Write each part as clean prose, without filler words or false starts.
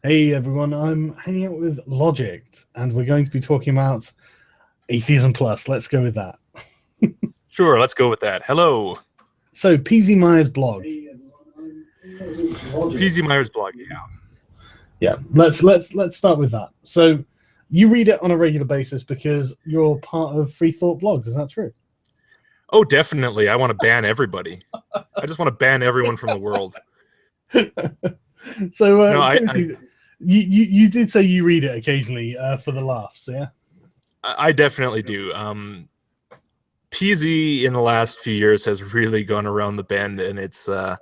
Hey everyone, I'm hanging out with Logicked, and we're going to be talking about Atheism Plus. Let's go with that. Sure, let's go with that. Hello, So, PZ Myers' blog. PZ Myers blog. Yeah, let's start with that. So, you read it on a regular basis because you're part of Free Thought Blogs. Is that true? Oh, definitely. I want to ban everybody. I just want to ban everyone from the world. So, No, seriously, you did say you read it occasionally for the laughs, yeah? I definitely do. PZ in the last few years has really gone around the bend, and it's a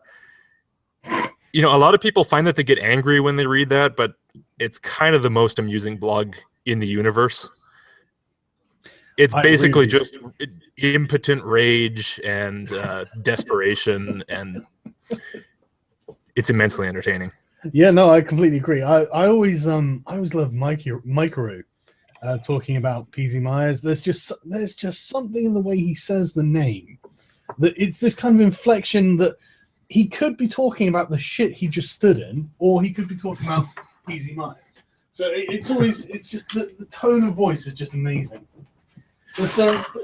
lot of people find that they get angry when they read that, but it's kind of the most amusing blog in the universe. It's basically just impotent rage and desperation, and it's immensely entertaining. Yeah, no, I completely agree. I always love Micro talking about PZ Myers. There's just something in the way he says the name that it's this kind of inflection that he could be talking about the shit he just stood in, or he could be talking about PZ Myers. So it's just the tone of voice is just amazing. But,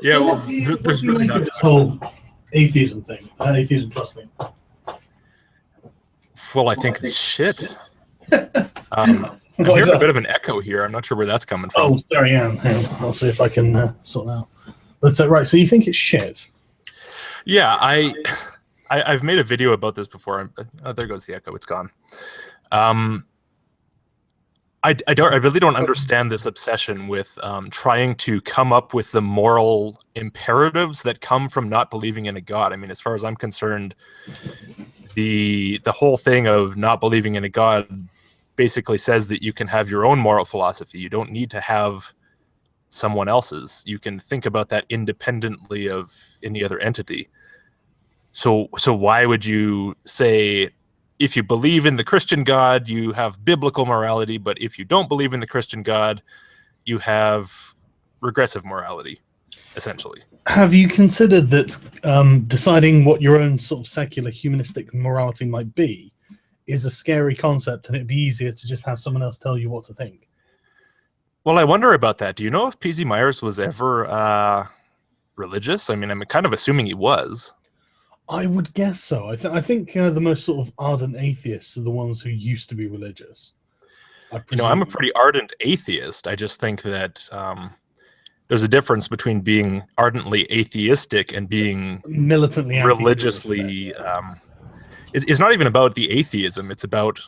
yeah, so well, what do you really make of this whole atheism thing, atheism plus thing? Well, I think it's shit. I'm hearing a bit of an echo here. I'm not sure where that's coming from. Oh, sorry, yeah. I'll see if I can sort that out. But right, so you think it's shit? Yeah, I've made a video about this before. Oh, there goes the echo. It's gone. I really don't understand this obsession with trying to come up with the moral imperatives that come from not believing in a God. I mean, as far as I'm concerned, the whole thing of not believing in a God basically says that you can have your own moral philosophy. You don't need to have someone else's. You can think about that independently of any other entity. So why would you say, if you believe in the Christian God, you have biblical morality, but if you don't believe in the Christian God, you have regressive morality, essentially? Have you considered that deciding what your own sort of secular humanistic morality might be is a scary concept, and it'd be easier to just have someone else tell you what to think? Well, I wonder about that. Do you know if PZ Myers was ever religious? I mean, I'm kind of assuming he was. I would guess so. I think the most sort of ardent atheists are the ones who used to be religious. I'm a pretty ardent atheist. I just think that there's a difference between being ardently atheistic and being militantly religiously. It's not even about the atheism. It's about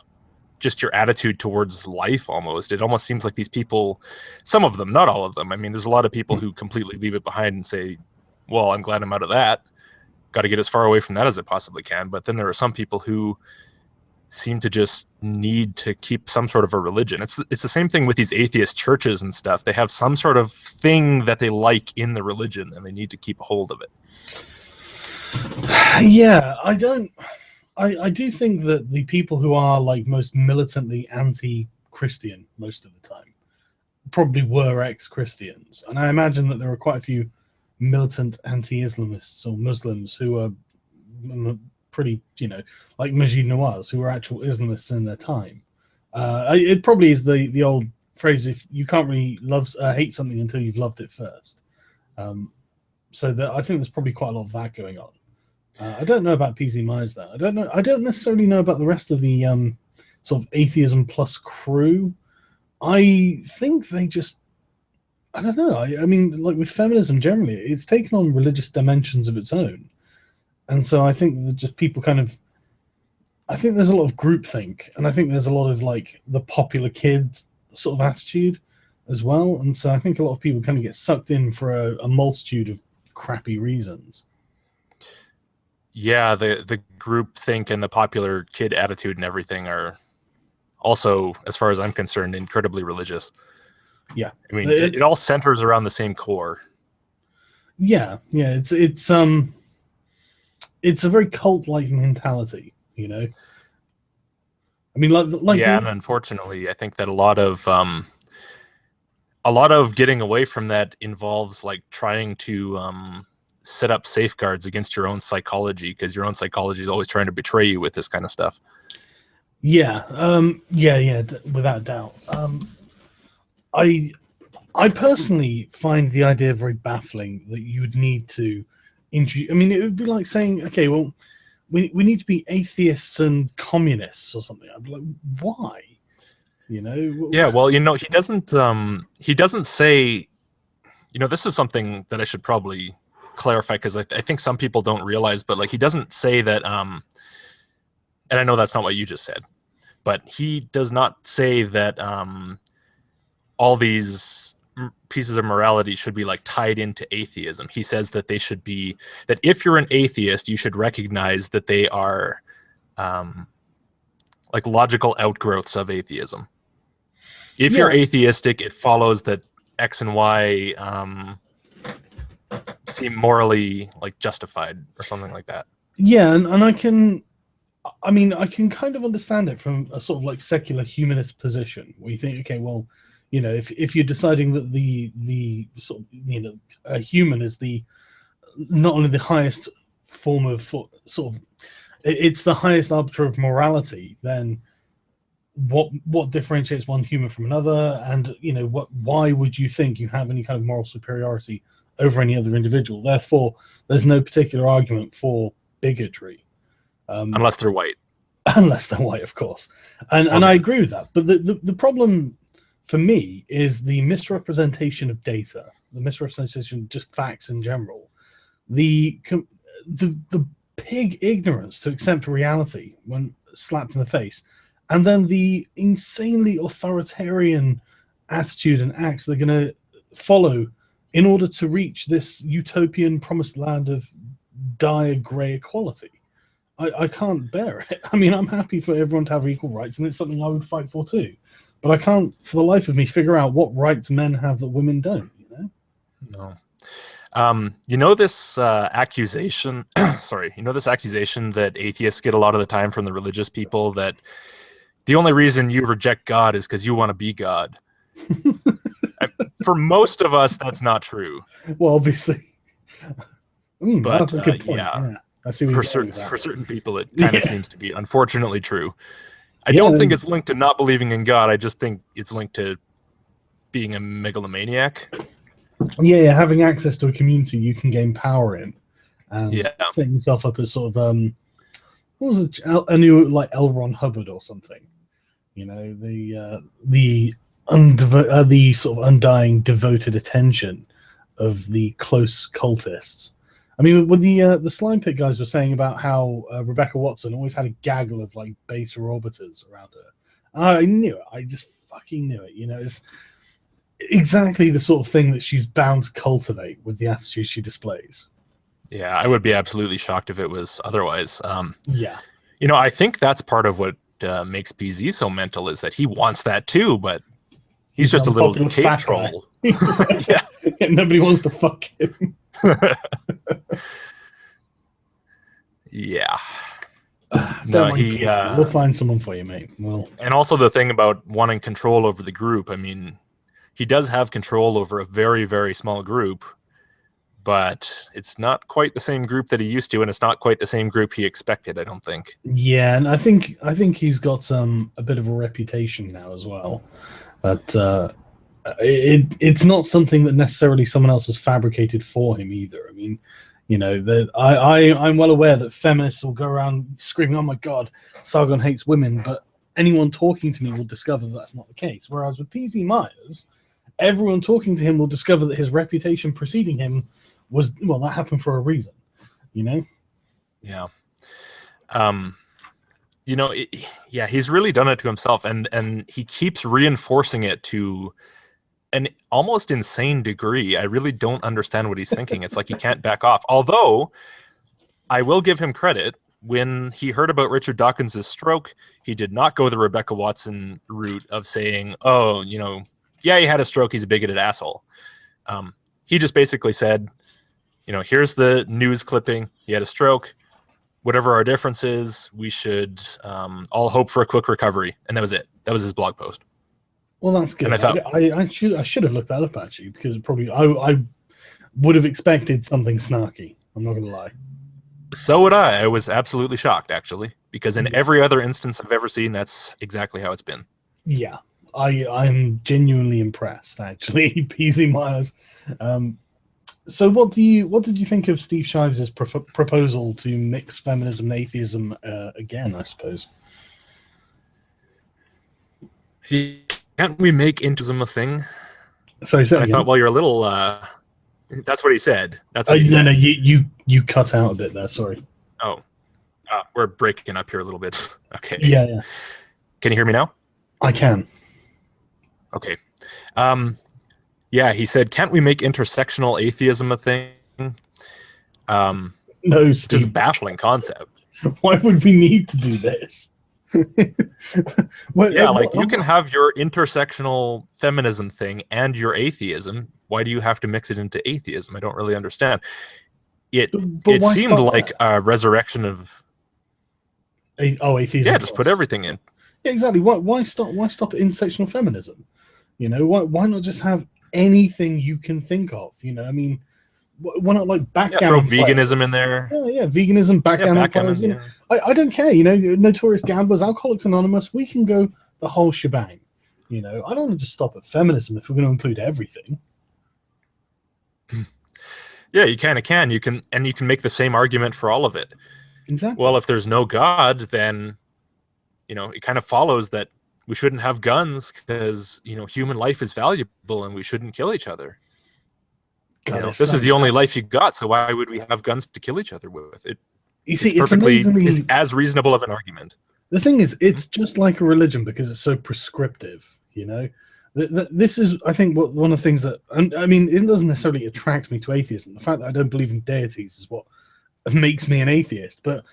just your attitude towards life. Almost, it almost seems like these people, some of them, not all of them. I mean, there's a lot of people who completely leave it behind and say, "Well, I'm glad I'm out of that. Got to get as far away from that as I possibly can." But then there are some people who seem to just need to keep some sort of a religion. It's the same thing with these atheist churches and stuff. They have some sort of thing that they like in the religion, and they need to keep a hold of it. Yeah, I do think that the people who are like most militantly anti-Christian most of the time probably were ex-Christians, and I imagine that there are quite a few militant anti-Islamists or Muslims who are pretty, like Majid Nawaz, who were actual Islamists in their time. It probably is the old phrase: if you can't really hate something until you've loved it first. So that I think there's probably quite a lot of that going on. I don't know about PZ Myers though. I don't necessarily know about the rest of the sort of atheism plus crew. I think they just, I don't know. I mean, like with feminism generally, it's taken on religious dimensions of its own. And so I think that just people I think there's a lot of groupthink, and I think there's a lot of like the popular kid sort of attitude as well. And so I think a lot of people kind of get sucked in for a multitude of crappy reasons. Yeah, the groupthink and the popular kid attitude and everything are also, as far as I'm concerned, incredibly religious. Yeah, I mean, it all centers around the same core. Yeah, it's a very cult-like mentality, I mean, yeah, and unfortunately, I think that a lot of getting away from that involves like trying to set up safeguards against your own psychology, because your own psychology is always trying to betray you with this kind of stuff. Yeah, without doubt. I I personally find the idea very baffling that you would need to introduce. I mean, it would be like saying, okay, well, we need to be atheists and communists or something. I'd be like, why? You know? Yeah, well, he doesn't say, this is something that I should probably clarify, because I think some people don't realize, but like he doesn't say that, and I know that's not what you just said, but he does not say that all these pieces of morality should be like tied into atheism. He says that they should be, that if you're an atheist, you should recognize that they are like logical outgrowths of atheism. If you're atheistic, it follows that X and Y seem morally like justified or something like that. Yeah, and I can kind of understand it from a sort of like secular humanist position, where you think, okay, well, if you're deciding that the sort of, a human is the not only the highest form of sort of, it's the highest arbiter of morality, then what differentiates one human from another, and why would you think you have any kind of moral superiority over any other individual? Therefore, there's no particular argument for bigotry, unless they're white. Unless they're white, of course, and I agree with that. But the problem for me is the misrepresentation of data, the misrepresentation of just facts in general, the pig ignorance to accept reality when slapped in the face, and then the insanely authoritarian attitude and acts they're going to follow in order to reach this utopian promised land of dire grey equality. I can't bear it. I mean, I'm happy for everyone to have equal rights, and it's something I would fight for too. But I can't, for the life of me, figure out what rights men have that women don't. No. This accusation. Sorry, this accusation that atheists get a lot of the time from the religious people, that the only reason you reject God is because you want to be God. For most of us, that's not true. Well, obviously. But that's a good point. Yeah. I see for certain people, it kind of seems to be, unfortunately, true. I don't think it's linked to not believing in God. I just think it's linked to being a megalomaniac. Yeah, having access to a community you can gain power in, and setting yourself up as sort of what was it? A new like L. Ron Hubbard or something. The sort of undying devoted attention of the close cultists. I mean, when the Slime Pit guys were saying about how Rebecca Watson always had a gaggle of like beta orbiters around her, I knew it. I just fucking knew it. It's exactly the sort of thing that she's bound to cultivate with the attitude she displays. Yeah, I would be absolutely shocked if it was otherwise. Yeah. I think that's part of what makes PZ so mental, is that he wants that too, but he's just a little cave troll. Yeah. Nobody wants to fuck him. Yeah. No, we'll find someone for you, mate. And also the thing about wanting control over the group, I mean, he does have control over a very, very small group, but it's not quite the same group that he used to, and it's not quite the same group he expected, I don't think. Yeah, and I think he's got a bit of a reputation now as well. But it's not something that necessarily someone else has fabricated for him either. I mean, I'm well aware that feminists will go around screaming, "Oh my God, Sargon hates women," but anyone talking to me will discover that that's not the case. Whereas with PZ Myers, everyone talking to him will discover that his reputation preceding him was, well, that happened for a reason, Yeah. He's really done it to himself, and he keeps reinforcing it to an almost insane degree. I really don't understand what he's thinking. It's like he can't back off. Although I will give him credit, when he heard about Richard Dawkins' stroke, he did not go the Rebecca Watson route of saying, "Oh, he had a stroke, he's a bigoted asshole." He just basically said, here's the news clipping. He had a stroke. Whatever our differences, we should all hope for a quick recovery. And that was it. That was his blog post. Well, that's good. And I thought I should have looked that up, actually, because probably I would have expected something snarky. I'm not going to lie. So would I. I was absolutely shocked, actually, because in every other instance I've ever seen, that's exactly how it's been. Yeah, I'm genuinely impressed, actually. Peasy Myers. So what did you think of Steve Shives' proposal to mix feminism and atheism again, I suppose? Can't we make intism a thing? Sorry, say that And I thought, again. well, you're a little. That's what he said. That's what he No, said. you cut out a bit there. Sorry. Oh, we're breaking up here a little bit. Okay. Yeah, Can you hear me now? I can. Okay. Yeah, he said, can't we make intersectional atheism a thing? No, Just a Steve. baffling concept. Why would we need to do this? Yeah, like you can have your intersectional feminism thing and your atheism. Why do you have to mix it into atheism? I don't really understand. It seemed like a resurrection of atheism. Yeah, just put everything in. Yeah, exactly. Why stop intersectional feminism? You know, why not just have anything you can think of? You know, I mean, why not like backgammon? Throw veganism in there. Yeah, veganism, backgammon players. You know, I don't care. You know, notorious gamblers, Alcoholics Anonymous. We can go the whole shebang. You know, I don't want to just stop at feminism if we're going to include everything. Yeah, you kind of can. You can make the same argument for all of it. Exactly. Well, if there's no God, then it kind of follows that we shouldn't have guns because human life is valuable and we shouldn't kill each other. This is the only life you got, so why would we have guns to kill each other with? It's as reasonable of an argument. The thing is, it's just like a religion because it's so prescriptive. You know, this is, I think, one of the things that, I mean, it doesn't necessarily attract me to atheism. The fact that I don't believe in deities is what makes me an atheist. But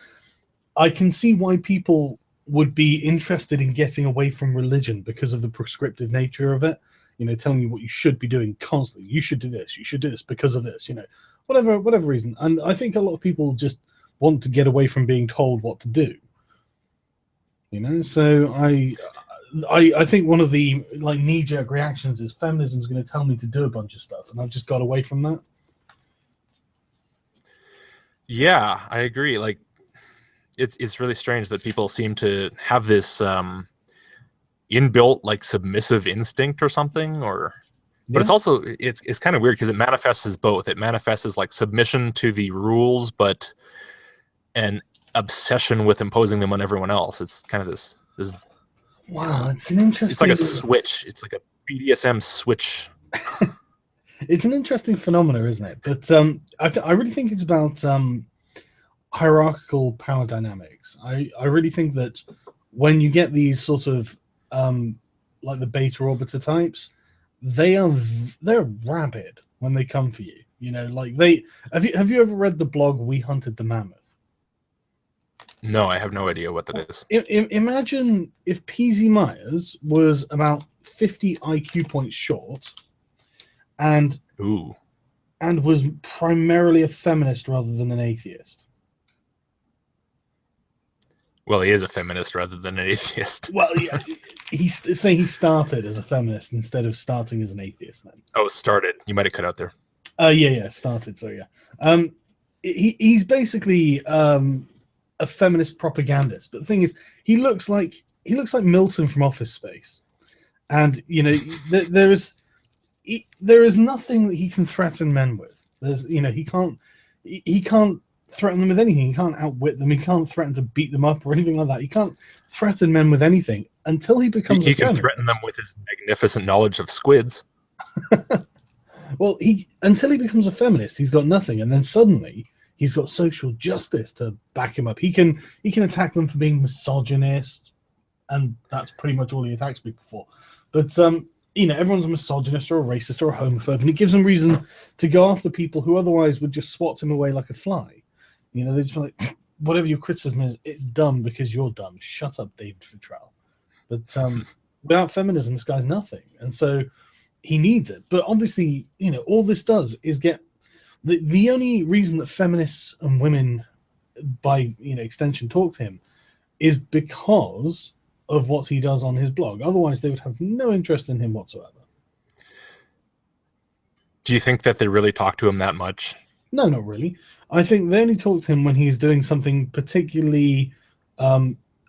I can see why people would be interested in getting away from religion because of the prescriptive nature of it. You know, telling you what you should be doing constantly. You should do this. You should do this because of this. You know, whatever reason. And I think a lot of people just want to get away from being told what to do. You know, so I think one of the like knee-jerk reactions is feminism is going to tell me to do a bunch of stuff, and I've just got away from that. Yeah, I agree. Like, it's really strange that people seem to have this inbuilt like submissive instinct or something, but it's also it's kind of weird because it manifests as both. It manifests as like submission to the rules, but an obsession with imposing them on everyone else. It's kind of this wow, it's an interesting, it's like a switch. It's like a BDSM switch. It's an interesting phenomenon, isn't it? But I really think it's about hierarchical power dynamics. I really think that when you get these sort of like the beta orbiter types, they're rabid when they come for you. You know, like have you ever read the blog We Hunted the Mammoth? No, I have no idea what that is. Imagine if Peasy Myers was about 50 IQ points short, and was primarily a feminist rather than an atheist. Well, he is a feminist rather than an atheist. Well, yeah, he started as a feminist instead of starting as an atheist. Then. Oh, started. You might have cut out there. Yeah, started. So yeah, he's basically a feminist propagandist. But the thing is, he looks like Milton from Office Space, and you know, there is nothing that he can threaten men with. He can't threaten them with anything. He can't outwit them. He can't threaten to beat them up or anything like that. He can't threaten men with anything until he becomes. He can threaten them with his magnificent knowledge of squids. Well, until he becomes a feminist, he's got nothing, and then suddenly he's got social justice to back him up. He can attack them for being misogynist, and that's pretty much all he attacks people for. But you know, everyone's a misogynist or a racist or a homophobe, and it gives them reason to go after people who otherwise would just swat him away like a fly. You know, they're just like, whatever your criticism is, it's dumb because you're dumb. Shut up, David Futrell. But without feminism, this guy's nothing, and so he needs it. But obviously, you know, all this does is get the only reason that feminists and women, by extension, talk to him, is because of what he does on his blog. Otherwise, they would have no interest in him whatsoever. Do you think that they really talk to him that much? No, not really. I think they only talk to him when he's doing something particularly,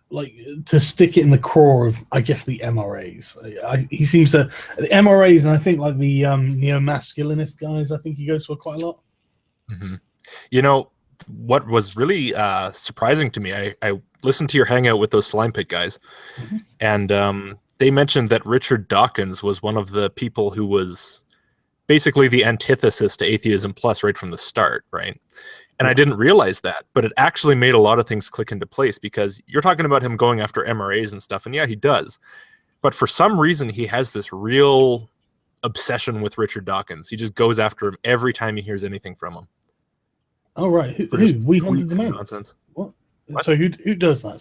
like to stick it in the craw of, I guess, the MRAs. He seems to the MRAs, and I think like the neo-masculinist guys. I think he goes for quite a lot. Mm-hmm. You know, what was really surprising to me, I listened to your hangout with those Slime Pit guys, Mm-hmm. and they mentioned that Richard Dawkins was one of the people who was basically the antithesis to Atheism Plus right from the start, right? And I didn't realize that, but it actually made a lot of things click into place, because you're talking about him going after MRAs and stuff, and yeah, he does. But for some reason, he has this real obsession with Richard Dawkins. He just goes after him every time he hears anything from him. Oh, right. Who? We hunted them out. Nonsense. What? So who does that?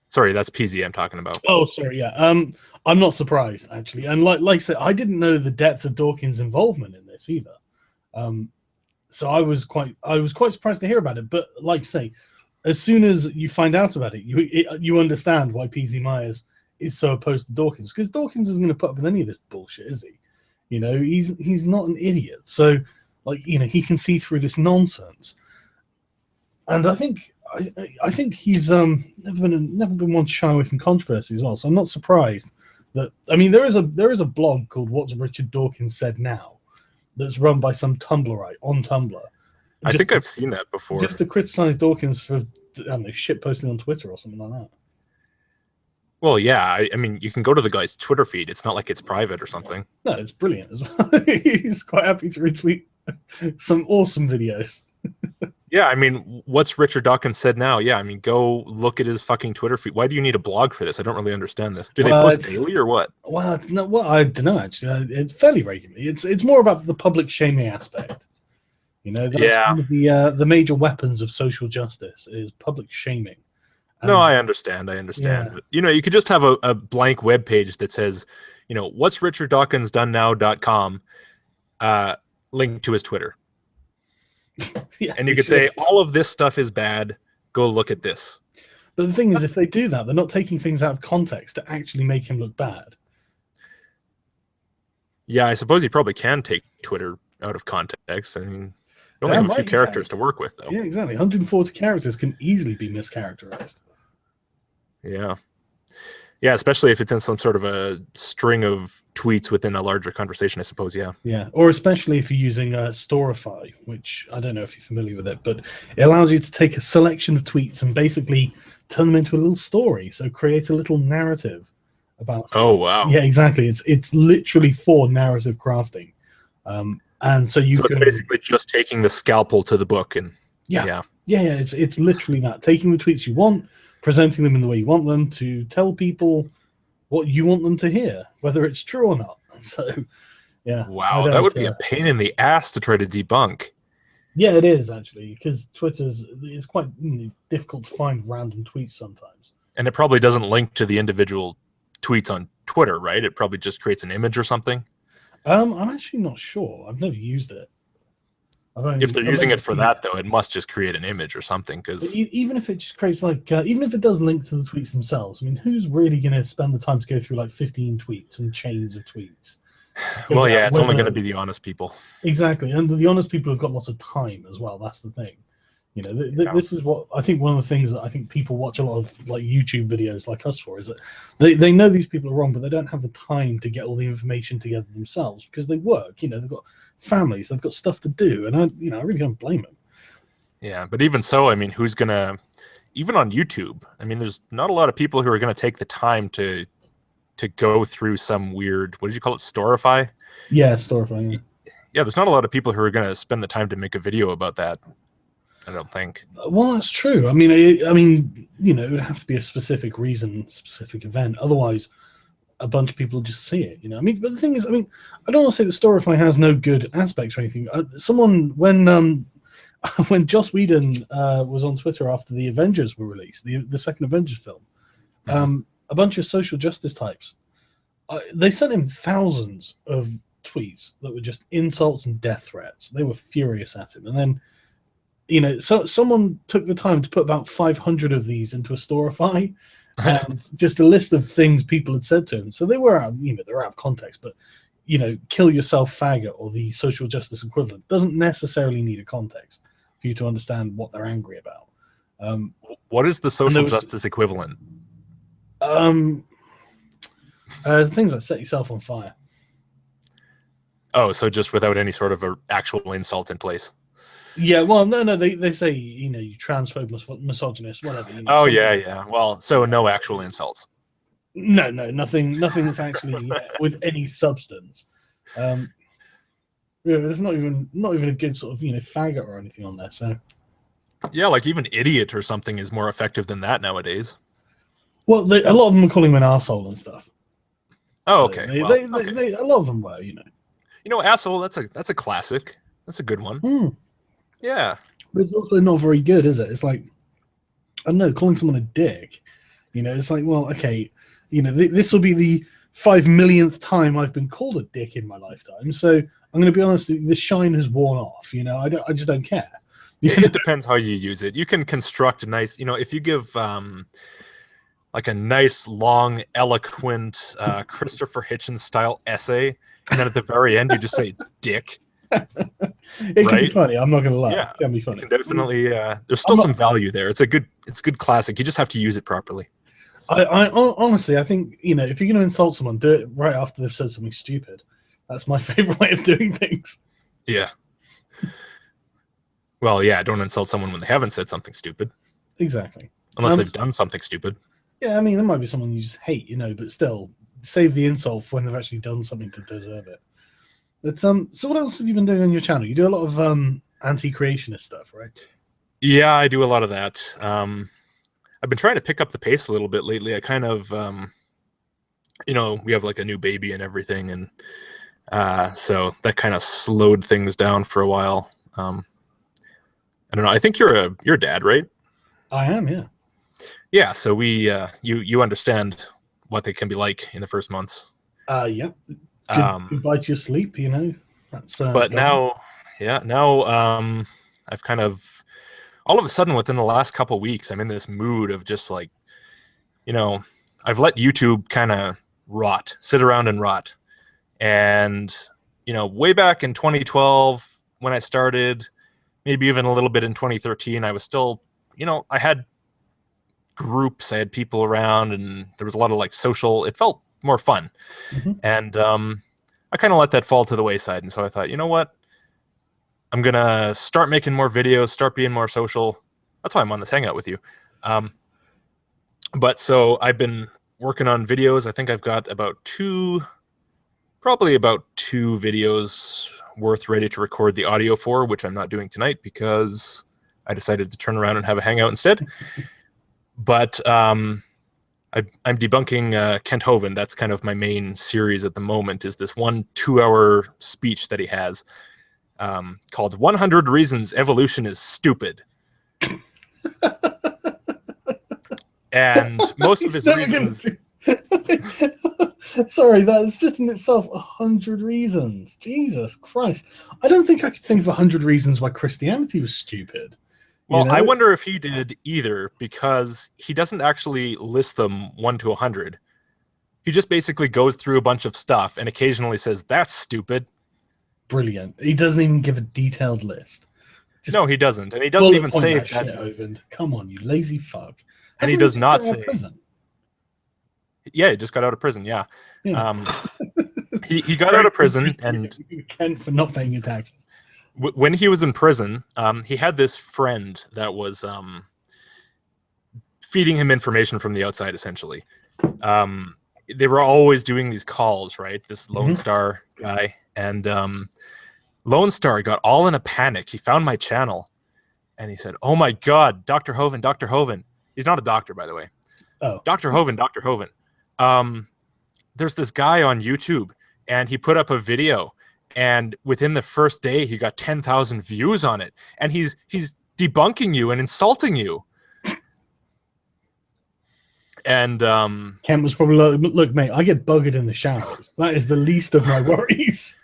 Sorry, that's PZ I'm talking about. Oh, sorry. Yeah. I'm not surprised, actually. And like I said, I didn't know the depth of Dawkins' involvement in this either. So I was quite surprised to hear about it. But like I say, as soon as you find out about it, you understand why PZ Myers is so opposed to Dawkins, because Dawkins isn't going to put up with any of this bullshit, is he? You know, he's not an idiot. So, like, you know, he can see through this nonsense. And I think he's never been one to shy away from controversy as well. So I'm not surprised that, I mean, there is a blog called What's Richard Dawkins Said Now that's run by some Tumblrite on Tumblr. I think I've seen that before. Just to criticize Dawkins for, I don't know, shit posting on Twitter or something like that. Well, yeah, I mean, you can go to the guy's Twitter feed. It's not like it's private or something. No, it's brilliant as well. He's quite happy to retweet some awesome videos. Yeah, I mean, what's Richard Dawkins Said Now? Yeah, I mean, go look at his fucking Twitter feed. Why do you need a blog for this? I don't really understand this. Do they post daily or what? Well, no, well, I don't know, actually. It's fairly regularly. It's more about the public shaming aspect. You know, that's one of the major weapons of social justice is public shaming. No, I understand. Yeah. But, you know, you could just have a blank web page that says, you know, what's richarddawkinsdonenow.com, link to his Twitter. Yeah, and you could say, all of this stuff is bad. Go look at this. But the thing is, if they do that, they're not taking things out of context to actually make him look bad. Yeah, I suppose you probably can take Twitter out of context. I mean, you only have a few characters to work with, though. Yeah, exactly. 140 characters can easily be mischaracterized. Yeah. Yeah, especially if it's in some sort of a string of tweets within a larger conversation, I suppose, yeah. Yeah, or especially if you're using Storify, which I don't know if you're familiar with it, but it allows you to take a selection of tweets and basically turn them into a little story. So create a little narrative about. Oh, wow. Yeah, exactly. It's literally for narrative crafting. And so you it's basically just taking the scalpel to the book and yeah. It's literally that, taking the tweets you want, presenting them in the way you want them, to tell people what you want them to hear, whether it's true or not. So, yeah. Wow, that would be a pain in the ass to try to debunk. Yeah, it is, actually, because it's quite difficult to find random tweets sometimes. And it probably doesn't link to the individual tweets on Twitter, right? It probably just creates an image or something. I'm actually not sure. I've never used it. If they're using it for that, though, it must just create an image or something. Because even if it just creates even if it does link to the tweets themselves, I mean, who's really going to spend the time to go through like 15 tweets and chains of tweets? Well, yeah, it's only going to be the honest people. Exactly, and the honest people have got lots of time as well. That's the thing. You know, this is what I think. One of the things that I think people watch a lot of like YouTube videos like us for is that they know these people are wrong, but they don't have the time to get all the information together themselves because they work. You know, they've got families, they've got stuff to do, and I really don't blame them. Yeah, but even so, I mean, who's gonna, even on YouTube? I mean, there's not a lot of people who are gonna take the time to go through some weird, what did you call it, Storify? Yeah, Storify. Yeah, there's not a lot of people who are gonna spend the time to make a video about that. I don't think. Well, that's true. I mean, you know, it would have to be a specific reason, specific event. Otherwise, a bunch of people just see it. You know, I mean, but the thing is, I mean, I don't want to say that Storify has no good aspects or anything. When Joss Whedon was on Twitter after the Avengers were released, the second Avengers film, a bunch of social justice types, they sent him thousands of tweets that were just insults and death threats. They were furious at him, and then, you know, so someone took the time to put about 500 of these into a Storify, and just a list of things people had said to him. So they were out, you know, they're out of context, but kill yourself faggot or the social justice equivalent doesn't necessarily need a context for you to understand what they're angry about. What is the social justice equivalent? Things like set yourself on fire. Oh, so just without any sort of an actual insult in place. Yeah, well, no, they say, you transphobe, misogynist, whatever. Oh, yeah. Well, so no actual insults. No, nothing that's actually with any substance. There's not even a good sort of faggot or anything on there. So yeah, like even idiot or something is more effective than that nowadays. Well, a lot of them are calling him an arsehole and stuff. Oh, okay. A lot of them were, asshole. That's a classic. That's a good one. Yeah, but it's also not very good, is it? It's like, I don't know, calling someone a dick. It's like, well, okay, this will be the 5 millionth time I've been called a dick in my lifetime. So I'm going to be honest, the shine has worn off. I just don't care. It depends how you use it. You can construct a nice, if you give like a nice, long, eloquent Christopher Hitchens style essay, and then at the very end you just say "dick." It can be funny. I'm not going to lie. Yeah, it can be funny. You can definitely. There's still some value there. It's good classic. You just have to use it properly. I honestly, I think if you're going to insult someone, do it right after they've said something stupid. That's my favorite way of doing things. Yeah. Well, yeah. Don't insult someone when they haven't said something stupid. Exactly. Unless they've done something stupid. Yeah, I mean, there might be someone you just hate, but still, save the insult for when they've actually done something to deserve it. But so what else have you been doing on your channel? You do a lot of anti-creationist stuff, right? Yeah, I do a lot of that. I've been trying to pick up the pace a little bit lately. I kind of, we have like a new baby and everything, and so that kind of slowed things down for a while. I don't know. I think you're a dad, right? I am, yeah. Yeah, so you understand what they can be like in the first months. Yeah. Goodbye to your sleep, That's. But now, I've kind of, all of a sudden within the last couple of weeks, I'm in this mood of just like, I've let YouTube kind of sit around and rot, and way back in 2012 when I started, maybe even a little bit in 2013, I was still, I had groups, I had people around, and there was a lot of like social, it felt more fun. And I kind of let that fall to the wayside, and so I thought, you know what, I'm gonna start making more videos, start being more social. That's why I'm on this hangout with you. But so I've been working on videos. I think I've got probably about two videos worth ready to record the audio for, which I'm not doing tonight because I decided to turn around and have a hangout instead. But I'm debunking Kent Hovind. That's kind of my main series at the moment, is this 1 2-hour speech that he has called 100 Reasons Evolution is Stupid. And most of his reasons... Sorry, that's just in itself 100 reasons. Jesus Christ. I don't think I could think of 100 reasons why Christianity was stupid. Well, I wonder if he did either, because he doesn't actually list them 1 to 100. He just basically goes through a bunch of stuff and occasionally says, that's stupid. Brilliant. He doesn't even give a detailed list. No, he doesn't. And he doesn't even say that. Shit, Hovind. Come on, you lazy fuck. And he does not say... Yeah, he just got out of prison, yeah. He got out of prison, and... Kent for not paying your taxes. When he was in prison, he had this friend that was feeding him information from the outside, essentially. They were always doing these calls, right? This Lone Star guy. And Lone Star got all in a panic. He found my channel, and he said, oh my God, Dr. Hovind, Dr. Hovind. He's not a doctor, by the way. Oh. Dr. Hovind, Dr. Hovind. There's this guy on YouTube, and he put up a video, and within the first day, he got 10,000 views on it. And he's debunking you and insulting you. And Kent was probably like, look, mate, I get buggered in the showers. That is the least of my worries.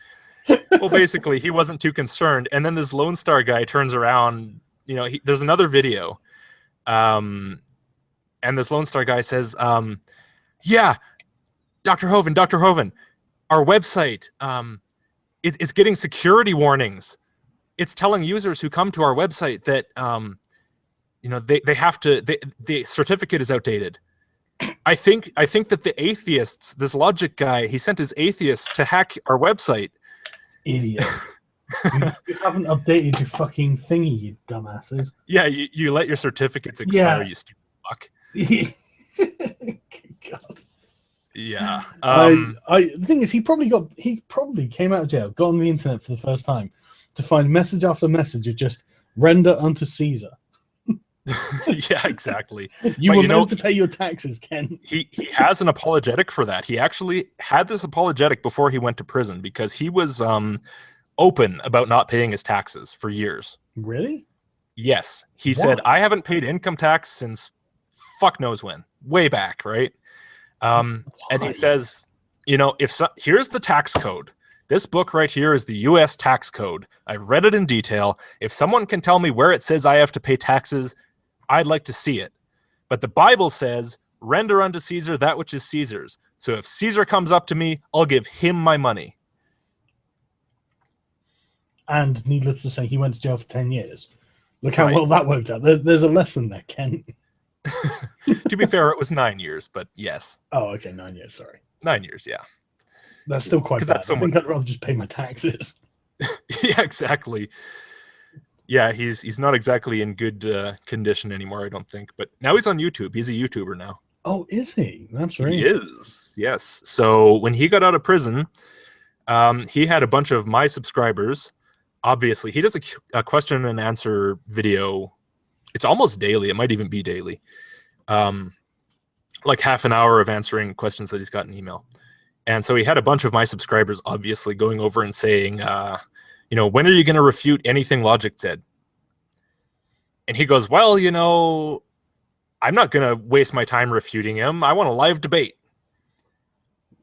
Well, basically, he wasn't too concerned. And then this Lone Star guy turns around. There's another video. And this Lone Star guy says, yeah, Dr. Hovind, our website, it's getting security warnings. It's telling users who come to our website that, they have to, the certificate is outdated. I think that the atheists, this Logic guy, he sent his atheists to hack our website. Idiot. You haven't updated your fucking thingy, you dumbasses. Yeah, you let your certificates expire, you stupid fuck. God. Yeah. The thing is, he probably came out of jail, got on the internet for the first time to find message after message of just render unto Caesar. Yeah, exactly. You were meant to pay your taxes, Ken. He has an apologetic for that. He actually had this apologetic before he went to prison because he was open about not paying his taxes for years. Really? Yes. He said, I haven't paid income tax since fuck knows when. Way back, right? And he says, here's the tax code. This book right here is the U.S. tax code. I read it in detail. If someone can tell me where it says I have to pay taxes, I'd like to see it. But the Bible says, render unto Caesar that which is Caesar's. So if Caesar comes up to me, I'll give him my money. And needless to say, he went to jail for 10 years. Look how well that worked out. There's a lesson there, Ken. To be fair, it was 9 years, but yes. Oh, okay, 9 years, sorry. 9 years, yeah. That's still quite bad. I think I'd rather just pay my taxes. Yeah, exactly. Yeah, he's not exactly in good condition anymore, I don't think. But now he's on YouTube. He's a YouTuber now. Oh, is he? That's right. He is, yes. So when he got out of prison, he had a bunch of my subscribers. Obviously, he does a question and answer video. It's almost daily. It might even be daily. Like half an hour of answering questions that he's got in email. And so he had a bunch of my subscribers, obviously, going over and saying, when are you going to refute anything Logicked said? And he goes, well, I'm not going to waste my time refuting him. I want a live debate.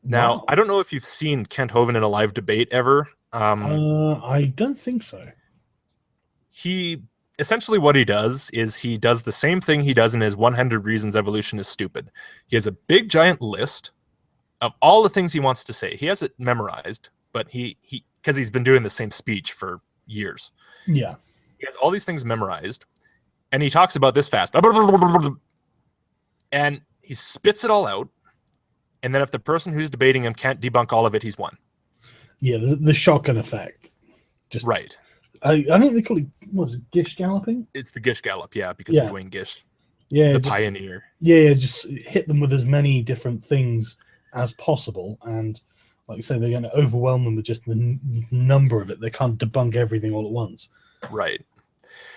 Now, I don't know if you've seen Kent Hovind in a live debate ever. I don't think so. He essentially what he does is he does the same thing he does in his 100 Reasons Evolution is Stupid. He has a big giant list of all the things he wants to say. He has it memorized, but he because he's been doing the same speech for years. Yeah. He has all these things memorized, and he talks about this fast. And he spits it all out, and then if the person who's debating him can't debunk all of it, he's won. Yeah, the shotgun effect. Just right. I think they call it, what is it, Gish galloping? It's the Gish gallop, yeah, because of Dwayne Gish. Yeah. The pioneer. Yeah, just hit them with as many different things as possible, and like I say, they're going to overwhelm them with just the number of it. They can't debunk everything all at once. Right.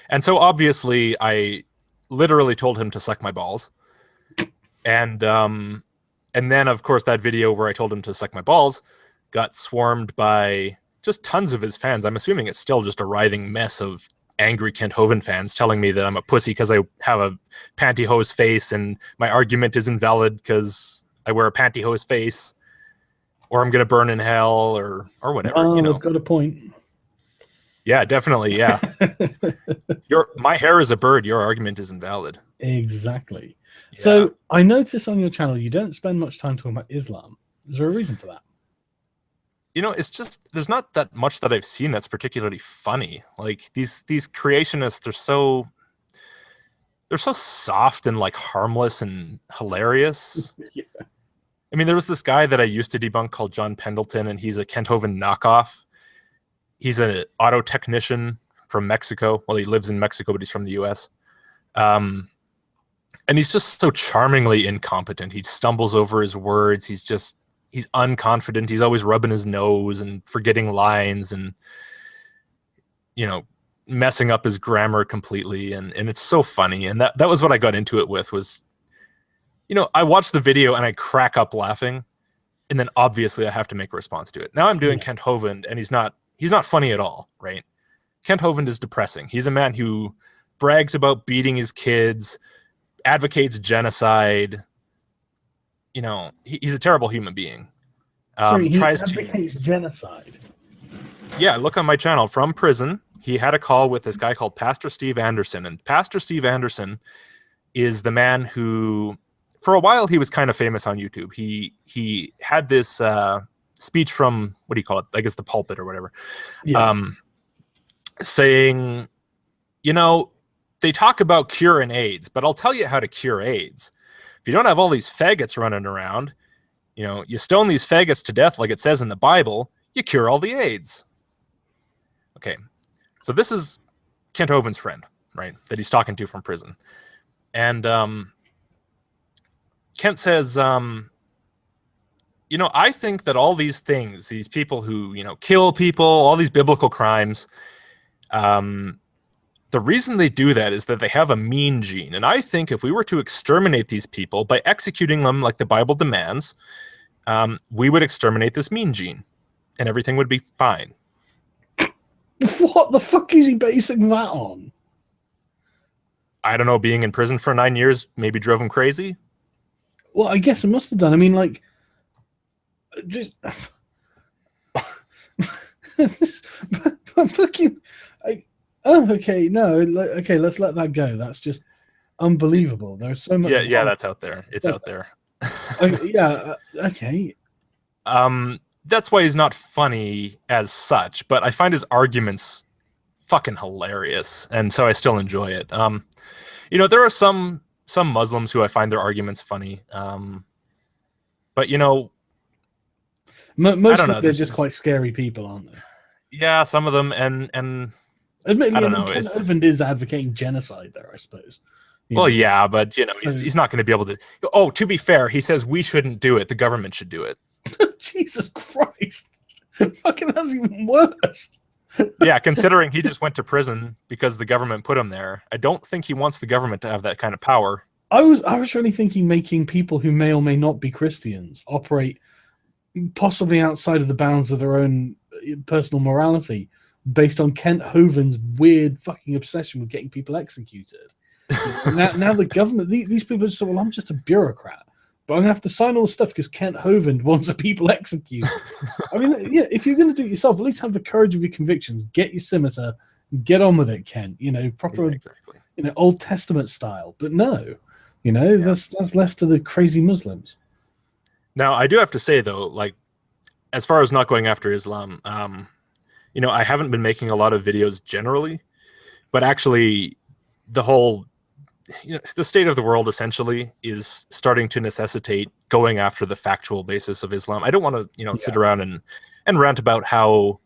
And so obviously I literally told him to suck my balls. And then, of course, that video where I told him to suck my balls got swarmed by just tons of his fans. I'm assuming it's still just a writhing mess of angry Kent Hovind fans telling me that I'm a pussy because I have a pantyhose face and my argument is invalid because I wear a pantyhose face, or I'm going to burn in hell, or whatever. I've got a point. Yeah, definitely, yeah. My hair is a bird. Your argument is invalid. Exactly. Yeah. So I notice on your channel you don't spend much time talking about Islam. Is there a reason for that? It's just there's not that much that I've seen that's particularly funny. Like these creationists are they're so soft and like harmless and hilarious. Yeah. I mean, there was this guy that I used to debunk called John Pendleton, and he's a Kent Hovind knockoff. He's an auto technician from Mexico. Well, he lives in Mexico, but he's from the US. And he's just so charmingly incompetent. He stumbles over his words. He's unconfident. He's always rubbing his nose and forgetting lines and, messing up his grammar completely. And it's so funny. And that was what I got into it with was, I watched the video and I crack up laughing. And then obviously I have to make a response to it. Now I'm doing Kent Hovind, and he's not funny at all, right? Kent Hovind is depressing. He's a man who brags about beating his kids, advocates genocide. He's a terrible human being. He advocates genocide. Yeah, look on my channel. From prison, he had a call with this guy called Pastor Steve Anderson. And Pastor Steve Anderson is the man who, for a while, he was kind of famous on YouTube. He had this speech from, what do you call it? I guess the pulpit or whatever. Yeah. Saying, you know, they talk about curing AIDS, but I'll tell you how to cure AIDS. If you don't have all these faggots running around, you know, you stone these faggots to death like it says in the Bible, you cure all the AIDS. Okay, so this is Kent Hovind's friend, right, that he's talking to from prison. And Kent says, you know, I think that all these things, these people who, you know, kill people, all these biblical crimes, the reason they do that is that they have a mean gene. And I think if we were to exterminate these people by executing them like the Bible demands, we would exterminate this mean gene and everything would be fine. What the fuck is he basing that on? I don't know, being in prison for 9 years maybe drove him crazy. Well, I guess it must have done. I mean, like, just fucking. Okay, no, okay, let's let that go. That's just unbelievable. There's so much. Yeah, that's out there. It's out there. Yeah, okay. That's why he's not funny as such, but I find his arguments fucking hilarious, and so I still enjoy it. You know, there are some Muslims who I find their arguments funny, but you know, most of them, they're just quite scary people, aren't they? Yeah, some of them, and admittedly, I don't know. Kent Hovind is advocating genocide there, I suppose. Well, yeah, but you know, he's not going to be able to. Oh, to be fair, he says we shouldn't do it. The government should do it. Jesus Christ! Fucking, that's even worse. Yeah, considering he just went to prison because the government put him there, I don't think he wants the government to have that kind of power. I was really thinking making people who may or may not be Christians operate possibly outside of the bounds of their own personal morality, based on Kent Hovind's weird fucking obsession with getting people executed. now the government, these people are just, well, I'm just a bureaucrat, but I'm gonna have to sign all the stuff because Kent Hovind wants the people executed. I mean, yeah, if you're gonna do it yourself, at least have the courage of your convictions. Get your scimitar, get on with it, Kent. You know, proper, yeah, exactly. You know, Old Testament style. But no, you know, yeah, that's left to the crazy Muslims. Now, I do have to say though, like, as far as not going after Islam, you know, I haven't been making a lot of videos generally, but actually, the whole, you know, the state of the world essentially is starting to necessitate going after the factual basis of Islam. I don't want to, you know, sit around and rant about how,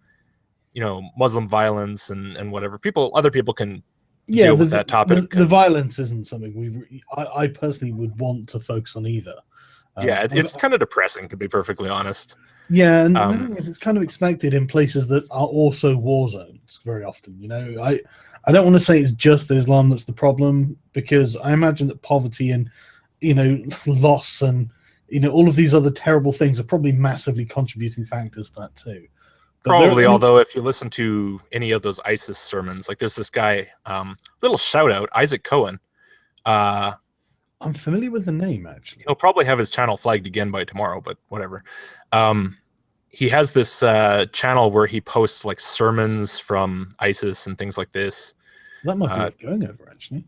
you know, Muslim violence and whatever. Other people can deal with that topic. The violence isn't something I personally would want to focus on either. Yeah, it's kind of depressing, to be perfectly honest. Yeah, and the thing is, it's kind of expected in places that are also war zones very often. You know, I don't want to say it's just Islam that's the problem, because I imagine that poverty and, you know, loss and, you know, all of these other terrible things are probably massively contributing factors to that too. But probably, although if you listen to any of those ISIS sermons, like there's this guy, little shout out, Isaac Cohen. I'm familiar with the name, actually. He'll probably have his channel flagged again by tomorrow, but whatever. He has this channel where he posts like sermons from ISIS and things like this. That might be worth going over, actually.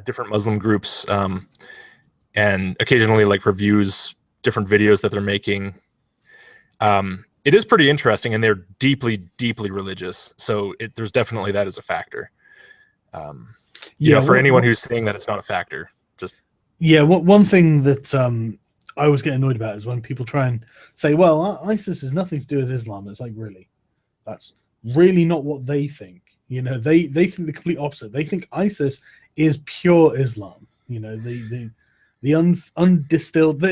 Different Muslim groups, and occasionally like reviews different videos that they're making. It is pretty interesting, and they're deeply, deeply religious. So there's definitely that as a factor. You know, for anyone who's saying that it's not a factor, just... Yeah, one thing that I always get annoyed about is when people try and say, well, ISIS has nothing to do with Islam. It's like, really? That's really not what they think. You know, they think the complete opposite. They think ISIS is pure Islam. You know, the undistilled...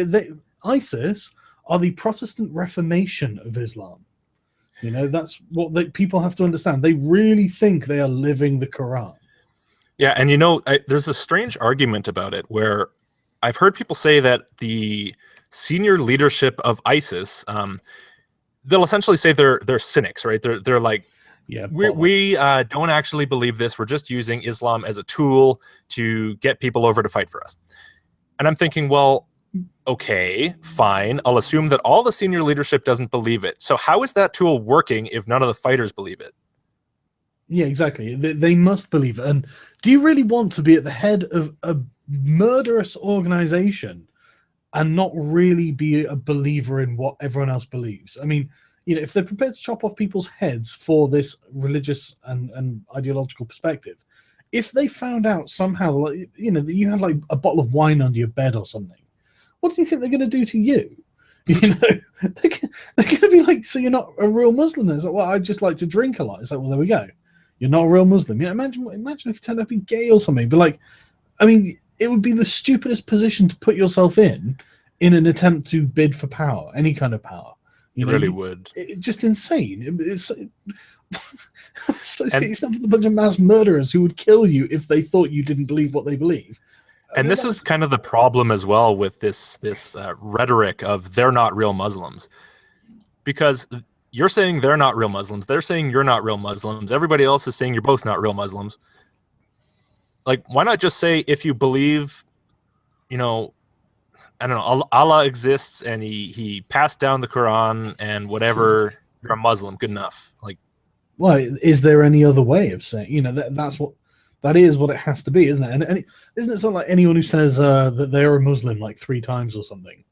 ISIS are the Protestant Reformation of Islam. You know, that's what people have to understand. They really think they are living the Quran. Yeah, and you know, there's a strange argument about it where I've heard people say that the senior leadership of ISIS, they'll essentially say they're cynics, right? They're like, yeah, we don't actually believe this. We're just using Islam as a tool to get people over to fight for us. And I'm thinking, well, okay, fine. I'll assume that all the senior leadership doesn't believe it. So how is that tool working if none of the fighters believe it? Yeah, exactly. They must believe it. And do you really want to be at the head of a murderous organization and not really be a believer in what everyone else believes. I mean, if they're prepared to chop off people's heads for this religious and ideological perspective, if they found out somehow, like, that you had like a bottle of wine under your bed or something, what do you think they're going to do to you? They're going to be like, so you're not a real Muslim? It's like, well, I just like to drink a lot. It's like, well, there we go. You're not a real Muslim. Imagine if you turned out to be gay or something. But like, I mean, it would be the stupidest position to put yourself in an attempt to bid for power, any kind of power. It really would. It's just insane. It's associate yourself with a bunch of mass murderers who would kill you if they thought you didn't believe what they believe. And this is kind of the problem as well with this rhetoric of they're not real Muslims, because you're saying they're not real Muslims, they're saying you're not real Muslims, everybody else is saying you're both not real Muslims. Like, why not just say, if you believe, I don't know, Allah exists and he passed down the Quran and whatever, you're a Muslim, good enough. Like, well, is there any other way of saying, that is what it has to be, isn't it? And isn't it something like anyone who says that they're a Muslim like 3 times or something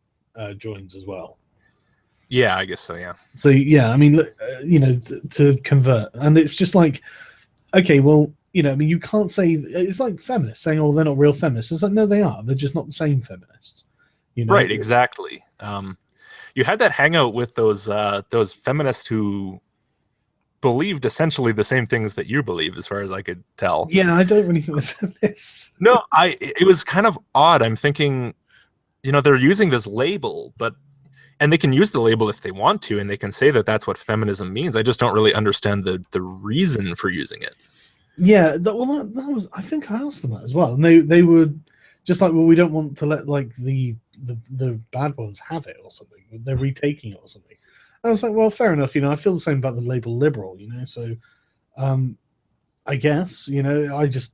joins as well? Yeah, I guess so, yeah. So, yeah, I mean, to convert. And it's just like, okay, well, I mean, you can't say, it's like feminists saying, oh, they're not real feminists. It's like, no, they are. They're just not the same feminists. Right, exactly. You had that hangout with those feminists who believed essentially the same things that you believe, as far as I could tell. Yeah, I don't really think they're feminists. No, it was kind of odd. I'm thinking, they're using this label, and they can use the label if they want to, and they can say that that's what feminism means. I just don't really understand the reason for using it. Yeah, that was. I think I asked them that as well, and they were just like, well, we don't want to let like the bad ones have it or something. They're retaking it or something. I was like, well, fair enough. I feel the same about the label liberal. So, I guess I just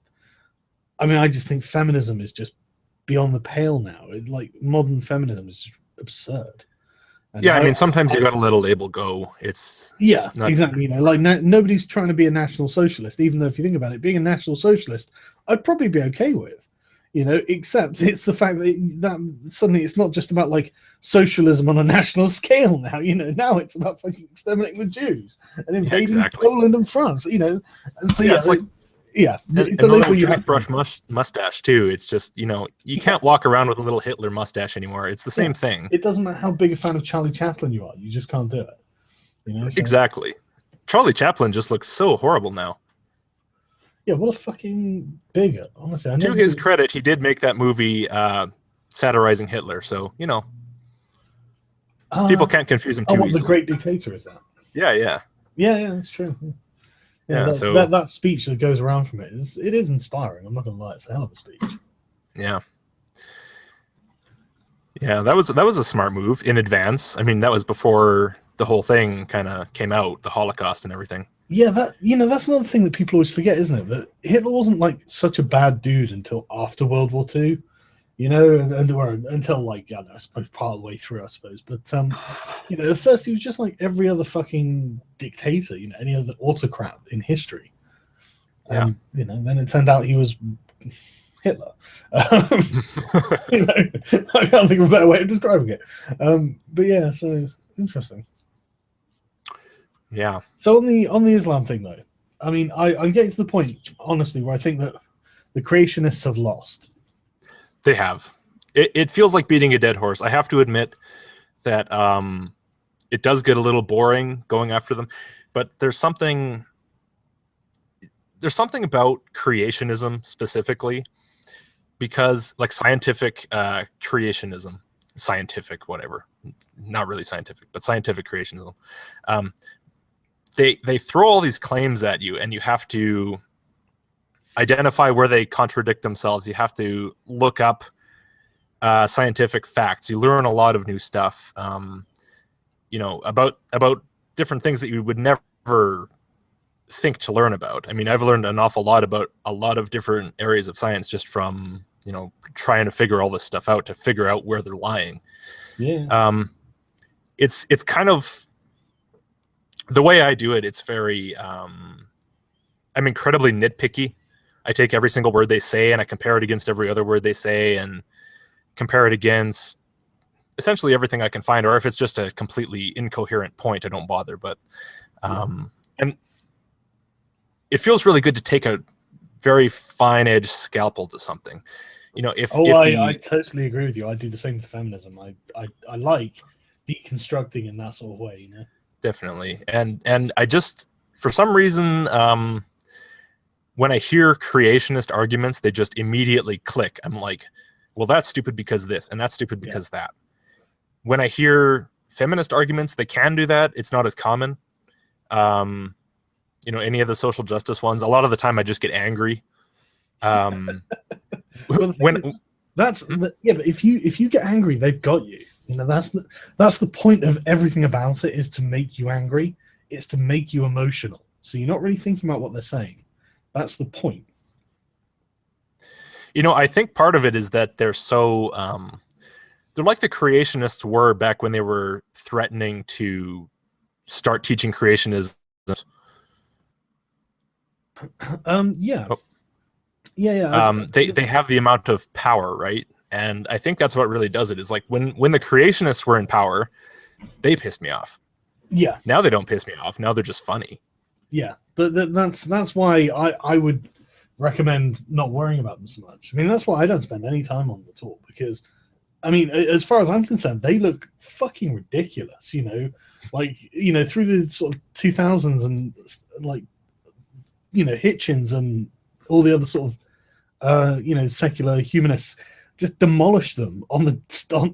think feminism is just beyond the pale now. Like, modern feminism is just absurd. And yeah, I mean, sometimes you got to let a label go. It's exactly. Like nobody's trying to be a national socialist, even though if you think about it, being a national socialist, I'd probably be okay with. Except it's the fact that suddenly it's not just about like socialism on a national scale now. Now it's about fucking exterminating the Jews and invading Poland and France. And so it's like. Yeah, and a little toothbrush mustache too. It's just you can't walk around with a little Hitler mustache anymore. It's the same thing. It doesn't matter how big a fan of Charlie Chaplin you are. You just can't do it. So. Exactly. Charlie Chaplin just looks so horrible now. Yeah, what a fucking bigot. Honestly, to his credit, he did make that movie satirizing Hitler. So people can't confuse him too easily. The Great Dictator is that? Yeah. Yeah, that's true. Yeah, that speech that goes around from it is inspiring. I'm not gonna lie, it's a hell of a speech. Yeah, that was a smart move in advance. I mean, that was before the whole thing kind of came out, the Holocaust and everything. Yeah, that's another thing that people always forget, isn't it? That Hitler wasn't like such a bad dude until after World War II. Or until like, I don't know, I suppose part of the way through, I suppose. But at first he was just like every other fucking dictator, any other autocrat in history. And then it turned out he was Hitler. I can't think of a better way of describing it. But yeah, so interesting. Yeah. So on the Islam thing though, I mean, I'm getting to the point, honestly, where I think that the creationists have lost. They have. It feels like beating a dead horse. I have to admit that it does get a little boring going after them, but there's something about creationism specifically, because like scientific creationism, whatever, not really scientific, but scientific creationism, they throw all these claims at you, and you have to identify where they contradict themselves. You have to look up scientific facts. You learn a lot of new stuff, about different things that you would never think to learn about. I mean, I've learned an awful lot about a lot of different areas of science just from trying to figure all this stuff out, to figure out where they're lying. Yeah. It's kind of the way I do it. It's very I'm incredibly nitpicky. I take every single word they say and I compare it against every other word they say, and compare it against essentially everything I can find, or if it's just a completely incoherent point, I don't bother. But and it feels really good to take a very fine edged scalpel to something. I totally agree with you. I do the same with feminism. I like deconstructing in that sort of way, Definitely. And I just, for some reason, when I hear creationist arguments, they just immediately click. I'm like, well, that's stupid because this, and that's stupid because that. When I hear feminist arguments, they can do that. It's not as common. Any of the social justice ones, a lot of the time I just get angry. But if you get angry, they've got you. That's the point of everything about it, is to make you angry. It's to make you emotional. So you're not really thinking about what they're saying. That's the point. I think part of it is that they're so they're like the creationists were back when they were threatening to start teaching creationism. They have the amount of power, right? And I think that's what really does it. Is like when the creationists were in power, they pissed me off. Yeah. Now they don't piss me off. Now they're just funny. Yeah, but that's why I would recommend not worrying about them so much. I mean, that's why I don't spend any time on them at all, because, I mean, as far as I'm concerned, they look fucking ridiculous, through the sort of 2000s and, Hitchens and all the other sort of, secular humanists just demolish them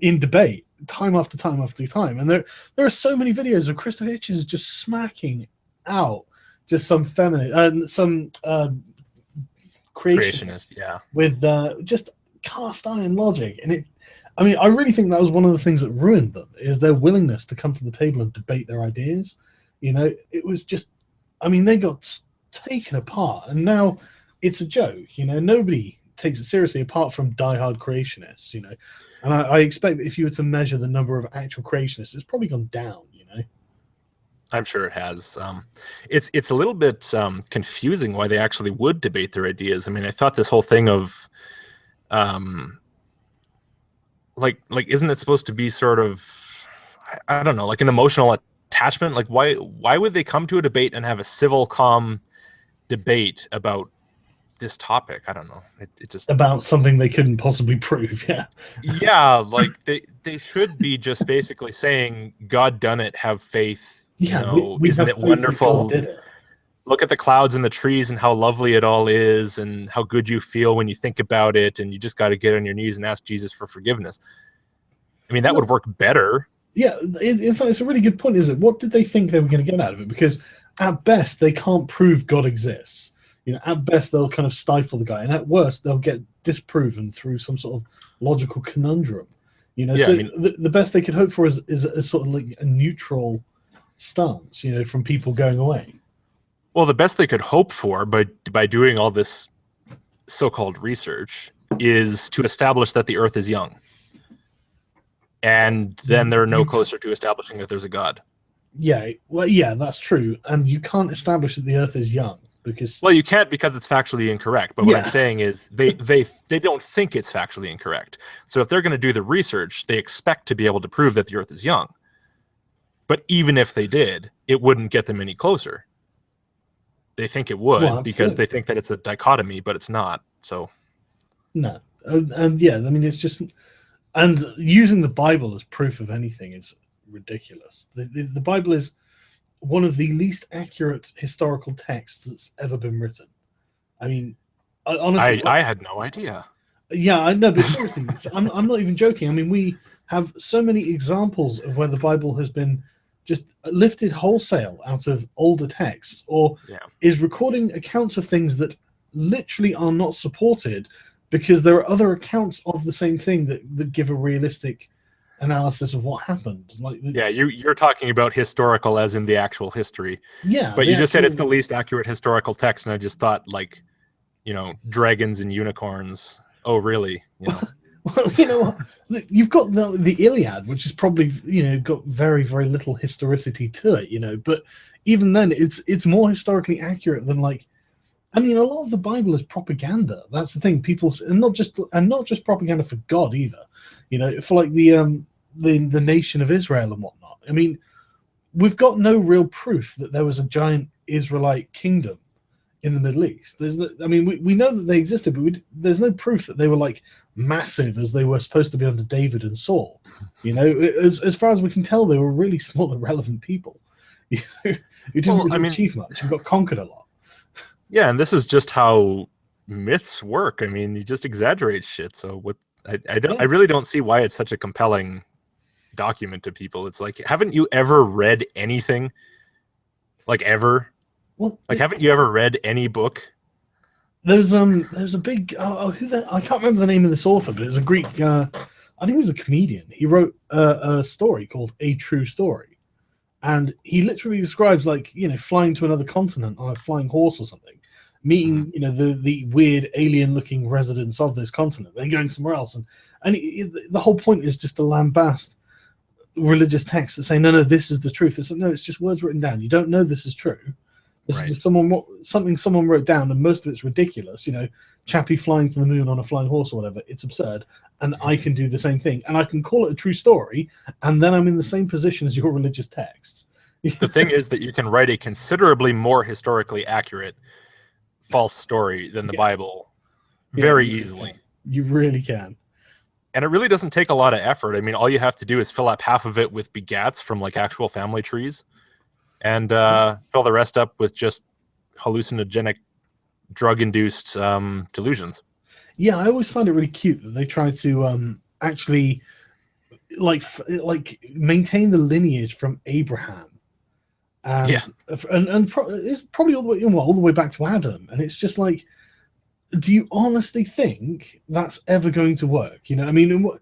in debate time after time after time. And there are so many videos of Christopher Hitchens just smacking out just some feminist, some creationist, with just cast iron logic. And I really think that was one of the things that ruined them, is their willingness to come to the table and debate their ideas. It was just, they got taken apart, and now it's a joke. Nobody takes it seriously apart from diehard creationists. And I expect that if you were to measure the number of actual creationists, it's probably gone down. I'm sure it has. It's a little bit confusing why they actually would debate their ideas. I mean, I thought this whole thing of, isn't it supposed to be sort of, I don't know, like an emotional attachment? Like, why would they come to a debate and have a civil, calm debate about this topic? I don't know. It just, about something they couldn't possibly prove. Yeah, like they should be just basically saying, God done it, have faith. Isn't it wonderful? Look at the clouds and the trees and how lovely it all is, and how good you feel when you think about it, and you just got to get on your knees and ask Jesus for forgiveness. I mean, that would work better. Yeah, in fact, it's a really good point, is it? What did they think they were going to get out of it? Because at best, they can't prove God exists. At best, they'll kind of stifle the guy, and at worst, they'll get disproven through some sort of logical conundrum. The best they could hope for is a sort of like a neutral stance, from people going away. Well, the best they could hope for by doing all this so-called research is to establish that the Earth is young. And then they're no closer to establishing that there's a God. Yeah, well, yeah, that's true. And you can't establish that the Earth is young because... Well, you can't, because it's factually incorrect. But what I'm saying is they don't think it's factually incorrect. So if they're going to do the research, they expect to be able to prove that the Earth is young. But even if they did, it wouldn't get them any closer. They think it would, because they think that it's a dichotomy, but it's not. So, no, and yeah, I mean, it's just, and using the Bible as proof of anything is ridiculous. The Bible is one of the least accurate historical texts that's ever been written. I mean, honestly, I had no idea. Yeah, I know, but seriously, I'm not even joking. I mean, we have so many examples of where the Bible has been just lifted wholesale out of older texts, or is recording accounts of things that literally are not supported because there are other accounts of the same thing that give a realistic analysis of what happened. You're talking about historical as in the actual history. Yeah, but you just said it's the least accurate historical text, and I just thought, like, dragons and unicorns. Oh, really? Well, you've got the Iliad, which is probably got very, very little historicity to it, but even then it's more historically accurate than, like, I mean, a lot of the Bible is propaganda. That's the thing. People, and not just propaganda for God either. For like the the nation of Israel and whatnot. I mean, we've got no real proof that there was a giant Israelite kingdom in the Middle East. We know that they existed, but there's no proof that they were like massive as they were supposed to be under David and Saul. You know, as far as we can tell, they were really small, irrelevant people. You know, who didn't really achieve much and got conquered a lot. Yeah, and this is just how myths work. I mean, you just exaggerate shit. So I really don't see why it's such a compelling document to people. It's like, haven't you ever read anything? Like ever? Well, like, haven't you ever read any book? There's a big I can't remember the name of this author, but it's a Greek. I think he was a comedian. He wrote a story called A True Story, and he literally describes, like, you know, flying to another continent on a flying horse or something, meeting you know the weird alien looking residents of this continent, then going somewhere else, and the whole point is just to lambast religious texts that say no, this is the truth. It's just words written down. You don't know this is true. This is just something someone wrote down, and most of it's ridiculous. You know, Chappie flying to the moon on a flying horse or whatever. It's absurd, and I can do the same thing, and I can call it a true story, and then I'm in the same position as your religious texts. The thing is that you can write a considerably more historically accurate false story than the Bible very easily. You really can. And it really doesn't take a lot of effort. I mean, all you have to do is fill up half of it with begats from like actual family trees, and fill the rest up with just hallucinogenic, drug-induced delusions. Yeah, I always find it really cute that they try to actually like maintain the lineage from Abraham, and it's probably all the way back to Adam, and it's just like, do you honestly think that's ever going to work? You know, I mean,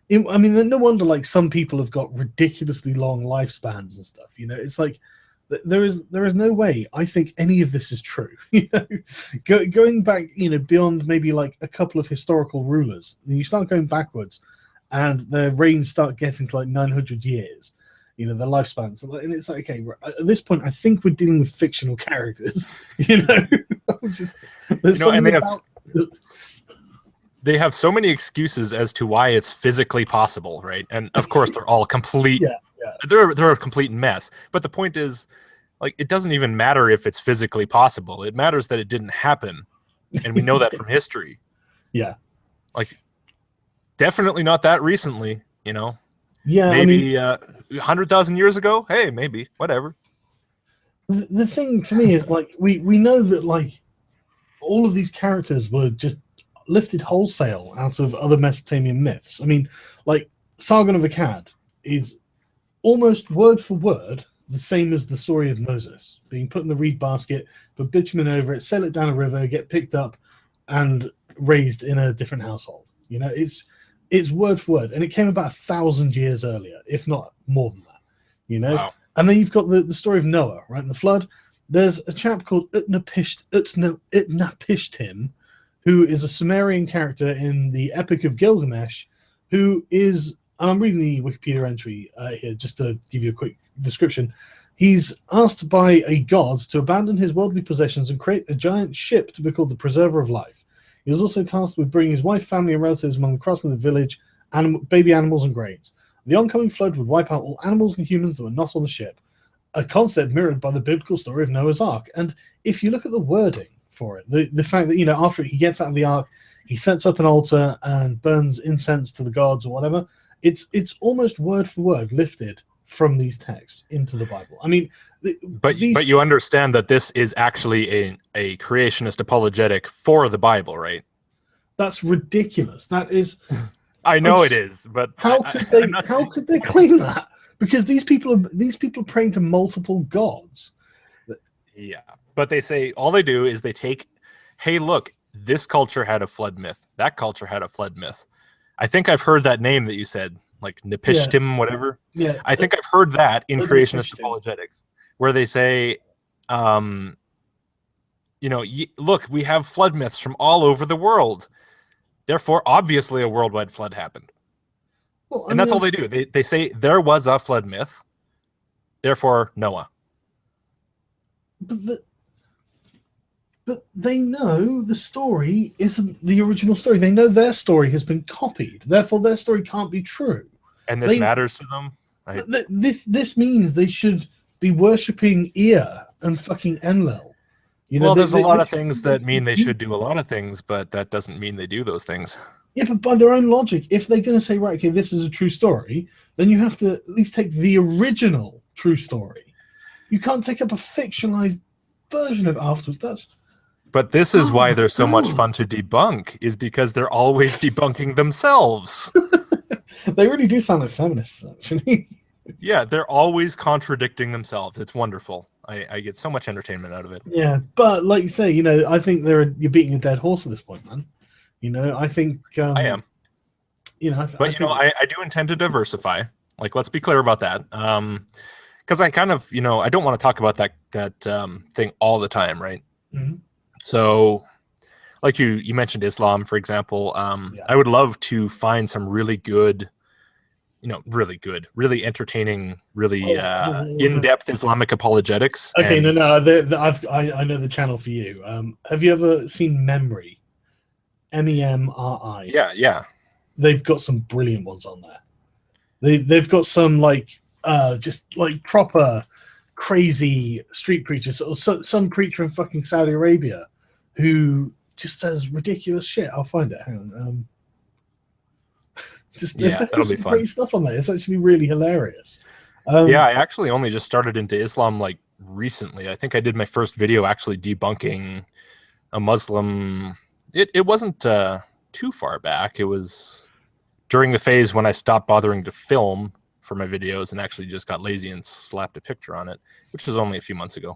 no wonder like some people have got ridiculously long lifespans and stuff. You know, it's like there is no way I think any of this is true. You know, going back, you know, beyond maybe like a couple of historical rulers, then you start going backwards, and their reigns start getting to like 900 years. You know, their lifespans, and it's like, okay, at this point, I think we're dealing with fictional characters. You know, they have so many excuses as to why it's physically possible, right? And of course, they're all complete. They're a complete mess. But the point is, like, it doesn't even matter if it's physically possible. It matters that it didn't happen, and we know that from history. Yeah, like, definitely not that recently. You know. Yeah, maybe 100,000 years ago. Hey, maybe whatever. The thing to me is, like, we know that like all of these characters were just lifted wholesale out of other Mesopotamian myths. I mean, like Sargon of Akkad is almost word for word the same as the story of Moses being put in the reed basket, put bitumen over it, sail it down a river, get picked up, and raised in a different household. You know, it's word for word, and it came about 1,000 years earlier, if not more than that. You know, wow. And then you've got the story of Noah, right? In the flood, there's a chap called Utnapishtim, who is a Sumerian character in the Epic of Gilgamesh, who is, and I'm reading the Wikipedia entry here just to give you a quick description. He's asked by a god to abandon his worldly possessions and create a giant ship to be called the Preserver of Life. He was also tasked with bringing his wife, family, and relatives among the craftsmen of the village, baby animals, and grains. The oncoming flood would wipe out all animals and humans that were not on the ship, a concept mirrored by the biblical story of Noah's Ark. And if you look at the wording for it, the fact that, you know, after he gets out of the Ark, he sets up an altar and burns incense to the gods or whatever, it's almost word for word lifted from these texts into the Bible. I mean, but you understand that this is actually a creationist apologetic for the Bible, right? That's ridiculous. That is. I know it is, but how could they claim that? Because these people are praying to multiple gods. Yeah, but they say, all they do is they take, hey, look, this culture had a flood myth. That culture had a flood myth. I think I've heard that name that you said, like Nepishtim, whatever. Yeah, I think I've heard that in creationist apologetics, where they say, you know, look, we have flood myths from all over the world. Therefore, obviously, a worldwide flood happened. Well, and that's all they do. They say there was a flood myth. Therefore, Noah. But they know the story isn't the original story. They know their story has been copied. Therefore, their story can't be true. And this matters to them. This means they should be worshipping Ea and fucking Enlil. Well, there's a lot of things that mean they should do a lot of things, but that doesn't mean they do those things. Yeah, but by their own logic, if they're going to say, right, okay, this is a true story, then you have to at least take the original true story. You can't take up a fictionalized version of it afterwards. But this is why they're so much fun to debunk, is because they're always debunking themselves. They really do sound like feminists, actually. Yeah, they're always contradicting themselves. It's wonderful. I get so much entertainment out of it. Yeah, but like you say, I think you're beating a dead horse at this point, man. I think I am. I do intend to diversify. Like, let's be clear about that. Because I kind of, I don't want to talk about that thing all the time, right? Mm-hmm. So, like you mentioned Islam, for example. I would love to find some really good, really entertaining, really in-depth Islamic apologetics. Okay, no, I know the channel for you. Have you ever seen Memory? MEMRI. Yeah. They've got some brilliant ones on there. They've got some just like proper crazy street preachers, or some preacher in fucking Saudi Arabia who just says ridiculous shit. I'll find it. Hang on. That'll be fun. Great stuff on there. It's actually really hilarious. I actually only just started into Islam like recently. I think I did my first video actually debunking a Muslim. It wasn't too far back. It was during the phase when I stopped bothering to film for my videos and actually just got lazy and slapped a picture on it, which was only a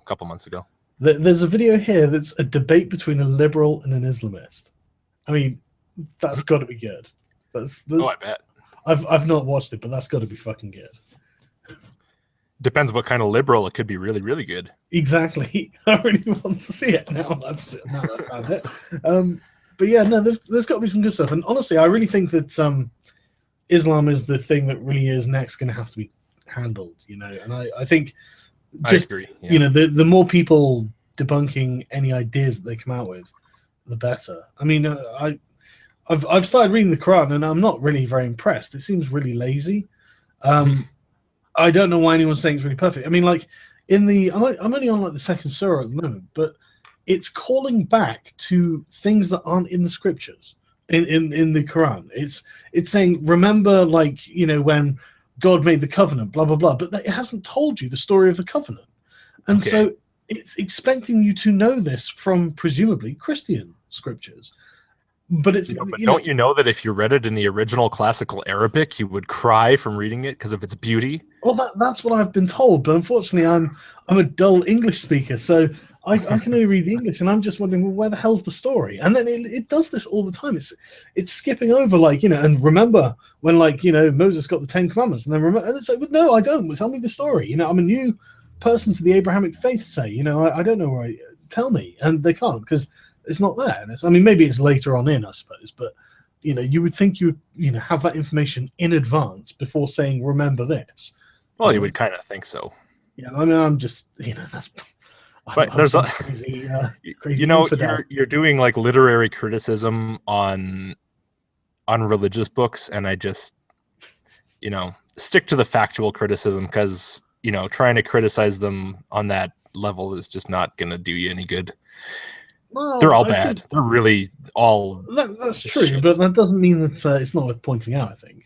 couple months ago. There's a video here that's a debate between a liberal and an Islamist. I mean, that's got to be good. I bet. I've not watched it, but that's got to be fucking good. Depends what kind of liberal. It could be really, really good. Exactly. I really want to see it now that I've found it. But yeah, no, there's got to be some good stuff. And honestly, I really think that Islam is the thing that really is next going to have to be handled, And I think I agree. Yeah. The more people debunking any ideas that they come out with, the better. I mean, I've started reading the Quran and I'm not really very impressed. It seems really lazy. I don't know why anyone's saying it's really perfect. I mean, like I'm only on like the second surah at the moment, but it's calling back to things that aren't in the scriptures in the Quran. It's saying, remember, when God made the covenant, blah blah blah, but it hasn't told you the story of the covenant, and so it's expecting you to know this from presumably Christian scriptures. But it's don't you know that if you read it in the original classical Arabic, you would cry from reading it because of its beauty? Well, that's what I've been told, but unfortunately, I'm a dull English speaker, so I can only read the English, and I'm just wondering, well, where the hell's the story? And then it does this all the time. It's skipping over, and remember when, Moses got the 10 Commandments, and then remember, and it's like, well, no, I don't. Tell me the story. I'm a new person to the Abrahamic faith. Say, I don't know where. Tell me, and they can't because it's not there. And maybe it's later on in, I suppose, but you would think you would have that information in advance before saying, remember this. Well, you would kind of think so. Yeah, I mean, I'm just that's. But there's crazy you're doing like literary criticism on religious books, and I just stick to the factual criticism, because trying to criticize them on that level is just not going to do you any good. Well, they're all bad. They're really all. That's true, shit. But that doesn't mean that it's not worth pointing out. I think.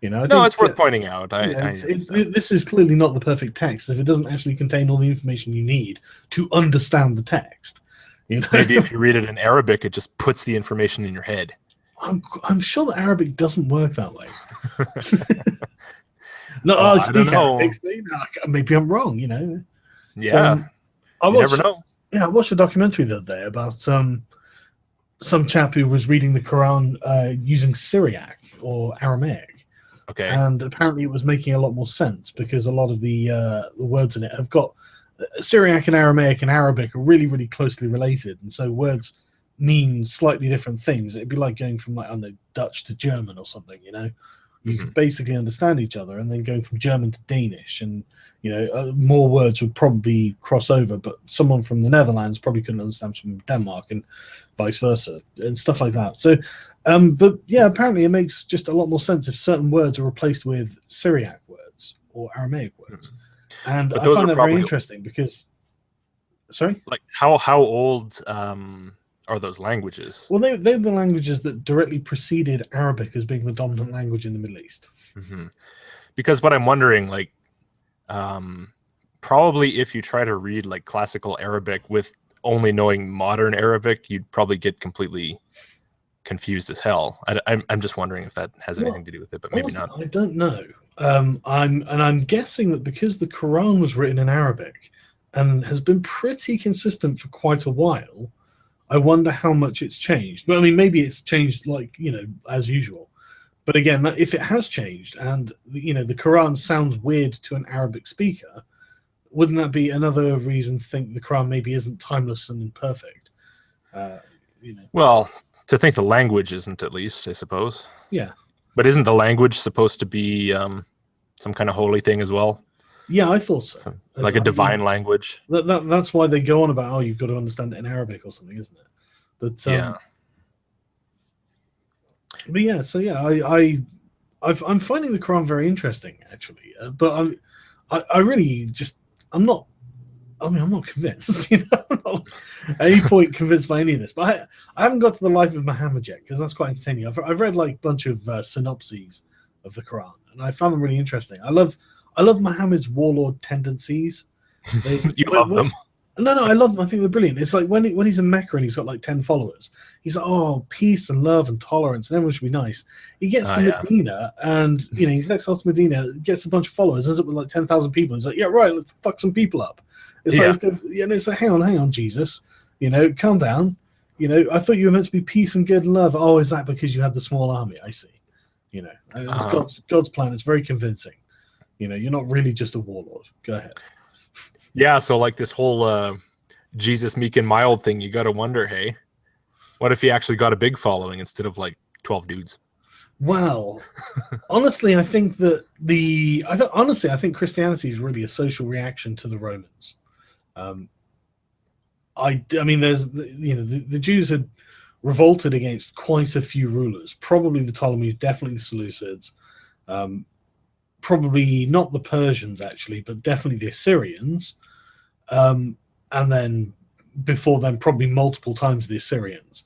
It's worth pointing out. This is clearly not the perfect text if it doesn't actually contain all the information you need to understand the text. Maybe if you read it in Arabic, it just puts the information in your head. I'm sure that Arabic doesn't work that way. No, I speak Arabic. Maybe I'm wrong. Yeah, you never know. Yeah, I watched a documentary the other day about some chap who was reading the Quran using Syriac or Aramaic. Okay. And apparently it was making a lot more sense because a lot of the words in it have got Syriac and Aramaic and Arabic are really, really closely related. And so words mean slightly different things. It'd be like going from Dutch to German or something, you could basically understand each other, and then going from German to Danish, and more words would probably cross over, but someone from the Netherlands probably couldn't understand from Denmark, and vice versa, and stuff like that. So, but yeah, apparently it makes just a lot more sense if certain words are replaced with Syriac words or Aramaic words, and I find that very interesting because. Sorry, like how old are those languages? Well, they're the languages that directly preceded Arabic as being the dominant language in the Middle East. Because what I'm wondering, like, probably if you try to read like classical Arabic with only knowing modern Arabic, you'd probably get completely confused as hell. I'm just wondering if that has anything to do with it, but maybe honestly, not. I don't know. I'm guessing that because the Quran was written in Arabic and has been pretty consistent for quite a while, I wonder how much it's changed. But I mean, maybe it's changed, like, as usual. But again, if it has changed, and the Quran sounds weird to an Arabic speaker, wouldn't that be another reason to think the Quran maybe isn't timeless and perfect? Well, to think the language isn't, at least, I suppose. Yeah. But isn't the language supposed to be some kind of holy thing as well? Yeah, I thought so. Like a divine language. That's why they go on about, you've got to understand it in Arabic or something, isn't it? But yeah. But yeah, so yeah, I'm finding the Quran very interesting, actually. But I really just I'm not convinced. I'm not at any point convinced by any of this. But I haven't got to the life of Muhammad yet, because that's quite entertaining. I've read like a bunch of synopses of the Quran, and I found them really interesting. I love Muhammad's warlord tendencies. You love them? No, I love them. I think they're brilliant. It's like when he's in Mecca and he's got like 10 followers. He's like, oh, peace and love and tolerance, and everyone should be nice. He gets to Medina, and he's next to Medina, gets a bunch of followers, ends up with like 10,000 people. He's like, yeah, right, let's fuck some people up. It's like, it's like, hang on, Jesus, calm down. I thought you were meant to be peace and good and love. Oh, is that because you had the small army? I see. It's God's plan. It's very convincing. You're not really just a warlord. Go ahead. Yeah, so like this whole Jesus meek and mild thing, you got to wonder, hey, what if he actually got a big following instead of like 12 dudes? Well, honestly, I think that I think Christianity is really a social reaction to the Romans. I mean, there's the Jews had revolted against quite a few rulers, probably the Ptolemies, definitely the Seleucids, probably not the Persians actually, but definitely the Assyrians, and then before then probably multiple times the Assyrians.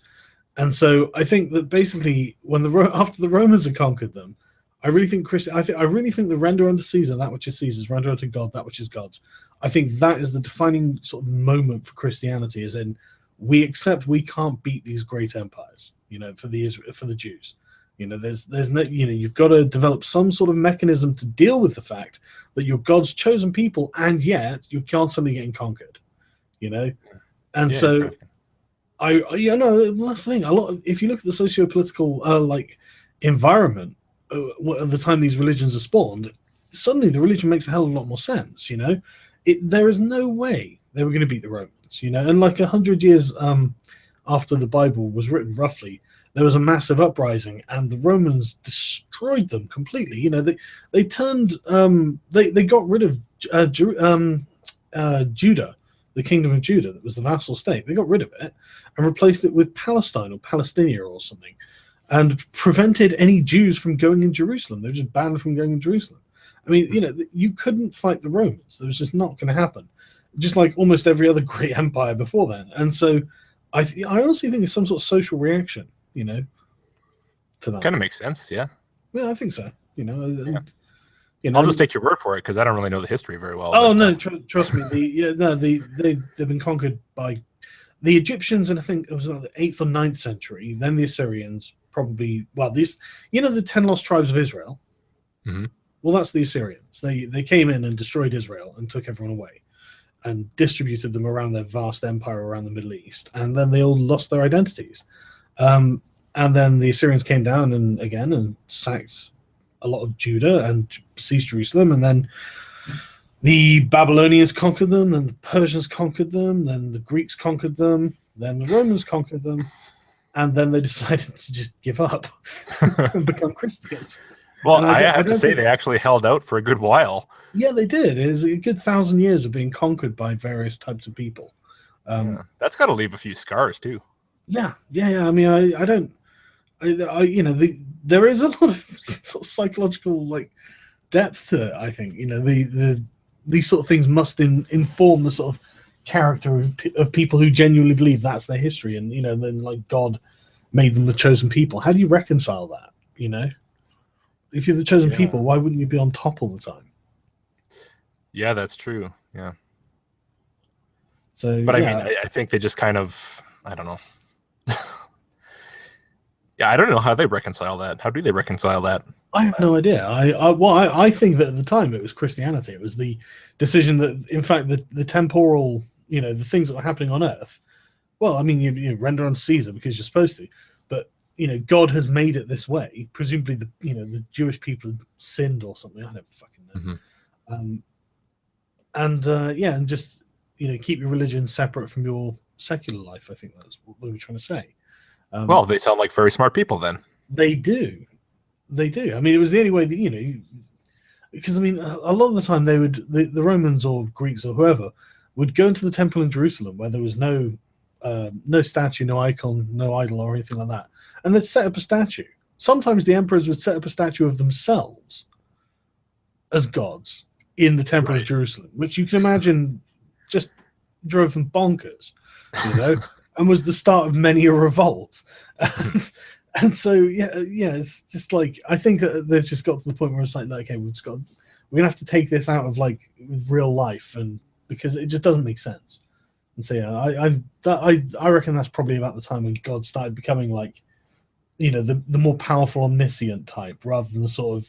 And so I think that basically after the Romans had conquered them, I really think the render unto Caesar that which is Caesar's, render unto God that which is God's. I think that is the defining sort of moment for Christianity, as in we accept we can't beat these great empires, for the Jews. There's no, you've got to develop some sort of mechanism to deal with the fact that you're God's chosen people, and yet you're constantly getting conquered, And so that's the thing. If you look at the socio-political environment at the time these religions are spawned, suddenly the religion makes a hell of a lot more sense. There is no way they were going to beat the Romans. And like 100 years after the Bible was written, roughly, there was a massive uprising, and the Romans destroyed them completely. They turned, they got rid of Judah, the kingdom of Judah, that was the vassal state. They got rid of it and replaced it with Palestine or Palestinia or something, and prevented any Jews from going in Jerusalem. They were just banned from going in Jerusalem. I mean, you couldn't fight the Romans. That was just not going to happen, just like almost every other great empire before then. And so I honestly think it's some sort of social reaction, to that. Kind of makes sense, yeah. Yeah, I think so. I'll just take your word for it, because I don't really know the history very well. Oh, no, trust me. They've been conquered by the Egyptians, and I think it was about the 8th or 9th century. Then the Assyrians, probably. Well, the 10 lost tribes of Israel. Mm-hmm. Well, that's the Assyrians. They came in and destroyed Israel and took everyone away, and distributed them around their vast empire around the Middle East, and then they all lost their identities. And then the Assyrians came down and sacked a lot of Judah and seized Jerusalem, and then the Babylonians conquered them, then the Persians conquered them, then the Greeks conquered them, then the Romans conquered them, and then they decided to just give up and become Christians. Well, And I I have to don't say think, they actually held out for a good while. yeah, they did. It was a good 1,000 years of being conquered by various types of people. Yeah, that's got to leave a few scars too. Yeah. I mean, I don't, there is a lot of sort of psychological like depth to it. I think these sort of things must inform the sort of character of people who genuinely believe that's their history, and then like God made them the chosen people. How do you reconcile that? If you're the chosen Yeah. people, why wouldn't you be on top all the time? Yeah, that's true. Yeah. So But I mean, yeah, I think they just kind of, I don't know. Yeah, I don't know how they reconcile that. How do they reconcile that? I have no idea. I think that at the time it was Christianity. It was the decision that, in fact, the temporal, the things that were happening on Earth. Well, I mean, you render unto Caesar because you're supposed to, but God has made it this way. Presumably, the Jewish people sinned or something. I don't fucking know. Mm-hmm. And just keep your religion separate from your secular life. I think that's what they were trying to say. Well, they sound like very smart people then. They do. They do. I mean, it was the only way that because I mean, a lot of the time the Romans or Greeks or whoever would go into the temple in Jerusalem where there was no statue, no icon, no idol or anything like that, and they'd set up a statue. Sometimes the emperors would set up a statue of themselves as gods in the temple of Jerusalem, which you can imagine just drove them bonkers, and was the start of many a revolt. And so it's just like I think that they've just got to the point where it's like okay, we're gonna have to take this out of like with real life, and because it just doesn't make sense. And so I reckon that's probably about the time when God started becoming like the more powerful omniscient type rather than the sort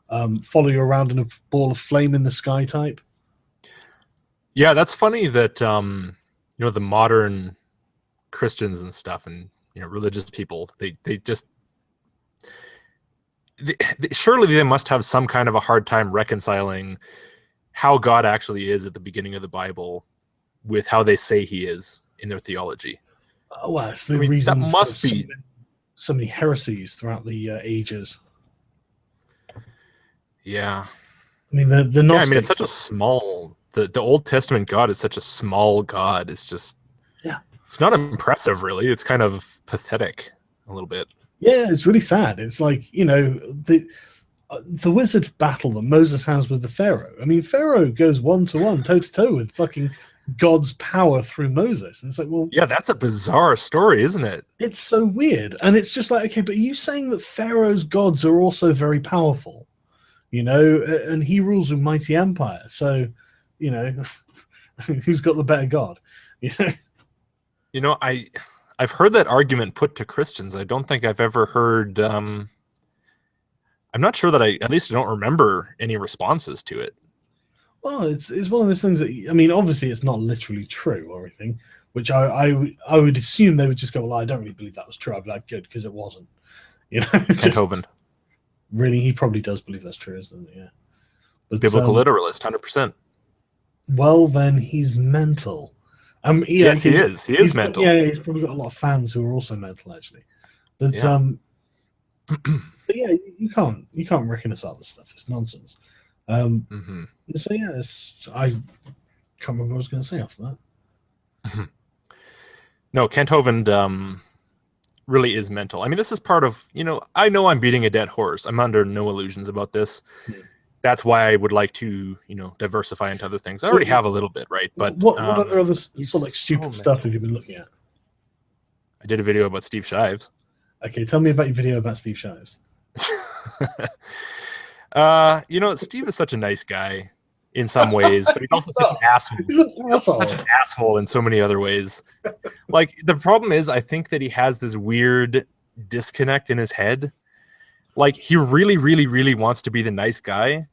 of follow you around in a ball of flame in the sky type. Yeah, that's funny that the modern Christians and stuff and religious people they just surely they must have some kind of a hard time reconciling how God actually is at the beginning of the Bible with how they say he is in their theology. Well, it's the reason that must be so many heresies throughout the ages. Yeah. I mean, the Gnostics, I mean, it's such a small. The Old Testament God is such a small God. It's just it's not impressive, really. It's kind of pathetic a little bit. Yeah, it's really sad. It's like the wizard battle that Moses has with the Pharaoh. I mean, Pharaoh goes 1-to-1, toe-to-toe with fucking God's power through Moses. And it's like, well, yeah, that's a bizarre story, isn't it? It's so weird, and it's just like, okay, but are you saying that Pharaoh's gods are also very powerful? And he rules a mighty empire. So, who's got the better god? I've heard that argument put to Christians. I don't think I've ever heard. I'm not sure that at least I don't remember any responses to it. Well, it's one of those things that I mean, obviously, it's not literally true or anything. Which I would assume they would just go, well, I don't really believe that was true. I'd be like, good, because it wasn't. Beethoven. Really, he probably does believe that's true, isn't it? Yeah. But, biblical literalist, 100%. Well, then he's mental. Yes, he is. He is mental. Yeah, he's probably got a lot of fans who are also mental, actually. But but yeah, you can't reconcile this stuff. It's nonsense. So yeah, I can't remember what I was going to say after that. No, Kent Hovind really is mental. I mean, this is part of, I know I'm beating a dead horse. I'm under no illusions about this. That's why I would like to, diversify into other things. I already have a little bit, right? But what other sort of like stupid stuff have you been looking at? I did a video about Steve Shives. Okay, tell me about your video about Steve Shives. Steve is such a nice guy in some ways, but he's also such an asshole. He's also such an asshole in so many other ways. Like, the problem is, I think that he has this weird disconnect in his head. Like, he really, really, really wants to be the nice guy,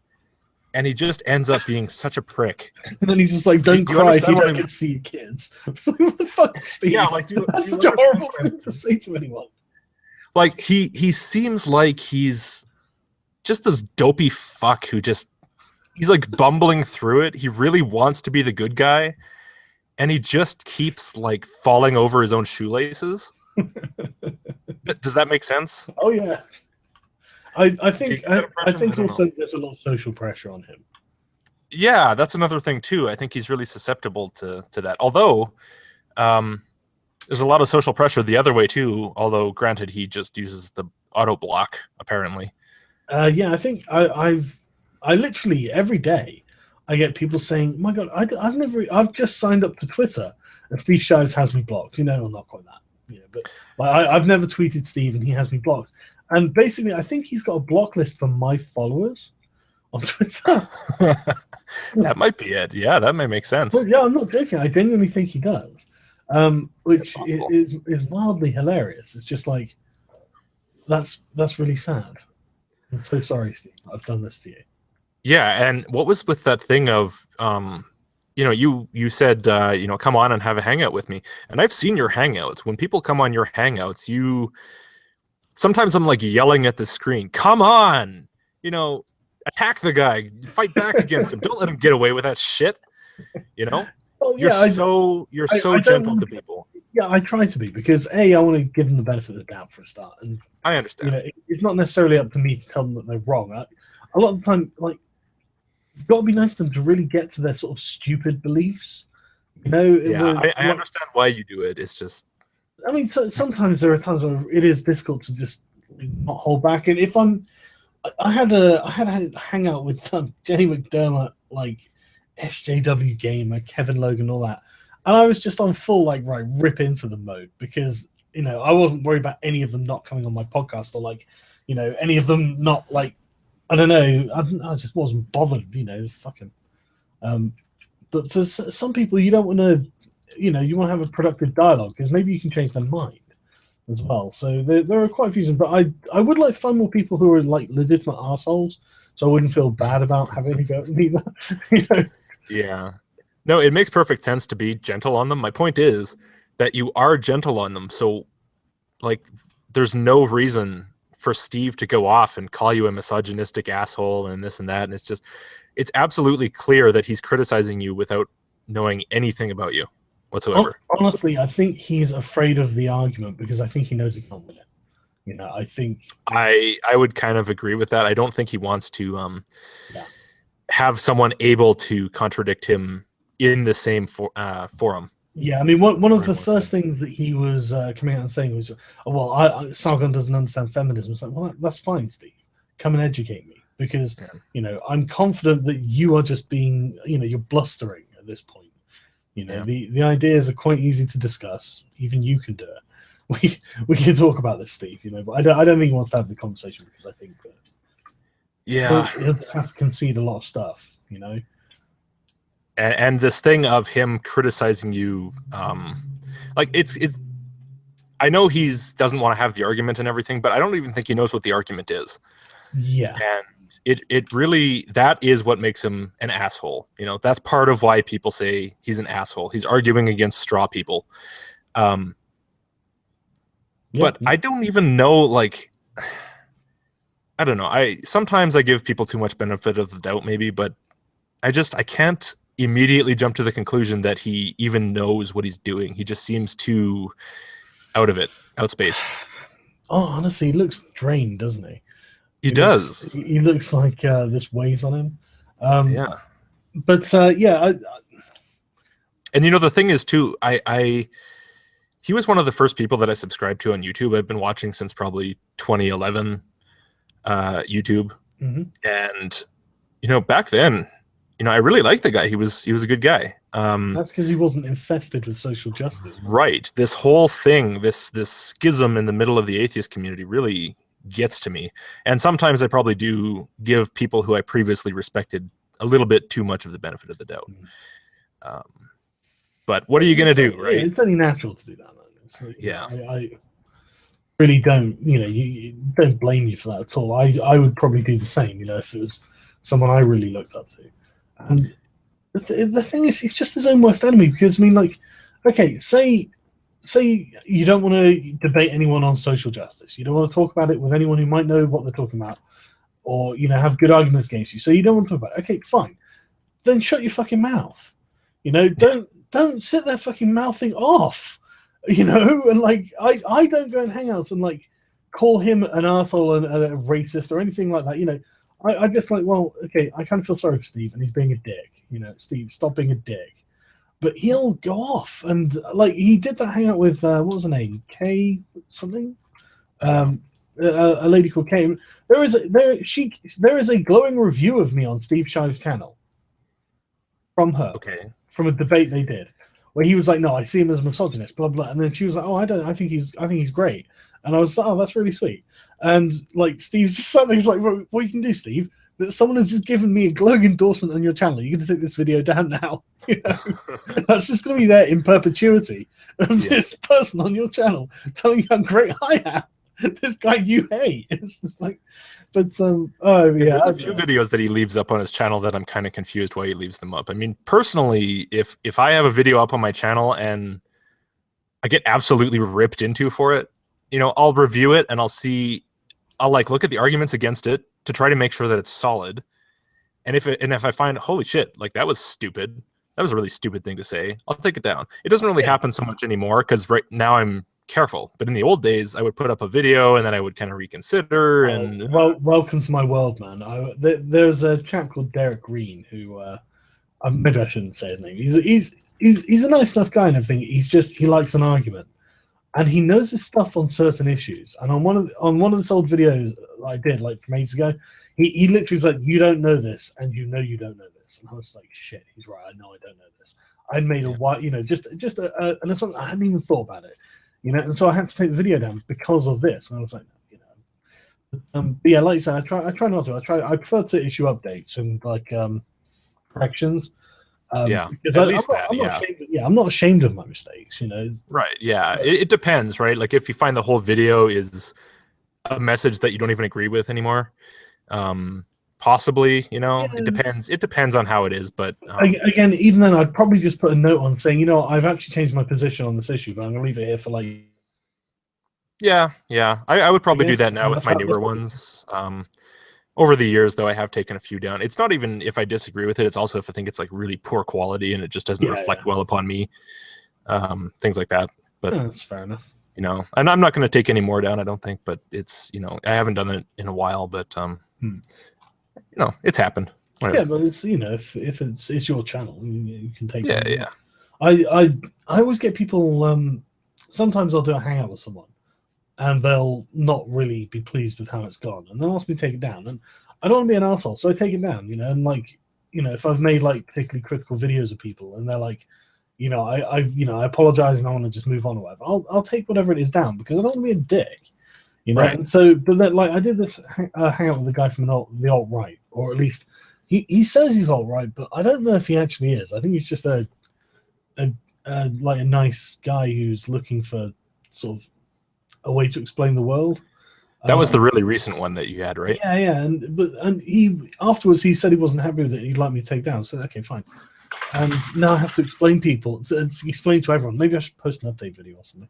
and he just ends up being such a prick. And then he's just like, don't cry if you don't get to see your kids. What the fuck, Steve? Yeah, like, that's such a horrible thing to say to anyone. Like, he seems like he's just this dopey fuck who he's like bumbling through it. He really wants to be the good guy, and he just keeps like falling over his own shoelaces. Does that make sense? Oh yeah. I Do you think get that I, I impression? I think don't know. also there's a lot of social pressure on him. Yeah, that's another thing too. I think he's really susceptible to that. Although there's a lot of social pressure the other way too. Although, granted, he just uses the auto block apparently. Yeah, I think I literally every day I get people saying, "My God, I've just signed up to Twitter and Steve Shives has me blocked." Well, not quite that, but like I've never tweeted Steve and he has me blocked. And basically, I think he's got a block list for my followers on Twitter. That might be it. Yeah, that may make sense. Well, yeah, I'm not joking. I genuinely think he does, It's which possible. is wildly hilarious. It's just like that's really sad. I'm so sorry, Steve. I've done this to you. Yeah, and what was with that thing of you said come on and have a hangout with me, and I've seen your hangouts. When people come on your hangouts, sometimes I'm like yelling at the screen, "Come on, attack the guy, fight back against him. Don't let him get away with that shit." You know, Oh you're yeah, so I don't gentle want to to. people. Yeah, I try to be because I want to give them the benefit of the doubt for a start, and I understand. it's not necessarily up to me to tell them that they're wrong. A lot of the time, like, you've got to be nice to them to really get to their sort of stupid beliefs. Yeah, I understand why you do it. It's just I mean, sometimes there are times where it is difficult to just not hold back. And if I had a hangout with Jenny McDermott, like SJW Gamer, Kevin Logan, all that, and I was just on full like rip into them mode because I wasn't worried about any of them not coming on my podcast or like any of them not like I don't know I just wasn't bothered fucking but for some people you don't want to you want to have a productive dialogue because maybe you can change their mind as well. So there are quite a few, but I would like to find more people who are like legitimate assholes, so I wouldn't feel bad about having to go either. Yeah. No, it makes perfect sense to be gentle on them. My point is that you are gentle on them. So, like, there's no reason for Steve to go off and call you a misogynistic asshole and this and that. And it's absolutely clear that he's criticizing you without knowing anything about you whatsoever. Honestly, I think he's afraid of the argument because I think he knows he can't win it. I think I would kind of agree with that. I don't think he wants to yeah. have someone able to contradict him in the same forum. Yeah, I mean, one of the first things that he was coming out and saying was, "Oh, well, Sargon doesn't understand feminism." It's like, well, that's fine, Steve. Come and educate me because I'm confident that you are just being, you're blustering at this point. The ideas are quite easy to discuss. Even you can do it. We can talk about this, Steve. But I don't think he wants to have the conversation because I think that he'll have to concede a lot of stuff. And this thing of him criticizing you, like it's I know doesn't want to have the argument and everything, but I don't even think he knows what the argument is. Yeah. And it really, that is what makes him an asshole. That's part of why people say he's an asshole. He's arguing against straw people. But I don't even know, like, I don't know. Sometimes I give people too much benefit of the doubt maybe, but I can't immediately jump to the conclusion that he even knows what he's doing. He just seems too outspaced. Oh, honestly, he looks drained, doesn't he? He does. He looks like this weighs on him. Yeah. But yeah. And the thing is too, he was one of the first people that I subscribed to on YouTube. I've been watching since probably 2011 YouTube. Mm-hmm. And back then, I really liked the guy. He was a good guy. That's because he wasn't infested with social justice. Right. This whole thing, this schism in the middle of the atheist community really gets to me. And sometimes I probably do give people who I previously respected a little bit too much of the benefit of the doubt. But what are you going to do, right? It's only natural to do that, man. Yeah. I really don't, you don't blame you for that at all. I would probably do the same, if it was someone I really looked up to. And the thing is, he's just his own worst enemy because, okay, say you don't want to debate anyone on social justice. You don't want to talk about it with anyone who might know what they're talking about or, have good arguments against you. So you don't want to talk about it. Okay, fine. Then shut your fucking mouth. Don't sit there fucking mouthing off, and I don't go in hangouts and call him an arsehole and a racist or anything like that. You know, I just like, well, okay, I kind of feel sorry for Steve, and he's being a dick. You know, Steve, stop being a dick. But he'll go off, and like he did that hangout with what was her name, Kay something, a lady called Kay. There is a glowing review of me on Steve Shive's channel from her, from a debate they did, where he was like, "No, I see him as a misogynist," blah blah, and then she was like, "Oh, I don't. I think he's great," and I was like, "Oh, that's really sweet." And like Steve's just something. He's like, well, "What you can do, Steve? That someone has just given me a glowing endorsement on your channel. You're going to take this video down now." You know? That's just going to be there in perpetuity of this person on your channel telling you how great I am. This guy you hate. It's just like, but oh yeah. There's a few videos that he leaves up on his channel that I'm kind of confused why he leaves them up. I mean, personally, if I have a video up on my channel and I get absolutely ripped into for it, you know, I'll review it and I'll like look at the arguments against it to try to make sure that it's solid. And if I find, holy shit, like that was stupid, that was a really stupid thing to say, I'll take it down. It doesn't really happen so much anymore because right now I'm careful. But in the old days, I would put up a video and then I would kind of reconsider. And well, welcome to my world, man. There's a chap called Derek Green who maybe I shouldn't say his name. He's a nice enough guy and everything. He likes an argument. And he knows his stuff on certain issues. And on one of the old videos I did, like from ages ago, he literally was like, "You don't know this, and you know you don't know this." And I was like, "Shit, he's right. I know I don't know this." I'd made a white, you know, just an assumption. I hadn't even thought about it, you know. And so I had to take the video down because of this. And I was like, you know, but yeah, like you said, I try not to. I prefer to issue updates and like corrections. Because I'm not ashamed of my mistakes, you know. Right. Yeah. It depends, right? Like if you find the whole video is a message that you don't even agree with anymore, possibly, you know, it depends. It depends on how it is. But again, even then, I'd probably just put a note on saying, you know, I've actually changed my position on this issue, but I'm going to leave it here for like. Yeah. I would probably do that now with my newer ones. Over the years, though, I have taken a few down. It's not even if I disagree with it. It's also if I think it's like really poor quality and it just doesn't reflect well upon me. Things like that. But that's fair enough. You know, and I'm not going to take any more down, I don't think. But it's, you know, I haven't done it in a while. But, you know, it's happened. Whatever. Yeah, but it's, you know, if it's your channel, you can take it. Yeah. I always get people, sometimes I'll do a hangout with someone. And they'll not really be pleased with how it's gone, and they'll ask me to take it down. And I don't want to be an asshole, so I take it down. You know, and like, you know, if I've made like particularly critical videos of people, and they're like, you know, I apologize and I want to just move on or whatever, I'll take whatever it is down because I don't want to be a dick. You know, and so, but then, like, I did this hangout with a guy from the alt right, or at least he says he's alt right, but I don't know if he actually is. I think he's just a like a nice guy who's looking for sort of a way to explain the world. That was the really recent one that you had, right? Yeah, and he afterwards he said he wasn't happy with it. He'd like me to take down. So okay, fine. And now I have to explain explain to everyone. Maybe I should post an update video or something.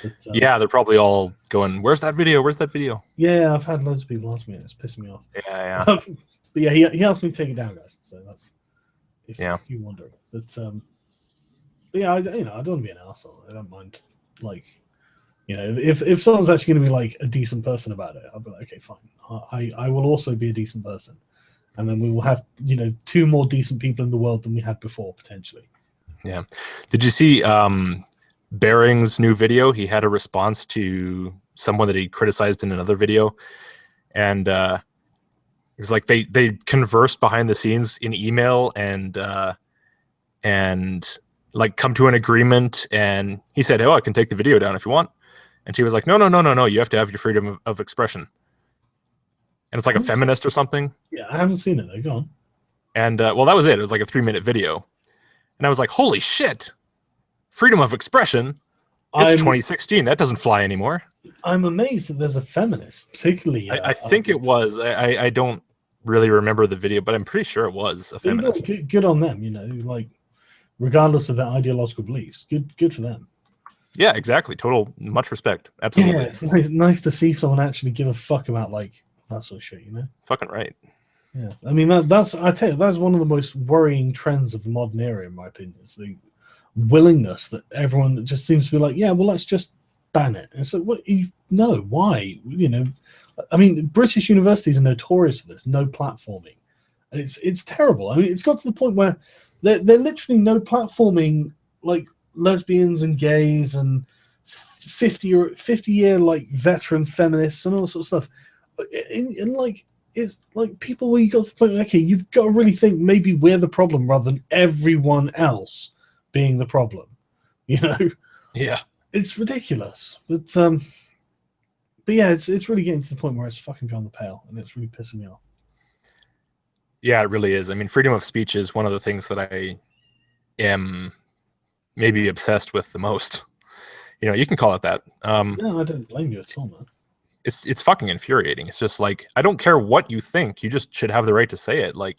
But, yeah, they're probably all going, "Where's that video? Where's that video?" Yeah, I've had loads of people ask me, and it's pissing me off. Yeah. But yeah, he asked me to take it down, guys. So that's if you wonder. But yeah, I don't want to be an asshole. I don't mind, like. You know, if someone's actually going to be like a decent person about it, I'll be like, okay, fine. I will also be a decent person, and then we will have, you know, 2 more decent people in the world than we had before potentially. Yeah. Did you see Bering's new video? He had a response to someone that he criticized in another video, and it was like they conversed behind the scenes in email and like come to an agreement. And he said, "Oh, I can take the video down if you want." And she was like, no, you have to have your freedom of expression. And it's like a feminist or something. Yeah, I haven't seen it though. Go on. And well, that was it. It was like a 3-minute video. And I was like, holy shit, freedom of expression. It's 2016. That doesn't fly anymore. I'm amazed that there's a feminist, particularly. I think it was. I don't really remember the video, but I'm pretty sure it was a feminist. Good on them, you know, like regardless of their ideological beliefs. Good for them. Yeah, exactly. Much respect. Absolutely. Yeah, it's nice to see someone actually give a fuck about like that sort of shit, you know? Fucking right. Yeah, I mean that's one of the most worrying trends of the modern era, in my opinion. Is the willingness that everyone just seems to be like, yeah, well, let's just ban it. And so, what? No, why? You know, I mean, British universities are notorious for this, no platforming, and it's terrible. I mean, it's got to the point where they're literally no platforming, like lesbians and gays and 50-year like veteran feminists and all sorts of stuff. And like, it's like people where you got to the point where, okay, you've got to really think maybe we're the problem rather than everyone else being the problem. You know? Yeah. It's ridiculous. But yeah, it's really getting to the point where it's fucking beyond the pale, and it's really pissing me off. Yeah, it really is. I mean, freedom of speech is one of the things that I am maybe obsessed with the most. You know, you can call it that. No, I don't blame you at all, man. It's fucking infuriating. It's just like, I don't care what you think. You just should have the right to say it. Like,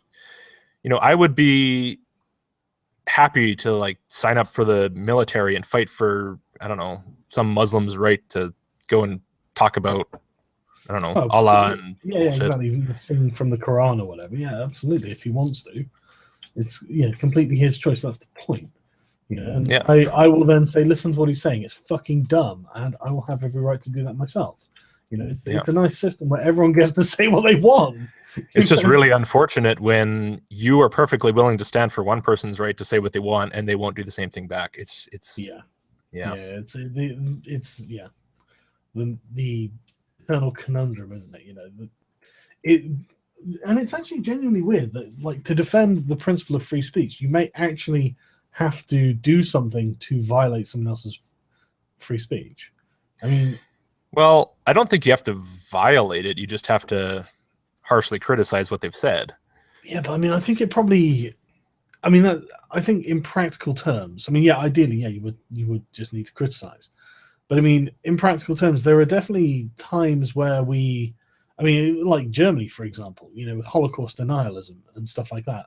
you know, I would be happy to like sign up for the military and fight for, I don't know, some Muslim's right to go and talk about, I don't know, Allah and yeah, exactly. Sing from the Quran or whatever. Yeah, absolutely. If he wants to, it's completely his choice. That's the point. You know, and I will then say, listen to what he's saying. It's fucking dumb, and I will have every right to do that myself. You know, it's a nice system where everyone gets to say what they want. It's just really unfortunate when you are perfectly willing to stand for one person's right to say what they want, and they won't do the same thing back. It's the eternal conundrum, isn't it? You know, and it's actually genuinely weird that, like, to defend the principle of free speech, you may actually have to do something to violate someone else's free speech. I mean, well, I don't think you have to violate it. You just have to harshly criticize what they've said. Yeah, but I mean, I think it probably. I mean, I think in practical terms, I mean, yeah, ideally, yeah, you would just need to criticize. But I mean, in practical terms, there are definitely times where I mean, like Germany, for example, you know, with Holocaust denialism and stuff like that.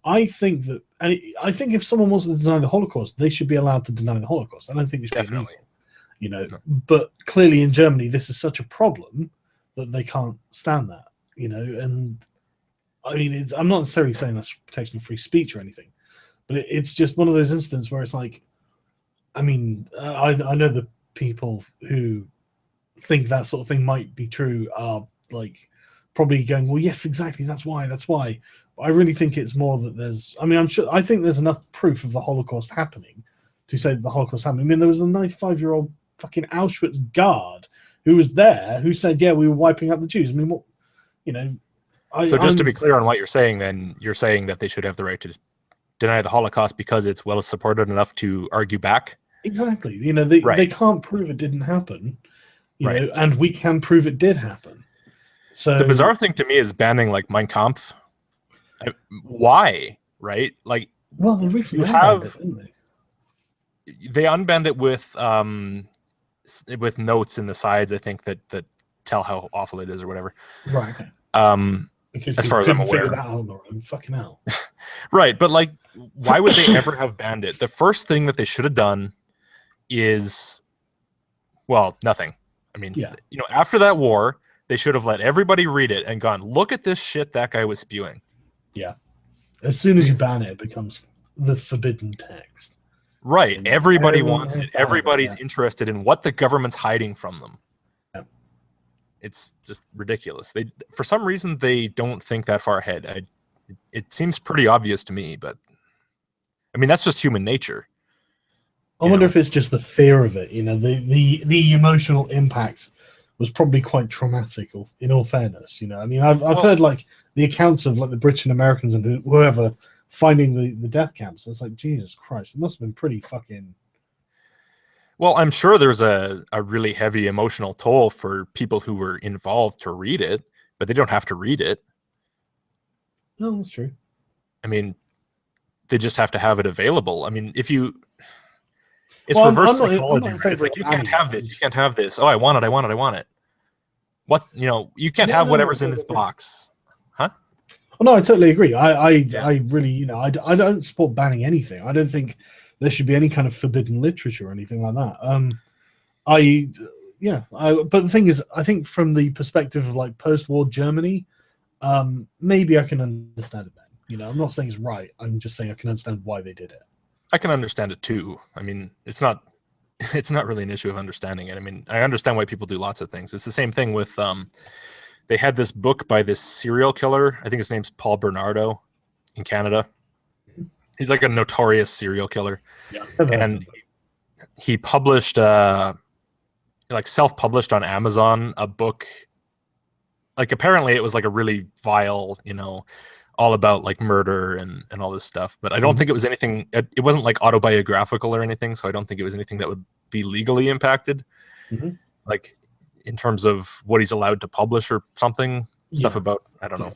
I think that, and I think if someone wants to deny the Holocaust, they should be allowed to deny the Holocaust. I don't think it should be illegal, you know. No. But clearly in Germany, this is such a problem that they can't stand that, you know. And I mean, I'm not necessarily saying that's protection of free speech or anything, but it's just one of those instances where it's like, I mean, I know the people who think that sort of thing might be true are like probably going, well, yes, exactly, that's why. But I really think it's more that I think there's enough proof of the Holocaust happening to say that the Holocaust happened. I mean, there was a 95-year-old fucking Auschwitz guard who was there who said, yeah, we were wiping out the Jews. I mean, what, you know. So just to be clear on what you're saying, then you're saying that they should have the right to deny the Holocaust because it's well supported enough to argue back? Exactly. You know, they can't prove it didn't happen, you know, and we can prove it did happen. So the bizarre thing to me is banning like Mein Kampf. Why? Right? Like, well, they recently unbanned it, didn't they? They unbanned it with notes in the sides, I think, that tell how awful it is or whatever. Right. Because as far as I'm aware, that on their own. Fucking hell. Right, but like, why would they ever have banned it? The first thing that they should have done is, well, nothing. I mean, you know, after that war, they should have let everybody read it and gone, look at this shit that guy was spewing. Yeah. As soon as you ban it, it becomes the forbidden text. Right. And everybody wants it. Everybody's interested in what the government's hiding from them. Yeah. It's just ridiculous. For some reason, they don't think that far ahead. It seems pretty obvious to me, but I mean, that's just human nature. I wonder if it's just the fear of it. You know, the emotional impact was probably quite traumatic. In all fairness, you know, I mean, I've heard like the accounts of like the British and Americans and whoever finding the death camps. It's like, Jesus Christ, it must have been pretty fucking. Well, I'm sure there's a really heavy emotional toll for people who were involved to read it, but they don't have to read it. No, that's true. I mean, they just have to have it available. I mean, if you. It's reverse psychology, right? It's like, you can't have this. You can't have this. Oh, I want it. What, you know, you can't have whatever's in this box. Huh? Well, no, I totally agree. I really, you know, I don't support banning anything. I don't think there should be any kind of forbidden literature or anything like that. But the thing is, I think from the perspective of like post-war Germany, maybe I can understand it then. You know, I'm not saying it's right. I'm just saying I can understand why they did it. I can understand it too. I mean, it's not it's not really an issue of understanding it. I mean, I understand why people do lots of things. It's the same thing with they had this book by this serial killer. I think his name's Paul Bernardo in Canada. He's like a notorious serial killer. Yeah. And he published like self-published on Amazon a book. Like apparently it was like a really vile, you know, all about like murder and all this stuff. But I don't think it was anything, it wasn't like autobiographical or anything. So I don't think it was anything that would be legally impacted. Like in terms of what he's allowed to publish or something, stuff about, I don't know.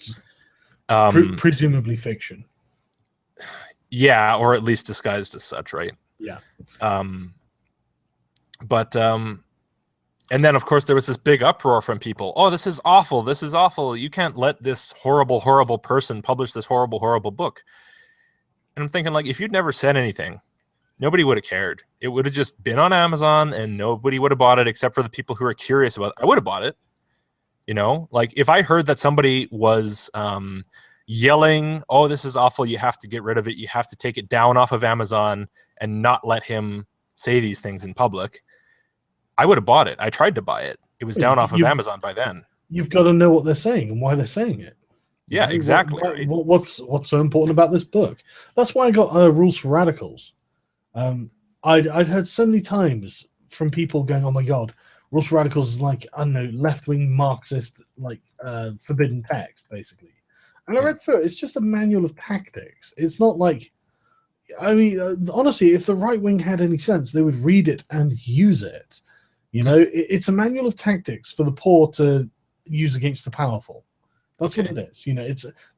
Presumably fiction. Yeah, or at least disguised as such, right? Yeah. And then, of course, there was this big uproar from people. Oh, this is awful. This is awful. You can't let this horrible, horrible person publish this horrible, horrible book. And I'm thinking, like, if you'd never said anything, nobody would have cared. It would have just been on Amazon and nobody would have bought it except for the people who are curious about it. I would have bought it. You know, like if I heard that somebody was yelling, oh, this is awful, you have to get rid of it, you have to take it down off of Amazon and not let him say these things in public, I would have bought it. I tried to buy it. It was down off of Amazon by then. You've got to know what they're saying and why they're saying it. Yeah, you know, exactly. What's so important about this book? That's why I got Rules for Radicals. I'd heard so many times from people going, "Oh my God, Rules for Radicals is like, I don't know, left-wing Marxist, like forbidden text, basically." And I read through it. It's just a manual of tactics. It's not like, I mean, honestly, if the right wing had any sense, they would read it and use it. You know, it's a manual of tactics for the poor to use against the powerful. That's what it is. You know,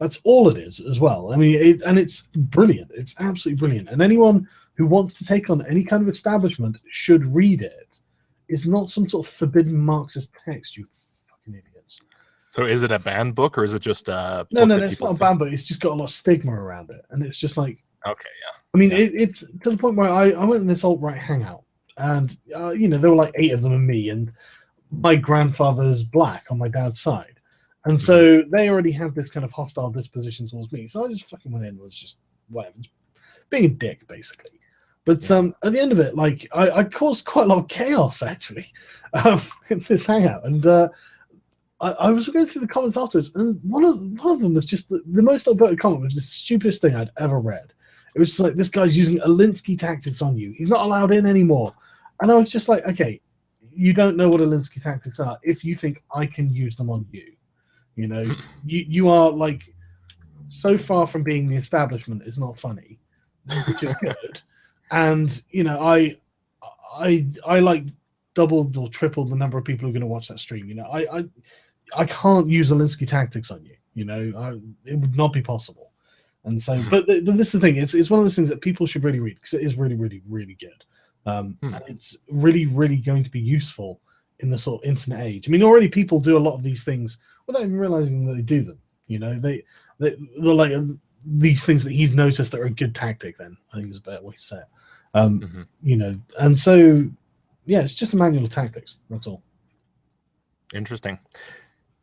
that's all it is as well. I mean, it's brilliant. It's absolutely brilliant. And anyone who wants to take on any kind of establishment should read it. It's not some sort of forbidden Marxist text, you fucking idiots. So is it a banned book or is it just a No, it's not a banned book. It's just got a lot of stigma around it. And it's just like, okay, yeah. I mean, it's to the point where I went in this alt-right hangout and, you know, there were like 8 of them and me, and my grandfather's black on my dad's side. And so they already had this kind of hostile disposition towards me. So I just fucking went in and was just, whatever, just being a dick, basically. But at the end of it, like, I caused quite a lot of chaos, actually, in this hangout. And I was going through the comments afterwards, and one of them was just the most upvoted comment was the stupidest thing I'd ever read. It was just like, this guy's using Alinsky tactics on you. He's not allowed in anymore. And I was just like, okay, you don't know what Alinsky tactics are if you think I can use them on you. You know, you are like so far from being the establishment is not funny, which is good. And you know, I like doubled or tripled the number of people who are going to watch that stream. You know, I can't use Alinsky tactics on you. You know, it would not be possible. And so, but this is the thing. It's one of those things that people should really read because it is really, really, really good. And it's really, really going to be useful in the sort of internet age. I mean, already people do a lot of these things without even realizing that they do them. You know, they're like these things that he's noticed that are a good tactic. Then I think is a better way to say it. You know, and so yeah, it's just a manual of tactics. That's all. Interesting.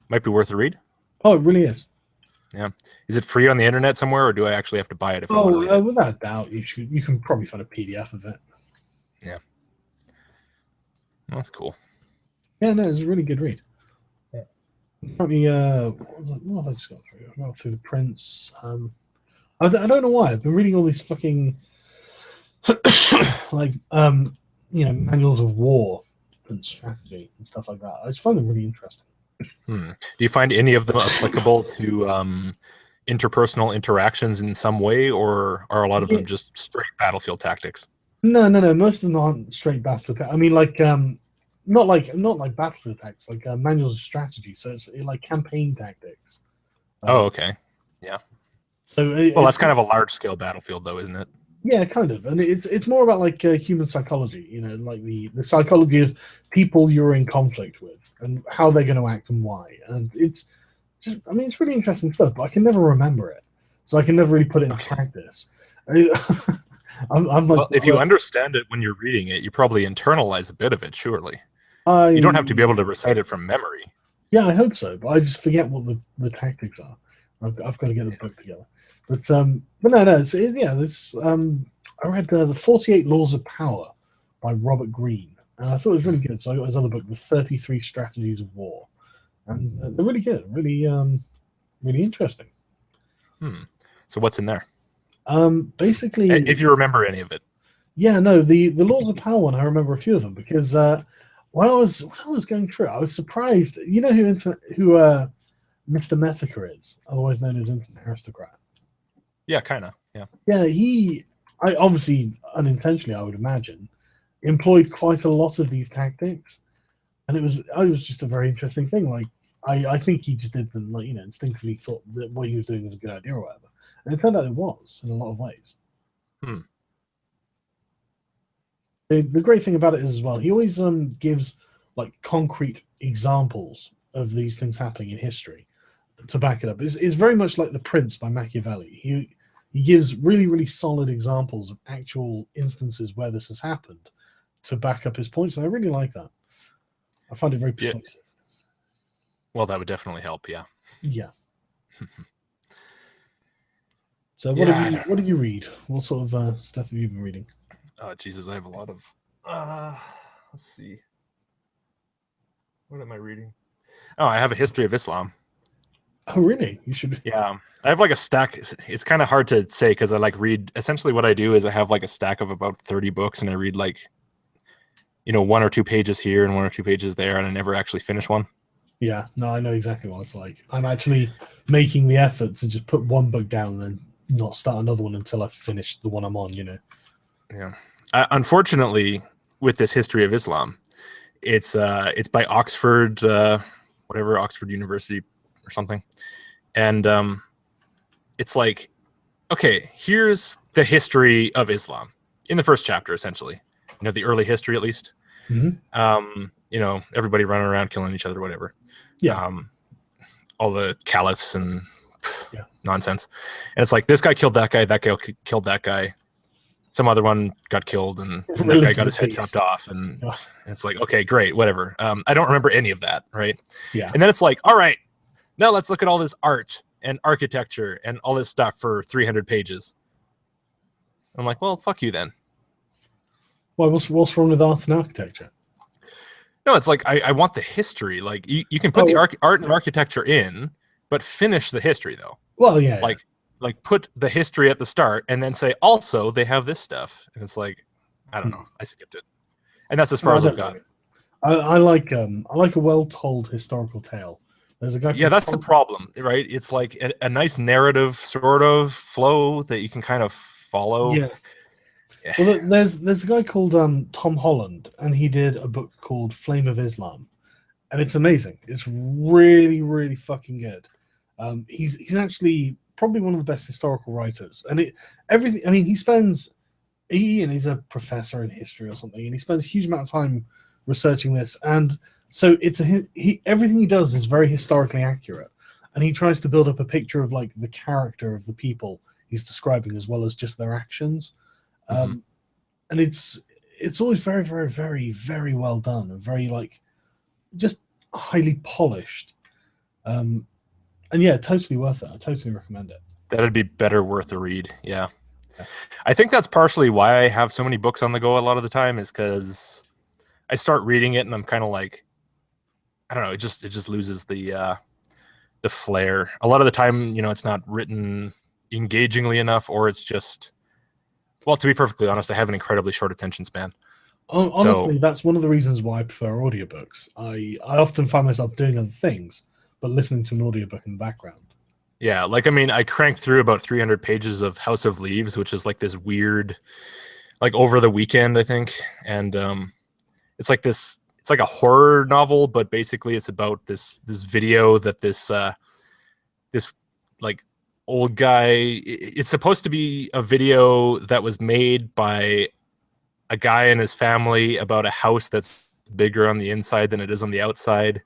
Might be worth a read. Oh, it really is. Yeah. Is it free on the internet somewhere, or do I actually have to buy it if I want to read it? Without a doubt, you can probably find a PDF of it. Yeah. That's cool. Yeah, no, it's a really good read. Yeah. What have I just got through? I got through the Prince. I don't know why. I've been reading all these fucking like you know, manuals of war and strategy and stuff like that. I just find them really interesting. Do you find any of them applicable to interpersonal interactions in some way, or are a lot of them just straight battlefield tactics? No. Most of them aren't straight battlefield. I mean, like not like battlefield tactics, like manuals of strategy. So it's like campaign tactics. Oh, okay, yeah. So that's kind of a large scale battlefield, though, isn't it? Yeah, kind of, and it's more about like human psychology. You know, like the psychology of people you're in conflict with and how they're going to act and why. And it's just, I mean, it's really interesting stuff, but I can never remember it, so I can never really put it into practice. I'm like, well, if you understand it when you're reading it, you probably internalize a bit of it, surely. You don't have to be able to recite it from memory. Yeah, I hope so, but I just forget what the tactics are. I've got to get the book together. But no, it's I read the 48 Laws of Power, by Robert Greene, and I thought it was really good. So I got his other book, The 33 Strategies of War, and they're really good, really really interesting. So what's in there? Basically, If you remember any of it. yeah, no, the Laws of Power one, I remember a few of them because when I was going through it, I was surprised. You know who Mr. Metaker is, otherwise known as Internet Aristocrat. Yeah, kind of. Yeah. Yeah, I obviously unintentionally, I would imagine, employed quite a lot of these tactics, and it was just a very interesting thing. Like I think he just did them, like, instinctively thought that what he was doing was a good idea or whatever, and it turned out it was in a lot of ways. The great thing about it is as well, he always gives like concrete examples of these things happening in history to back it up. It's very much like The Prince by Machiavelli. He gives really, really solid examples of actual instances where this has happened to back up his points, and I really like that. I find it very persuasive. Yeah. Well, that would definitely help, yeah. Yeah. So what did you read? What sort of stuff have you been reading? Oh, Jesus, I have a lot of... let's see. What am I reading? Oh, I have a history of Islam. Oh, really? You should... Yeah. I have like a stack. It's kind of hard to say because I like read... Essentially what I do is I have like a stack of about 30 books and I read like, 1 or 2 pages here and 1 or 2 pages there, and I never actually finish one. Yeah, no, I know exactly what it's like. I'm actually making the effort to just put one book down and then not start another one until I've finished the one I'm on, Yeah. Unfortunately, with this history of Islam, it's by Oxford, Oxford University or something. And it's like, okay, here's the history of Islam in the first chapter, essentially. The early history, at least. Mm-hmm. Everybody running around killing each other, whatever. Yeah. All the caliphs and nonsense. And it's like, this guy killed that guy killed that guy. Some other one got killed, and that guy got his head chopped off. And it's like, okay, great, whatever. I don't remember any of that, right? Yeah. And then it's like, all right, now let's look at all this art and architecture and all this stuff for 300 pages. I'm like, well, fuck you then. Well, what's wrong with art and architecture? No, it's like, I want the history. Like, you can put the art and architecture in, but finish the history, though. Well, yeah. Like put the history at the start and then say, also, they have this stuff. And it's like, I don't know. I skipped it. And that's as far as I've got. I like a well-told historical tale. There's a guy. Yeah, that's the problem, right? It's like a nice narrative sort of flow that you can kind of follow. Yeah. Well, there's a guy called Tom Holland, and he did a book called Flame of Islam, and it's amazing. It's really, really fucking good. He's actually probably one of the best historical writers, and everything. I mean, he's a professor in history or something, and he spends a huge amount of time researching this, and so everything he does is very historically accurate, and he tries to build up a picture of like the character of the people he's describing as well as just their actions. And it's always very, very, very, very well done and very like just highly polished. And yeah, totally worth it. I totally recommend it. That'd be better worth a read. Yeah. I think that's partially why I have so many books on the go a lot of the time, is because I start reading it and I'm kind of like, I don't know, it just loses the flair. A lot of the time, it's not written engagingly enough, or it's just, well, to be perfectly honest, I have an incredibly short attention span. Honestly, that's one of the reasons why I prefer audiobooks. I often find myself doing other things, but listening to an audiobook in the background. Yeah, I cranked through about 300 pages of House of Leaves, which is like this weird, like over the weekend, I think. And it's like a horror novel, but basically it's about this video that this like old guy, it's supposed to be a video that was made by a guy and his family about a house that's bigger on the inside than it is on the outside,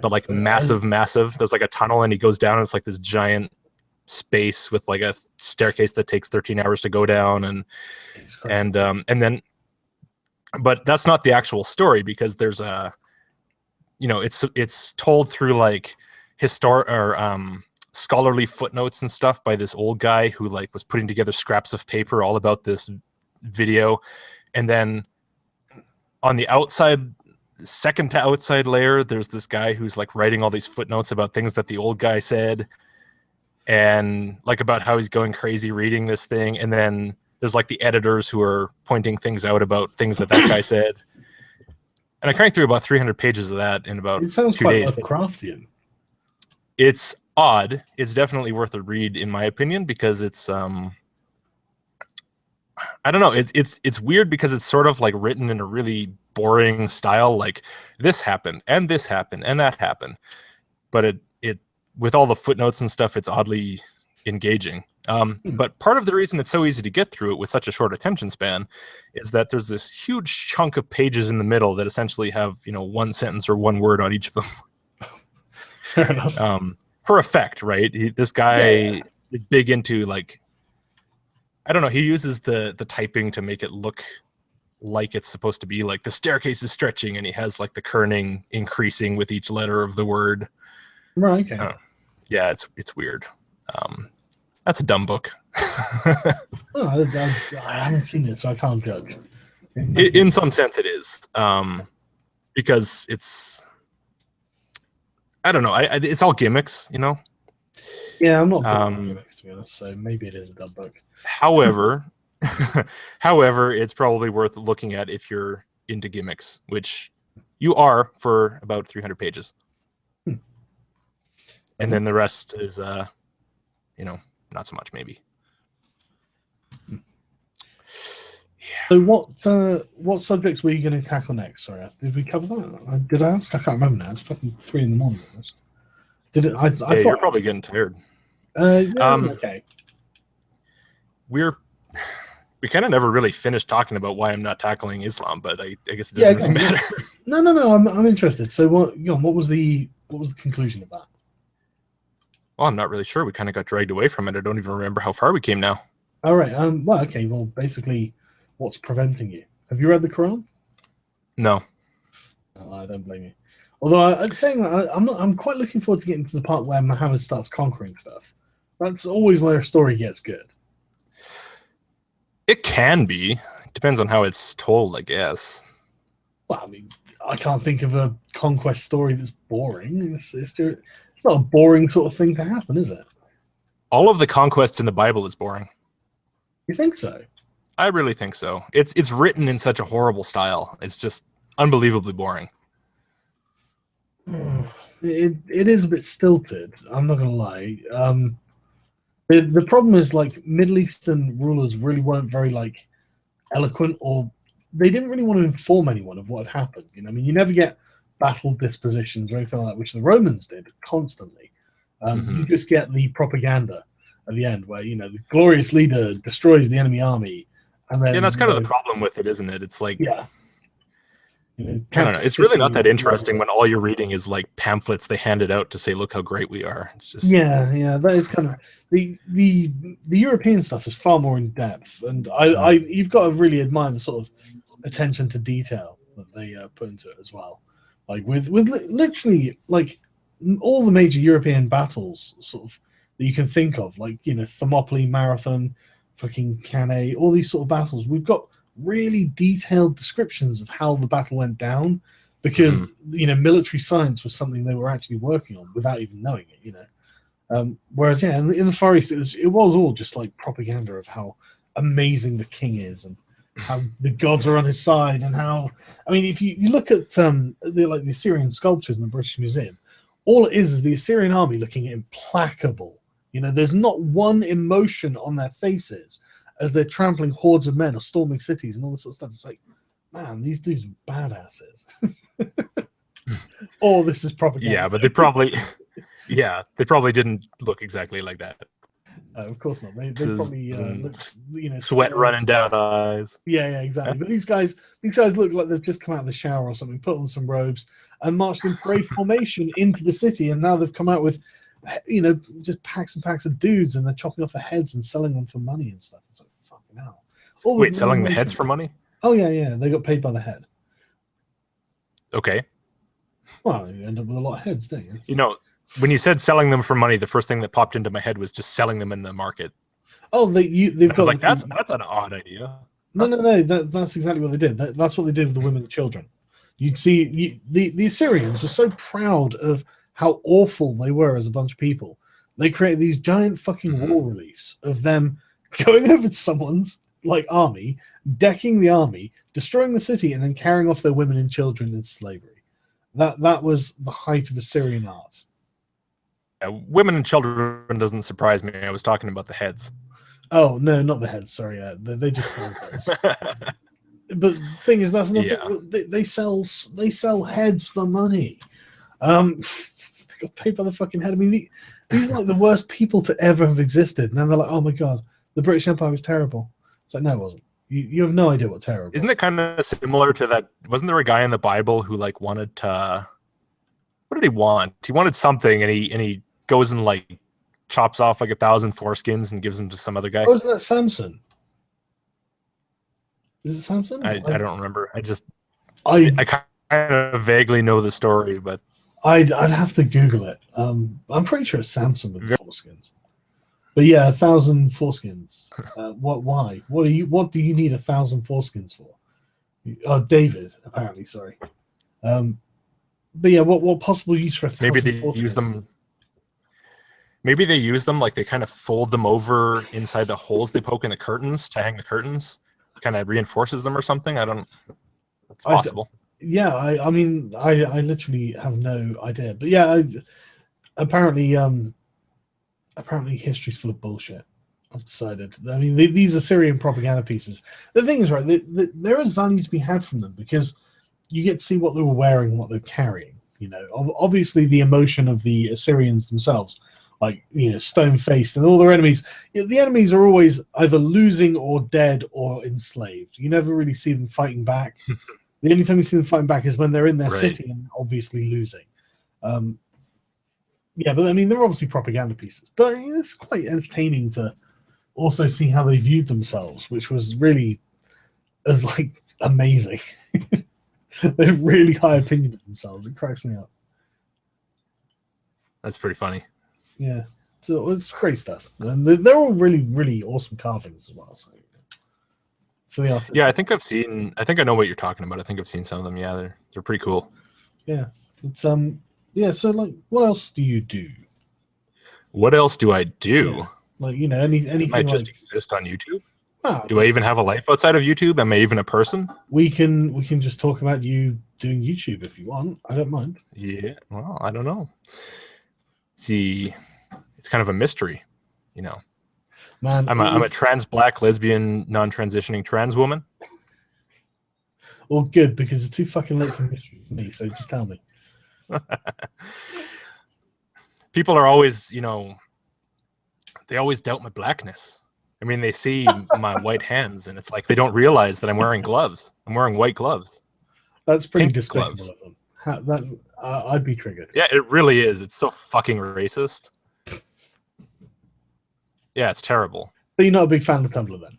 but like massive. There's like a tunnel and he goes down and it's like this giant space with like a staircase that takes 13 hours to go down. And then, but that's not the actual story, because there's it's told through like scholarly footnotes and stuff by this old guy who like was putting together scraps of paper all about this video. And then on the outside, second to outside layer, there's this guy who's like writing all these footnotes about things that the old guy said, and like about how he's going crazy reading this thing. And then there's like the editors who are pointing things out about things that guy said. And I cranked through about 300 pages of that in about It sounds 2 quite days. Lovecraftian. It's odd. It's definitely worth a read, in my opinion, because it's I don't know. It's weird because it's sort of like written in a really boring style. Like this happened and this happened and that happened, but it with all the footnotes and stuff, it's oddly engaging. But part of the reason it's so easy to get through it with such a short attention span is that there's this huge chunk of pages in the middle that essentially have, you know, one sentence or one word on each of them. Fair enough. For effect, right? This guy is big into, like, I don't know, he uses the typing to make it look like it's supposed to be, like the staircase is stretching and he has like the kerning increasing with each letter of the word. Right, okay. Yeah, it's weird. That's a dumb book. I haven't seen it, so I can't judge. In some sense it is. Because it's, I don't know, it's all gimmicks, you know? Yeah, I'm not big on gimmicks, to be honest, so maybe it is a dumb book. However, it's probably worth looking at if you're into gimmicks, which you are for about 300 pages. And then the rest is, you know, not so much, maybe. So what subjects were you going to tackle next? Sorry, did we cover that? Did I ask? I can't remember now. It's fucking 3 a.m. almost. Did it? I thought you're probably getting tired. Okay. We kind of never really finished talking about why I'm not tackling Islam, but I guess it doesn't really matter. No. I'm interested. So what was the conclusion of that? Well, I'm not really sure. We kind of got dragged away from it. I don't even remember how far we came now. All right. Well, okay. Well, basically, what's preventing you? Have you read the Quran? No. Oh, I don't blame you. Although I'm saying that I'm quite looking forward to getting to the part where Muhammad starts conquering stuff. That's always where a story gets good. It can be. It depends on how it's told, I guess. Well, I mean, I can't think of a conquest story that's boring. It's not a boring sort of thing to happen, is it? All of the conquest in the Bible is boring. You think so? I really think so. It's written in such a horrible style. It's just unbelievably boring. It is a bit stilted. I'm not gonna lie. The problem is, like, Middle Eastern rulers really weren't very, like, eloquent, or they didn't really want to inform anyone of what had happened. You know, I mean, you never get battle dispositions or anything like that, which the Romans did constantly. You just get the propaganda at the end, where, you know, the glorious leader destroys the enemy army, and then that's kind of the problem with it, isn't it? It's like, yeah. You know, I don't know. It's really not that interesting when all you're reading is like pamphlets they handed out to say, "Look how great we are." It's just yeah. That is kind of the European stuff is far more in depth, and you've got to really admire the sort of attention to detail that they put into it as well. Like with literally, like, all the major European battles, sort of, that you can think of, like, you know, Thermopylae, Marathon, fucking Cannae, all these sort of battles. We've got really detailed descriptions of how the battle went down, because you know, military science was something they were actually working on without even knowing it. You know, whereas in the Far East, it was all just like propaganda of how amazing the king is and how the gods are on his side, and how, I mean, if you look at the Assyrian sculptures in the British Museum, all it is the Assyrian army looking implacable. You know, there's not one emotion on their faces as they're trampling hordes of men or storming cities and all this sort of stuff. It's like, man, these dudes are badasses. Or this is propaganda. Yeah, but they probably didn't look exactly like that. Of course not. They probably look, you know, sweat running down eyes. Yeah, exactly. But these guys look like they've just come out of the shower or something, put on some robes, and marched in parade formation into the city. And now they've come out with, you know, just packs and packs of dudes, and they're chopping off the heads and selling them for money and stuff. It's like, fucking hell. Wait, selling the heads for money? Oh yeah. They got paid by the head. Okay. Well, you end up with a lot of heads, don't you? You know, when you said selling them for money, the first thing that popped into my head was just selling them in the market. Oh, they've got like, that's an odd idea. No, no, no. That's exactly what they did. That's what they did with the women and children. You'd see the Assyrians were so proud of how awful they were as a bunch of people. They created these giant fucking wall reliefs of them going over to someone's like army, decking the army, destroying the city, and then carrying off their women and children into slavery. That was the height of Assyrian art. Women and children doesn't surprise me. I was talking about the heads. Oh no, not the heads. Sorry, they just sell those. But the thing is, that's not they sell heads for money. They got paid by the fucking head. I mean, these are like the worst people to ever have existed. And then they're like, oh my god, the British Empire was terrible. It's like, no, it wasn't. You have no idea what terrible. Isn't it kind of similar to that? Wasn't there a guy in the Bible who like wanted to? What did he want? He wanted something, and he goes and like chops off like 1,000 foreskins and gives them to some other guy. Oh, isn't that Samson? Is it Samson? I don't remember. I kind of vaguely know the story, but I'd have to Google it. I'm pretty sure it's Samson with the foreskins. But yeah, 1,000 foreskins. Why? What do you need 1,000 foreskins for? Oh, David, apparently. Sorry. But yeah, what possible use for 1,000? Maybe they use them. Maybe they use them like they kind of fold them over inside the holes they poke in the curtains to hang the curtains. Kind of reinforces them or something. I don't. It's possible. I mean, I literally have no idea. But yeah, apparently history's full of bullshit. I've decided. I mean, these Assyrian propaganda pieces. The thing is, right, there is value to be had from them because you get to see what they were wearing and what they're carrying. You know, obviously the emotion of the Assyrians themselves, like, you know, stone-faced and all their enemies. The enemies are always either losing or dead or enslaved. You never really see them fighting back. The only time you see them fighting back is when they're in their city and obviously losing. Yeah, but I mean, they're obviously propaganda pieces. But it's quite entertaining to also see how they viewed themselves, which was really as like amazing. They have really high opinion of themselves. It cracks me up. That's pretty funny. Yeah, so it's great stuff, and they're all really, really awesome carvings as well. So for the artist, yeah, I think I know what you're talking about. I think I've seen some of them. Yeah, they're pretty cool. Yeah, it's yeah. So like, what else do you do? What else do I do? Yeah. Like, you know, anything. I just exist on YouTube. Ah, do I even have a life outside of YouTube? Am I even a person? We can just talk about you doing YouTube if you want. I don't mind. Yeah, well, I don't know. See, it's kind of a mystery, you know. Man, I'm a trans black lesbian non-transitioning trans woman. Well, good, because it's too fucking late for mystery for me. So just tell me. People are always, you know, they always doubt my blackness. I mean, they see my white hands, and it's like they don't realize that I'm wearing gloves. I'm wearing white gloves. That's pretty Pink despicable gloves. of them. I'd be triggered. Yeah, it really is. It's so fucking racist. Yeah, it's terrible. But you're not a big fan of Tumblr then?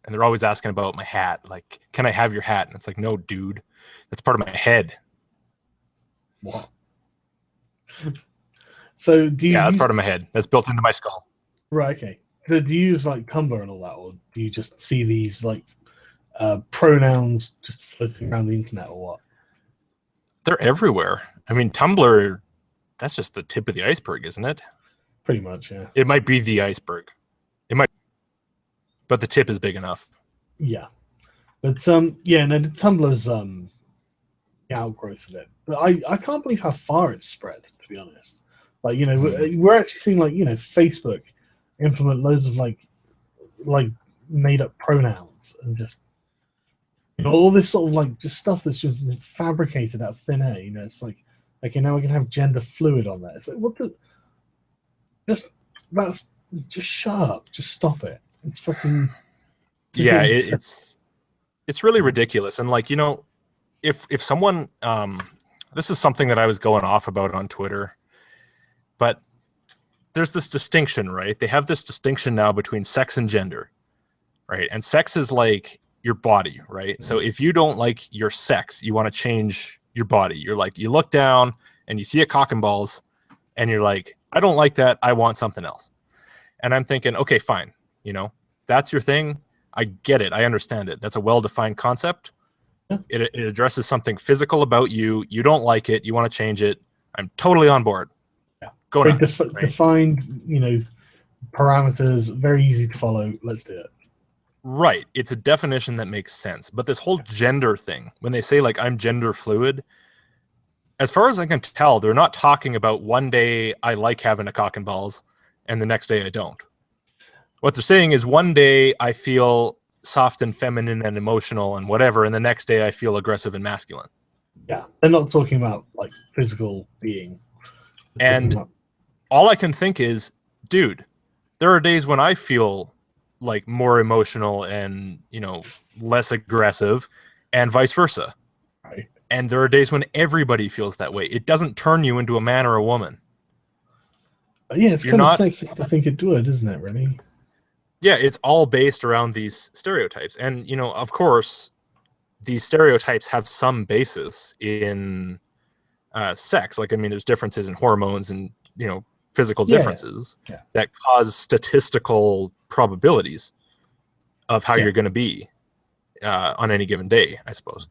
And they're always asking about my hat. Like, can I have your hat? And it's like, no, dude. That's part of my head. What? So do you? Yeah, that's part of my head. That's built into my skull. Right. Okay. So do you use like Tumblr and all that, or do you just see these like pronouns just floating around the internet, or what? They're everywhere. I mean, Tumblr, that's just the tip of the iceberg, isn't it? Pretty much, yeah. It might be the iceberg. It might, but the tip is big enough. Yeah. But yeah, no, the Tumblr's the outgrowth of it. But I can't believe how far it's spread, to be honest. Like, you know, we're actually seeing, like, you know, Facebook implement loads of like made up pronouns and just, you know, all this sort of like just stuff that's just been fabricated out of thin air. You know, it's like, okay, now we can have gender fluid on there. It's like, what the? Just shut up. Just stop it. It's fucking. Yeah, it's really ridiculous. And like, you know, if someone, this is something that I was going off about on Twitter, but there's this distinction, right? They have this distinction now between sex and gender, right? And sex is like your body, right? So if you don't like your sex, you want to change your body. You're like, you look down and you see a cock and balls and you're like, I don't like that. I want something else. And I'm thinking, okay, fine. You know, that's your thing. I get it. I understand it. That's a well-defined concept. Yeah. It addresses something physical about you. You don't like it. You want to change it. I'm totally on board. Yeah. Go Very nuts. Right? defined, parameters, very easy to follow. Let's do it. Right. It's a definition that makes sense. But this whole gender thing, when they say like I'm gender fluid, as far as I can tell, they're not talking about one day I like having a cock and balls and the next day I don't. What they're saying is one day I feel soft and feminine and emotional and whatever, and the next day I feel aggressive and masculine. Yeah. They're not talking about like physical being. And all I can think is, dude, there are days when I feel like more emotional and, less aggressive, and vice versa. Right. And there are days when everybody feels that way. It doesn't turn you into a man or a woman. Yeah, it's kind of sexist to think it would, isn't it, really? Yeah, it's all based around these stereotypes. And, of course, these stereotypes have some basis in sex. Like, I mean, there's differences in hormones and, physical differences that cause statistical probabilities of how you're going to be on any given day, I suppose.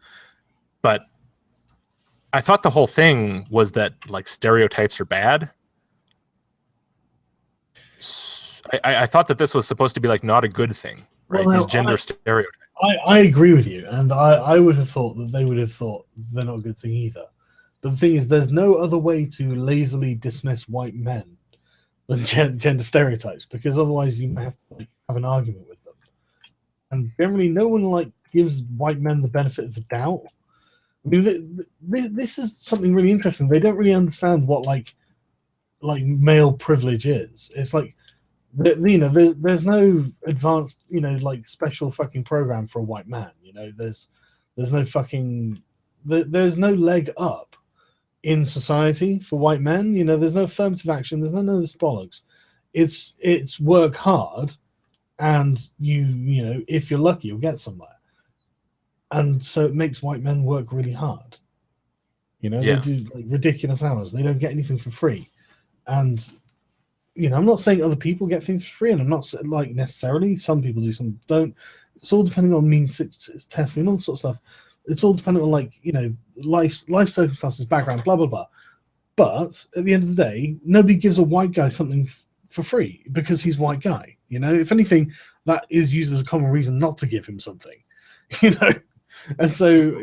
But I thought the whole thing was that, like, stereotypes are bad. I thought that this was supposed to be like not a good thing, right? Well, these gender stereotypes. I agree with you, and I would have thought that they would have thought they're not a good thing either. But the thing is, there's no other way to lazily dismiss white men than gender stereotypes, because otherwise you might have to have an argument with them. And generally, no one gives white men the benefit of the doubt. I mean, this is something really interesting. They don't really understand what like male privilege is. It's like, there's no advanced, special fucking program for a white man. There's no fucking, there's no leg up in society for white men. There's no affirmative action. There's none of this bollocks. It's work hard, and if you're lucky, you'll get somewhere. And so it makes white men work really hard. They do ridiculous hours. They don't get anything for free. And I'm not saying other people get things for free, and I'm not necessarily. Some people do, some don't. It's all depending on means testing and all that sort of stuff. It's all dependent on life circumstances, background, blah blah blah. But at the end of the day, nobody gives a white guy something for free because he's a white guy. If anything, that is used as a common reason not to give him something. And so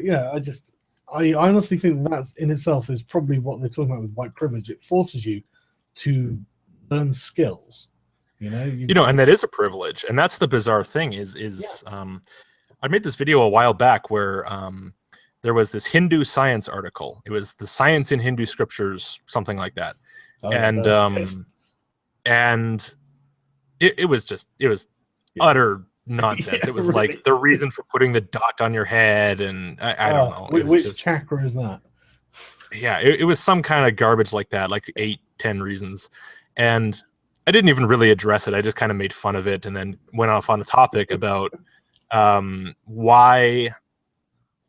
I honestly think that in itself is probably what they're talking about with white privilege. It forces you to learn skills, and that is a privilege, and that's the bizarre thing I made this video a while back where there was this Hindu science article. It was the science in Hindu scriptures, something like that. And it was utter nonsense. It was really like the reason for putting the dot on your head, and I don't know. Which chakra is that? Yeah, it was some kind of garbage like that, like 8-10 reasons. And I didn't even really address it. I just kind of made fun of it and then went off on a topic about why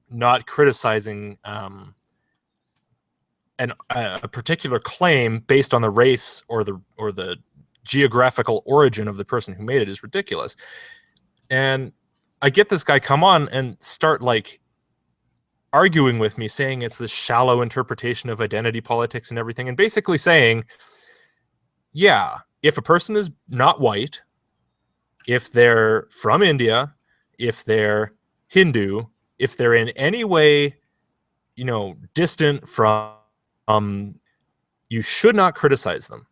not criticizing a particular claim based on the race or the geographical origin of the person who made it is ridiculous. And I get this guy come on and start arguing with me, saying it's this shallow interpretation of identity politics and everything, and basically saying, yeah, if a person is not white, if they're from India, if they're Hindu, if they're in any way, distant from, you should not criticize them.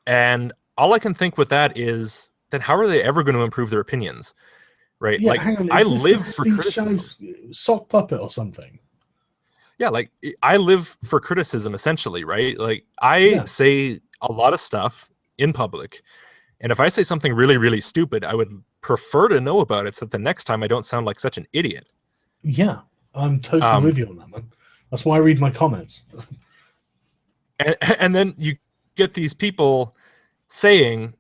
And all I can think with that is, then how are they ever going to improve their opinions? Right? Yeah, I live for criticism. Sock puppet or something. Yeah, I live for criticism, essentially, right? I say a lot of stuff in public, and if I say something really, really stupid, I would prefer to know about it so that the next time I don't sound like such an idiot. Yeah, I'm totally with you on that, man. That's why I read my comments. And then you get these people saying,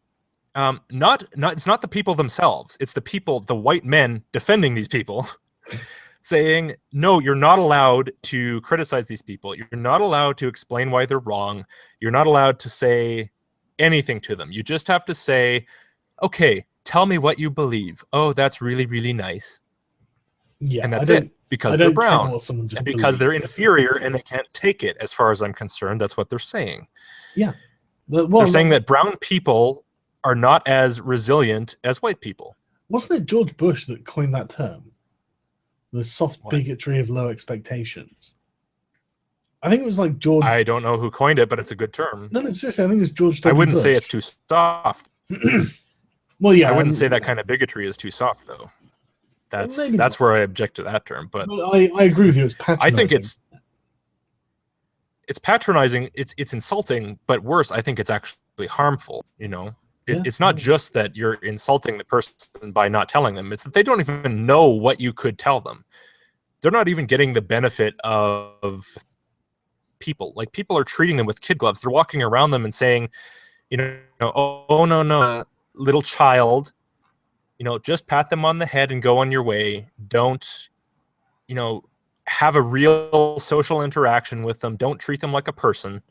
it's not the people themselves, it's the white men defending these people, saying, no, you're not allowed to criticize these people. You're not allowed to explain why they're wrong. You're not allowed to say anything to them. You just have to say, okay, tell me what you believe. Oh, that's really, really nice. Yeah, And that's it, because they're brown. And because they're inferior and they can't take it, as far as I'm concerned. That's what they're saying. Yeah. They're saying that brown people are not as resilient as white people. Wasn't it George Bush that coined that term? The soft bigotry of low expectations. I think it was like George. I don't know who coined it, but it's a good term. No, seriously, I think it was George W. I wouldn't Bush. say it's too soft. Well, yeah, I wouldn't say that kind of bigotry is too soft, though. That's where I object to that term. But I agree with you. It's patronizing. I think it's patronizing. It's insulting, but worse, I think it's actually harmful. It's not just that you're insulting the person by not telling them. It's that they don't even know what you could tell them. They're not even getting the benefit of people. Like, people are treating them with kid gloves. They're walking around them and saying, oh, no, little child, just pat them on the head and go on your way. Don't, have a real social interaction with them. Don't treat them like a person.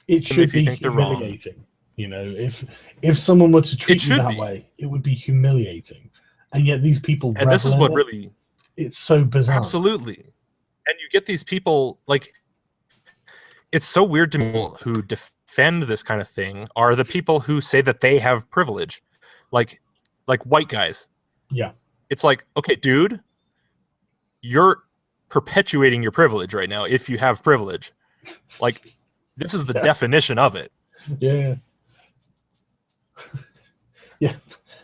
It should be humiliating. If someone were to treat you that way, it would be humiliating. And yet these people, and this is what really, it's so bizarre. Absolutely. And you get these people, like, it's so weird to me, who defend this kind of thing are the people who say that they have privilege, like white guys. Yeah. It's like, okay, dude, you're perpetuating your privilege right now. If you have privilege, like, this is the definition of it. Yeah. Yeah.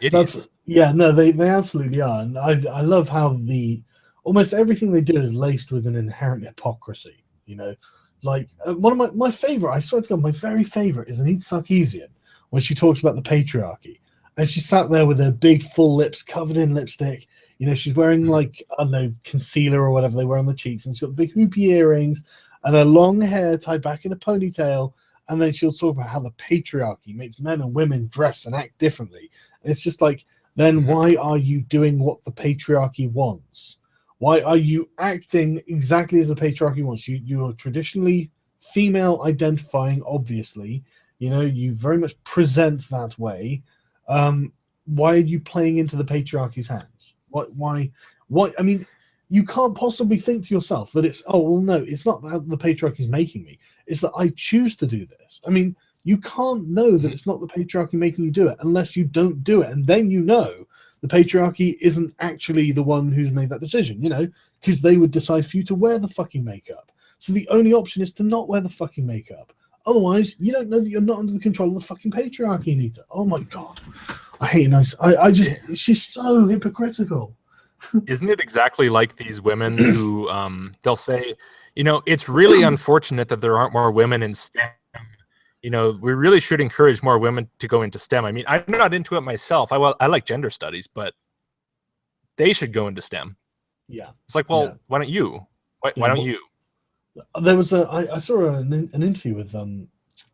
Idiots. No, they absolutely are. And I love how almost everything they do is laced with an inherent hypocrisy. Like, one of my favorite, I swear to God, my very favorite is Anita Sarkeesian, when she talks about the patriarchy. And she sat there with her big full lips covered in lipstick. She's wearing, like, I don't know, concealer or whatever they wear on the cheeks. And she's got the big hoopy earrings and her long hair tied back in a ponytail. And then she'll talk about how the patriarchy makes men and women dress and act differently. And it's just like, then why are you doing what the patriarchy wants? Why are you acting exactly as the patriarchy wants? You are traditionally female identifying, obviously. You very much present that way. Why are you playing into the patriarchy's hands? Why? I mean, you can't possibly think to yourself that it's, oh, well, no, it's not that the patriarchy is making me. It's that I choose to do this. I mean, you can't know that it's not the patriarchy making you do it unless you don't do it. And then the patriarchy isn't actually the one who's made that decision, because they would decide for you to wear the fucking makeup. So the only option is to not wear the fucking makeup. Otherwise, you don't know that you're not under the control of the fucking patriarchy, Anita. Oh my God. I hate it. She's so hypocritical. Isn't it exactly like these women who they'll say, it's really unfortunate that there aren't more women in STEM. We really should encourage more women to go into STEM. I mean, I'm not into it myself. I like gender studies, but they should go into STEM. Yeah. It's like, well, why don't you? Why don't you? There was I saw an interview with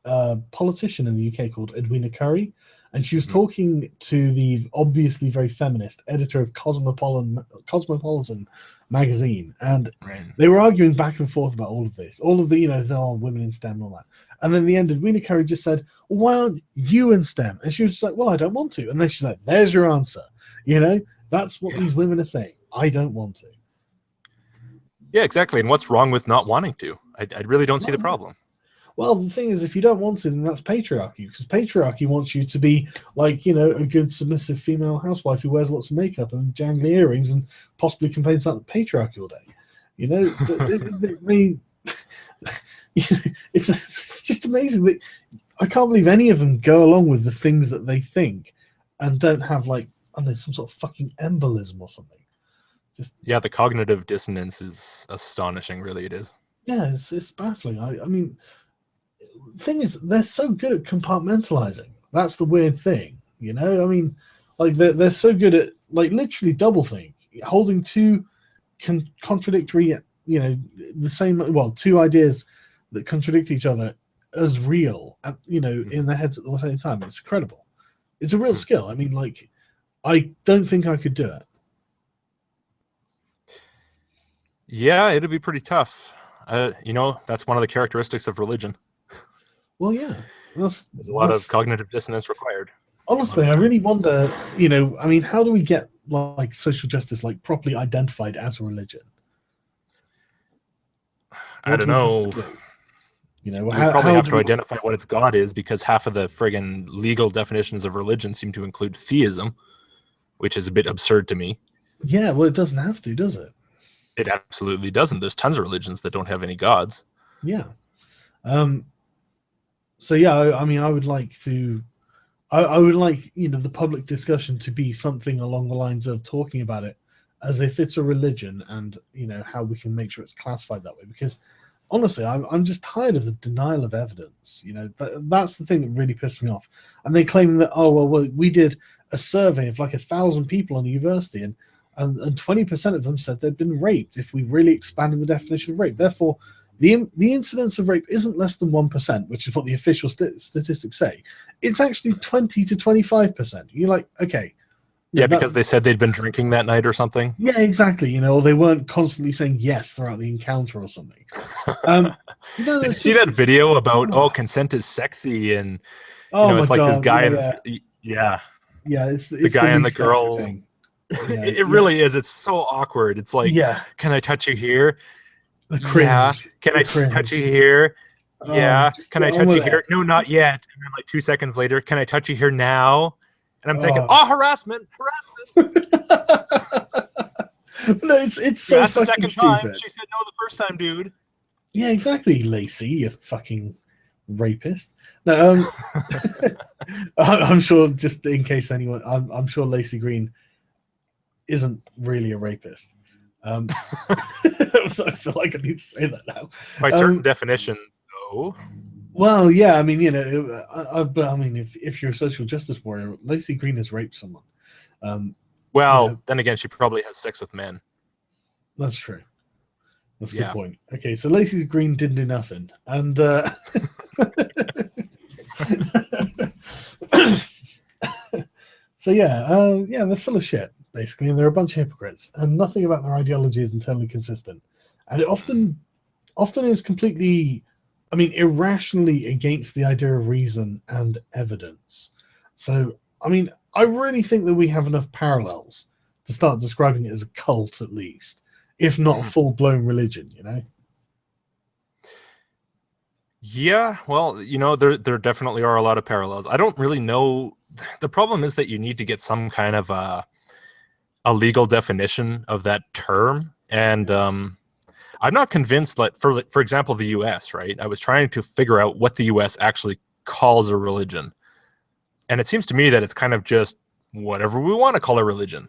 a politician in the UK called Edwina Currie, and she was talking to the obviously very feminist editor of Cosmopolitan magazine, and they were arguing back and forth about all of this, all of the there are women in STEM and all that. And then in the end, Edwina Currie just said, well, why aren't you in STEM? And she was just like, well, I don't want to. And then she's like, there's your answer. That's what these women are saying. I don't want to. Yeah, exactly. And what's wrong with not wanting to? I really don't see the problem. Well, the thing is, if you don't want to, then that's patriarchy, because patriarchy wants you to be like, a good submissive female housewife who wears lots of makeup and jangly earrings and possibly complains about the patriarchy all day. It's just amazing that I can't believe any of them go along with the things that they think and don't have, like, I don't know, some sort of fucking embolism or something. The cognitive dissonance is astonishing. Really, it is. Yeah, it's baffling. I mean, the thing is, they're so good at compartmentalizing. That's the weird thing, I mean, like, they're so good at, like, literally doublethink, holding two contradictory, the same, two ideas that contradict each other as real, in their heads at the same time. It's incredible. It's a real skill. I mean, like, I don't think I could do it. Yeah, it'd be pretty tough. That's one of the characteristics of religion. Well, yeah. There's a lot of cognitive dissonance required. Honestly, I really wonder, I mean, how do we get like social justice like properly identified as a religion? I What don't do we have know. to do? You would probably have do to we... identify what its God is, because half of the friggin' legal definitions of religion seem to include theism, which is a bit absurd to me. Yeah, well, it doesn't have to, does it? It absolutely doesn't. There's tons of religions that don't have any gods. Yeah. So yeah, I mean, I would like to. I would like the public discussion to be something along the lines of talking about it as if it's a religion, and how we can make sure it's classified that way. Because honestly, I'm just tired of the denial of evidence. That's the thing that really pissed me off. And they claiming that, oh well, we did a survey of like 1,000 people in a university, and 20% of them said they'd been raped. If we really expanded the definition of rape, therefore the incidence of rape isn't less than 1%, which is what the official statistics say. It's actually 20 to 25%. You're like, okay. Yeah, because they said they'd been drinking that night or something. Yeah, exactly. Or they weren't constantly saying yes throughout the encounter or something. Did you see that video about consent is sexy, and it's like this guy yeah, it's the guy and the girl thing. It really is. It's so awkward. It's like, can I touch you here? Yeah. Can I touch you here? Yeah. Can I touch you here? No, not yet. And then like 2 seconds later, can I touch you here now? And I'm thinking, harassment. But it's so asked the second time. Stupid. She said no the first time, dude. Yeah, exactly, Lacey, you fucking rapist. No, I'm sure, just in case anyone, I'm sure Lacey Green isn't really a rapist. I feel like I need to say that now. By certain definition, though. Well, yeah, I mean, I mean, if you're a social justice warrior, Lacey Green has raped someone. Then again, she probably has sex with men. That's true. That's a good point. Okay, so Lacey Green didn't do nothing, and so they're full of shit, basically, and they're a bunch of hypocrites, and nothing about their ideology is internally consistent, and it often is completely, I mean, irrationally against the idea of reason and evidence. So, I mean, I really think that we have enough parallels to start describing it as a cult, at least, if not a full-blown religion, Yeah, well, there definitely are a lot of parallels. I don't really know. The problem is that you need to get some kind of a legal definition of that term, and I'm not convinced that, for example, the U.S., right? I was trying to figure out what the U.S. actually calls a religion, and it seems to me that it's kind of just whatever we want to call a religion.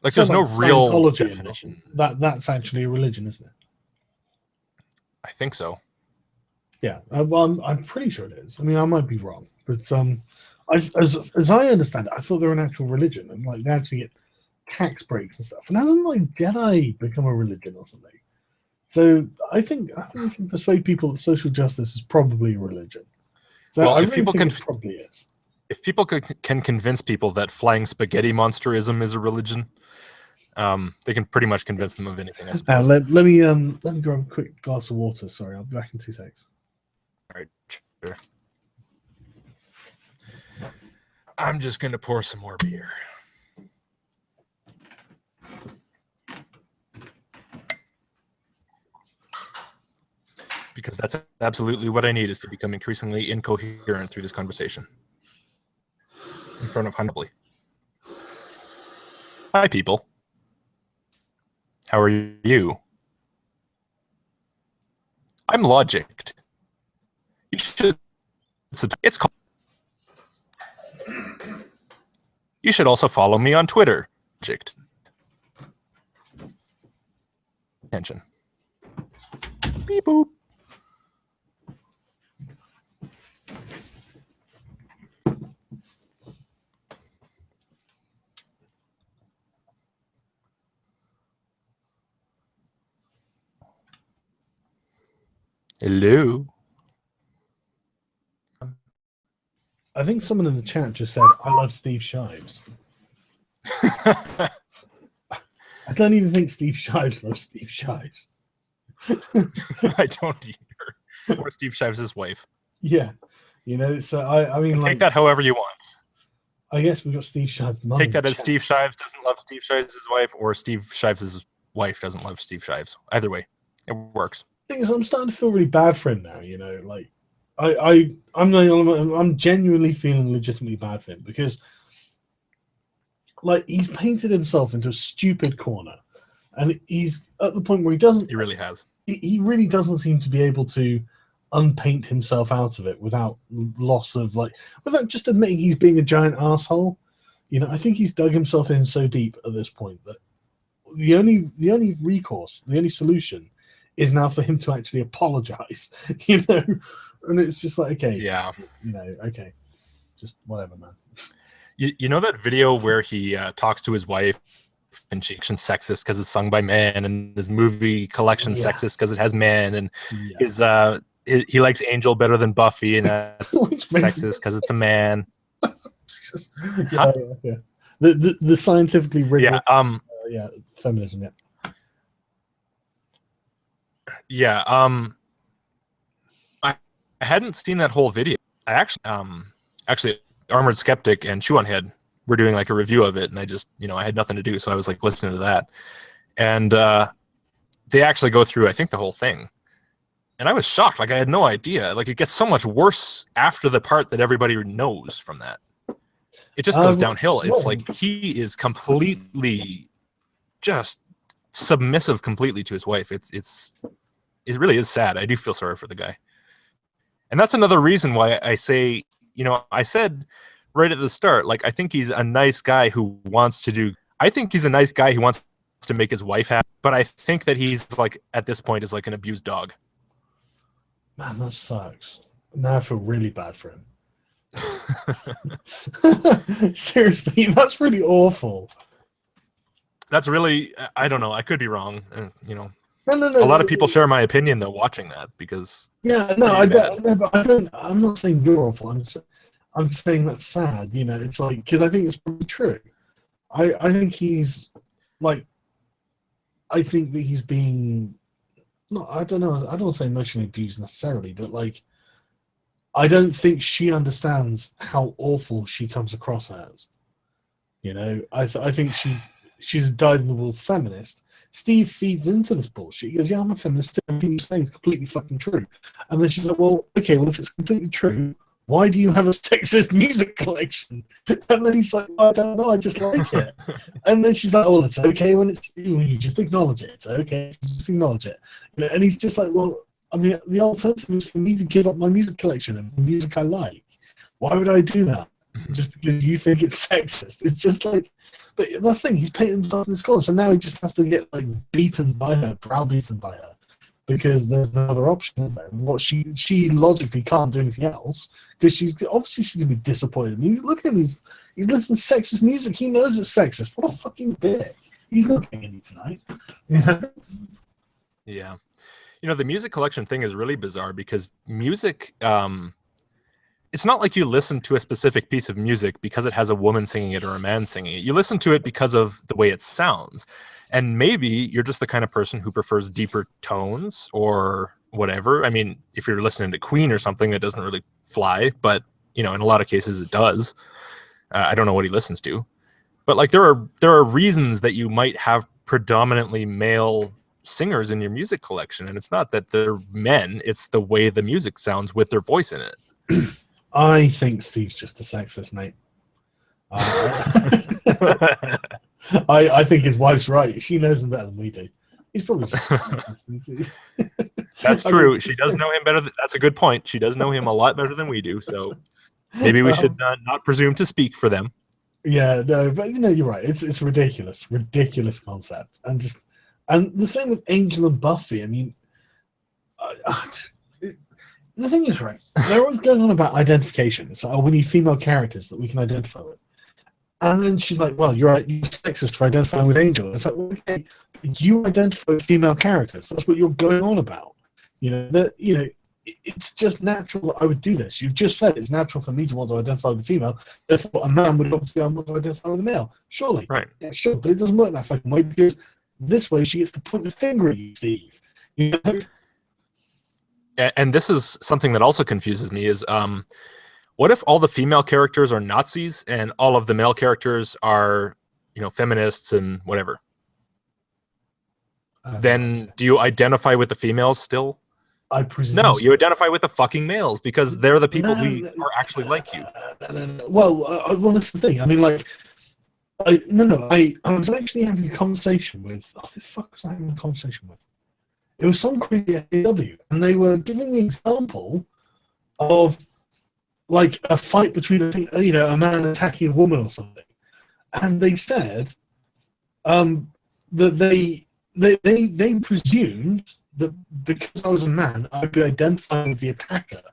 Like, there's no real definition. That's actually a religion, isn't it? I think so. Yeah, well, I'm pretty sure it is. I mean, I might be wrong, but as I understand it, I thought they were an actual religion, and like they actually get tax breaks and stuff. And hasn't like Jedi become a religion or something? So I think we can persuade people that social justice is probably a religion. So well, if people can, probably is. If people can convince people that flying spaghetti monsterism is a religion, they can pretty much convince them of anything, I suppose. Let me grab a quick glass of water. Sorry, I'll be back in 2 seconds. All right, sure. I'm just going to pour some more beer. Because that's absolutely what I need, is to become increasingly incoherent through this conversation. In front of Huntly. Hi, people. How are you? I'm Logicked. You should it's called. You should also follow me on Twitter. Logicked. Attention. Beep boop. Hello. I think someone in the chat just said, I love Steve Shives. I don't even think Steve Shives loves Steve Shives. I don't either. Or Steve Shives' wife. Yeah. You know, so I mean, And like, take that however you want. I guess we've got Steve Shives' mum. Take that as Steve Shives doesn't love Steve Shives' wife, or Steve Shives' wife doesn't love Steve Shives. Either way, it works. Thing is, I'm starting to feel really bad for him now. You know, like I'm genuinely feeling legitimately bad for him because, like, he's painted himself into a stupid corner, and he's at the point where he doesn't. He really has. He really doesn't seem to be able to unpaint himself out of it without loss of, like, without just admitting he's being a giant asshole. You know, I think he's dug himself in so deep at this point that the only recourse, the only solution, is now for him to actually apologize. You know, and it's just like, okay, Yeah, you know, okay, just whatever, man. You know that video where he talks to his wife and she's sexist because it's sung by men, and his movie collection sexist because it has men, and his he likes Angel better than Buffy, and that's sexist because it's a man. Yeah. The scientifically rigorous, feminism. I hadn't seen that whole video. I actually Armored Skeptic and Chew on Head were doing like a review of it, and I just, I had nothing to do, so I was like listening to that, and they actually go through, I think, the whole thing, and I was shocked. Like, I had no idea. Like, it gets so much worse after the part that everybody knows from that. It just goes downhill. It's like he is completely just submissive completely to his wife. It really is sad. I do feel sorry for the guy. And that's another reason why I say, I said right at the start, like, I think he's a nice guy who wants to make his wife happy, but I think that he's, like, at this point, is like an abused dog. Man, that sucks. Now I feel really bad for him. Seriously, that's really awful. That's really, I don't know, I could be wrong. No, a lot of people share my opinion though watching that, because I'm not saying you're awful. I'm saying that's sad. It's like, because I think it's probably true. I think he's like, I think that he's being, I don't know, I don't want to say emotionally abused necessarily, but like, I don't think she understands how awful she comes across as. I think she's a dyed-in-the-wool feminist. Steve feeds into this bullshit. He goes, yeah, I'm a feminist. Everything you're saying is completely fucking true. And then she's like, well, okay, well, if it's completely true, why do you have a sexist music collection? And then he's like, I don't know, I just like it. And then she's like, oh, well, it's okay when you just acknowledge it. It's okay, just acknowledge it. And he's just like, well, I mean, the alternative is for me to give up my music collection of the music I like. Why would I do that? Just because you think it's sexist? It's just like, but that's the thing. He's painted himself in this corner, so now he just has to get like beaten by her, browbeaten by her, because there's no other option. Is there? And what she logically can't do anything else, because she's gonna be disappointed. I mean, look at him. He's listening to sexist music. He knows it's sexist. What a fucking dick. He's not getting any tonight. Yeah. The music collection thing is really bizarre, because music, it's not like you listen to a specific piece of music because it has a woman singing it or a man singing it. You listen to it because of the way it sounds. And maybe you're just the kind of person who prefers deeper tones or whatever. I mean, if you're listening to Queen or something, that doesn't really fly, but, in a lot of cases it does. I don't know what he listens to. But, like, there are reasons that you might have predominantly male singers in your music collection, and it's not that they're men, it's the way the music sounds with their voice in it. I think Steve's just a sexist, mate. I think his wife's right. She knows him better than we do. He's probably just sexist. That's true. She does know him better. That's a good point. She does know him a lot better than we do, so maybe we should not presume to speak for them. Yeah, no, but you're right. It's ridiculous concept, and the same with Angel and Buffy. I mean, the thing is, right, they're always going on about identification. It's like, oh, we need female characters that we can identify with. And then she's like, well, you're sexist for identifying with Angel. It's like, well, okay, you identify with female characters. That's what you're going on about. It's just natural that I would do this. You've just said it's natural for me to want to identify with a female. Therefore, a man would obviously want to identify with a male. Surely. Right. Yeah, sure, but it doesn't work that fucking way, because this way she gets to point the finger at you, Steve. and this is something that also confuses me, is what if all the female characters are Nazis and all of the male characters are, feminists and whatever? Then do you identify with the females still? I presume No, so. you identify with the fucking males because they're the people who are actually like you. No. Well, that's the thing. I mean, like, I was actually having a conversation with. Oh, the fuck was I having a conversation with? It was some crazy AW, and they were giving the example of like a fight between a man attacking a woman or something, and they said that they presumed that because I was a man, I'd be identifying with the attacker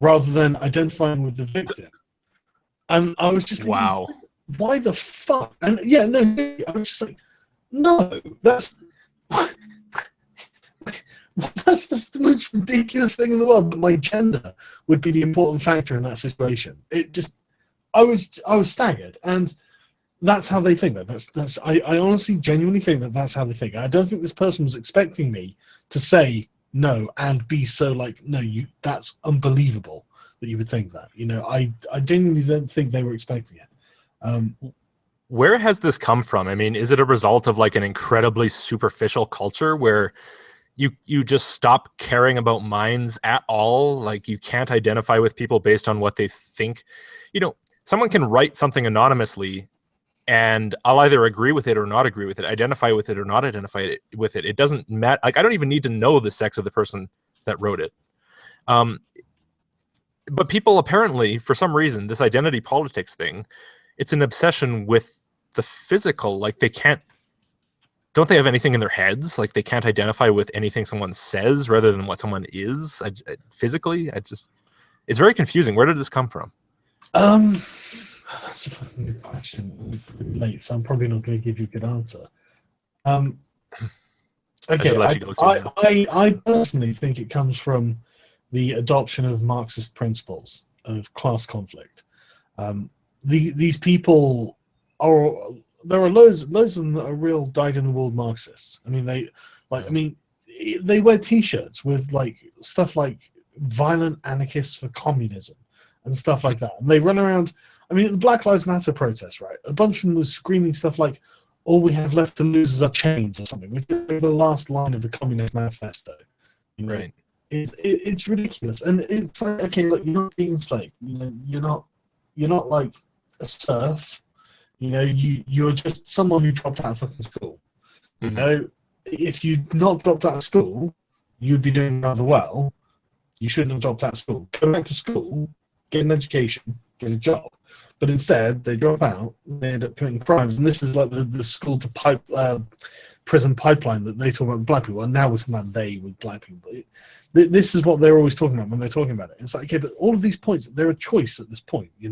rather than identifying with the victim. And I was just thinking, wow, why the fuck? And yeah, no, I was just like, no, that's the most ridiculous thing in the world. But my gender would be the important factor in that situation. It just, I was staggered, and that's how they think. I honestly, genuinely think that that's how they think. I don't think this person was expecting me to say no and be so like, no, that's unbelievable that you would think that. I genuinely don't think they were expecting it. Where has this come from? I mean, is it a result of like an incredibly superficial culture where you just stop caring about minds at all? Like, you can't identify with people based on what they think. Someone can write something anonymously and I'll either agree with it or not agree with it, identify with it or not identify with it. It doesn't matter. Like, I don't even need to know the sex of the person that wrote it. But people apparently, for some reason, this identity politics thing, it's an obsession with the physical. Like, don't they have anything in their heads? Like, they can't identify with anything someone says rather than what someone is physically. It's very confusing. Where did this come from? That's a fucking good question. Late, so I'm probably not going to give you a good answer. Okay, I personally think it comes from the adoption of Marxist principles of class conflict. These people there are loads of them that are real dyed-in-the-wool Marxists. I mean, they wear T-shirts with like stuff like "violent anarchists for communism" and stuff like that, and they run around. I mean, the Black Lives Matter protests, right? A bunch of them was screaming stuff like, "All we have left to lose is our chains," or something, which is the last line of the Communist Manifesto. Right. It's ridiculous, and it's like, okay, look, you're not being enslaved. You're not like a serf. You're just someone who dropped out of fucking school. Mm-hmm. If you'd not dropped out of school, you'd be doing rather well. You shouldn't have dropped out of school. Go back to school, get an education, get a job. But instead, they drop out, they end up committing crimes. And this is like the school to prison pipeline that they talk about with black people. And now we're talking about they with black people. This is what they're always talking about when they're talking about it. It's like, okay, but all of these points, they're a choice at this point, You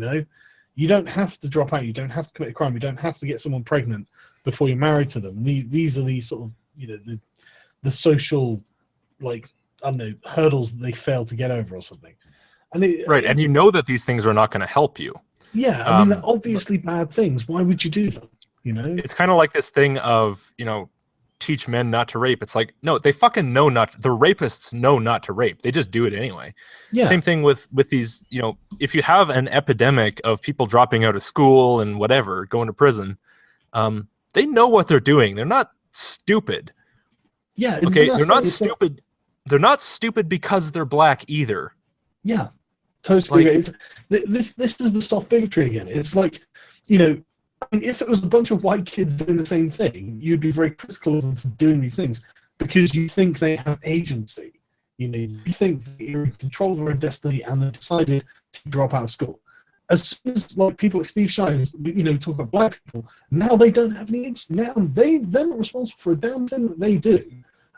don't have to drop out. You don't have to commit a crime. You don't have to get someone pregnant before you're married to them. These are the sort of, the social, like, I don't know, hurdles that they fail to get over or something. And and you know that these things are not going to help you. Yeah, I mean, they're obviously bad things. Why would you do them? It's kind of like this thing of, teach men not to rape. It's like, no, they fucking know not. The rapists know not to rape. They just do it anyway. Yeah. Same thing with these. If you have an epidemic of people dropping out of school and whatever, going to prison, they know what they're doing. They're not stupid. Yeah. Okay, they're not stupid. They're not stupid because they're black either. Yeah, totally. This is the soft bigotry again. It's like, I mean, if it was a bunch of white kids doing the same thing, you'd be very critical of them for doing these things because you think they have agency. You think they're in control of their own destiny and they decided to drop out of school. As soon as like people like Steve Shines, talk about black people, now they don't have any agency. Now they're not responsible for a damn thing that they do.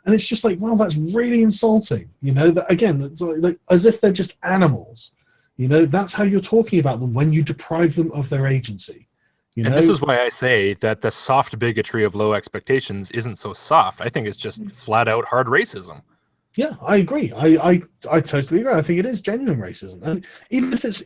And it's just like, wow, that's really insulting. That again, it's like as if they're just animals. That's how you're talking about them when you deprive them of their agency. And this is why I say that the soft bigotry of low expectations isn't so soft. I think it's just flat out hard racism. Yeah, I agree. I totally agree. I think it is genuine racism, and even if it's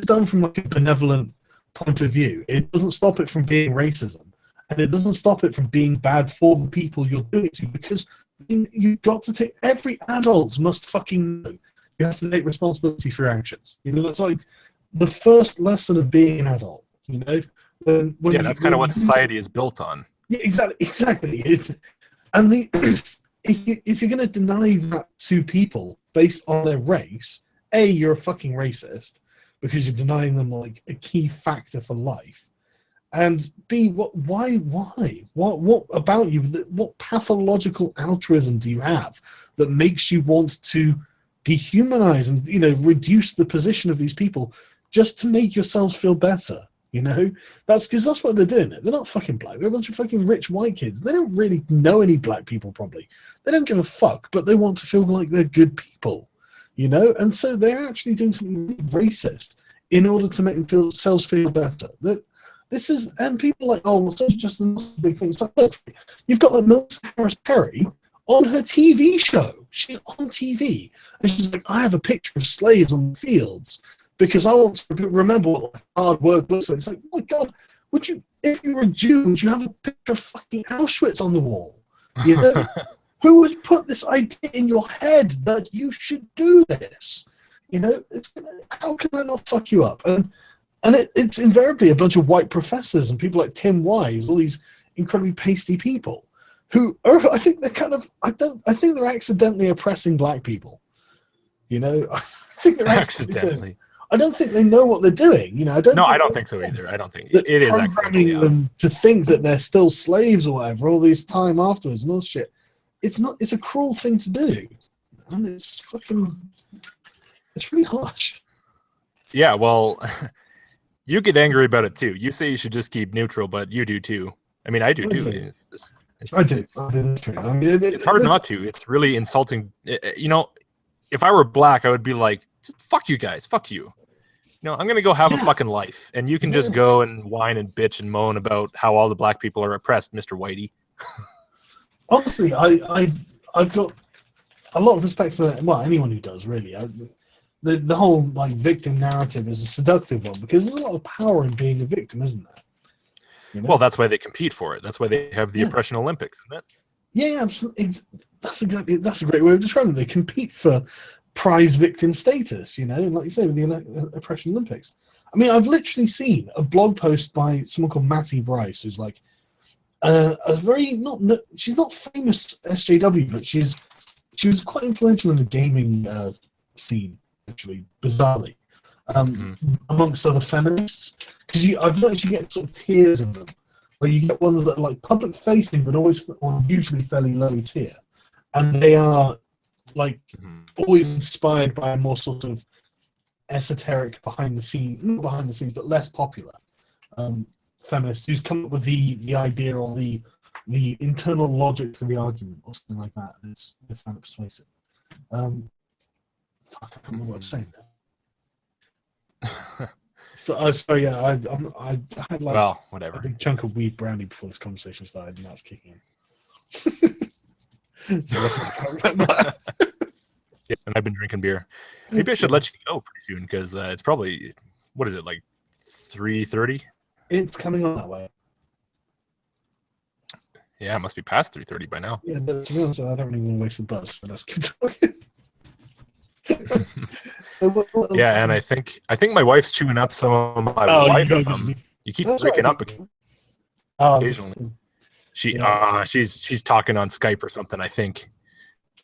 done from like a benevolent point of view, it doesn't stop it from being racism. and it doesn't stop it from being bad for the people you're doing it to, because you've got to take, every adult must fucking know you have to take responsibility for your actions. You know, that's like the first lesson of being an adult, you know? That's kind of what society is built on. Yeah, exactly. If you're going to deny that to people based on their race, A, you're a fucking racist because you're denying them like a key factor for life. And B, why? What about you? What pathological altruism do you have that makes you want to dehumanize and, you know, reduce the position of these people just to make yourselves feel better? You know, that's because that's what they're doing. They're not fucking black. They're a bunch of fucking rich white kids. They don't really know any black people, probably. They don't give a fuck, but they want to feel like they're good people, you know? And so they're actually doing something really racist in order to make themselves feel better. This is, and people are like, oh, well, social justice is a big thing. It's like, look, you've got like Melissa Harris Perry on her TV show. She's on TV, and she's like, I have a picture of slaves on the fields because I want to remember what hard work looks like. It's like, oh my God, would you, if you were a Jew, would you have a picture of fucking Auschwitz on the wall? You know? Who has put this idea in your head that you should do this? You know, how can that not fuck you up? And it's invariably a bunch of white professors and people like Tim Wise, all these incredibly pasty people who are, I think they're kind of, I think they're accidentally oppressing black people. You know, I think they're accidentally. I don't think they know what they're doing. You know, I don't think so either. I don't think it is programming them to think that they're still slaves or whatever all this time afterwards and all this shit. It's not. It's a cruel thing to do, and it's really harsh. Yeah, well, you get angry about it too. You say you should just keep neutral, but you do too. I mean, I do too. I do. I mean, it's hard not to. It's really insulting. You know, if I were black, I would be like, fuck you guys, fuck you. No, I'm gonna go have a fucking life, and you can just go and whine and bitch and moan about how all the black people are oppressed, Mr. Whitey. Honestly, I've got a lot of respect for anyone who does, really. The whole like victim narrative is a seductive one because there's a lot of power in being a victim, isn't there? You know? Well, that's why they compete for it. That's why they have the Oppression Olympics, isn't it? Yeah, absolutely. That's a great way of describing it. They compete for prize victim status, you know, and like you say with the Oppression Olympics. I mean, I've literally seen a blog post by someone called Matty Bryce, who's like a very she's not famous SJW, but she was quite influential in the gaming scene, actually, bizarrely, amongst other feminists. Because I've noticed you get sort of tiers in them, where you get ones that are like public facing, but usually fairly low tier, and they are like always inspired by a more sort of esoteric not behind the scenes, but less popular feminist who's come up with the idea or the internal logic for the argument or something like that, and it's found it persuasive. I can't remember what I was saying now. So yeah, I had like whatever. a big chunk of weed brownie before this conversation started, and now it's kicking in. So that's what I can't remember. Yeah, and I've been drinking beer. Maybe I should let you go pretty soon because it's probably, what is it, like 3:30? It's coming on that way. Yeah, it must be past 3:30 by now. Yeah, but to be honest, I don't really want to waste the bus, so let's keep talking. So what yeah, and I think my wife's chewing up some of my wife. You keep breaking up occasionally. She's talking on Skype or something, I think.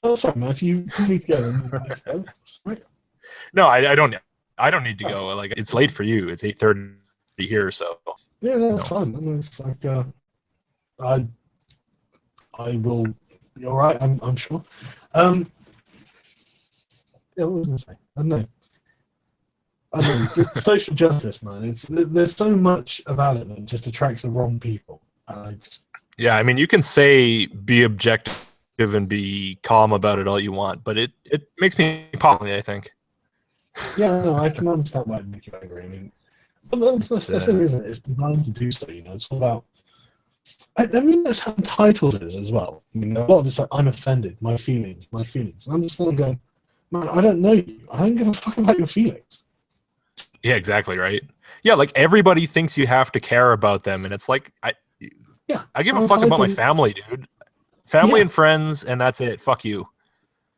Oh, sorry, man. If you need to go, right? No, I don't need to go. Like, it's late for you. It's 8:30 here, so. Yeah, that's fine. I mean, it's like I will be all right. I'm sure. Yeah, what was I going to say? I don't know. Just social justice, man. There's so much about it that just attracts the wrong people. Yeah, I mean, you can say be objective and be calm about it all you want, but it makes me poly, I think. Yeah, no, I can understand why it makes you angry. I mean, but that's the thing, isn't it? It's designed to do so, you know. It's all about. I mean, that's how entitled it is as well. I mean, a lot of it's like, I'm offended, my feelings. And I'm just going, man, I don't know you. I don't give a fuck about your feelings. Yeah, exactly, right? Yeah, like everybody thinks you have to care about them, and it's like, Yeah. I give a fuck about my family, dude. Family and friends, and that's it. Fuck you.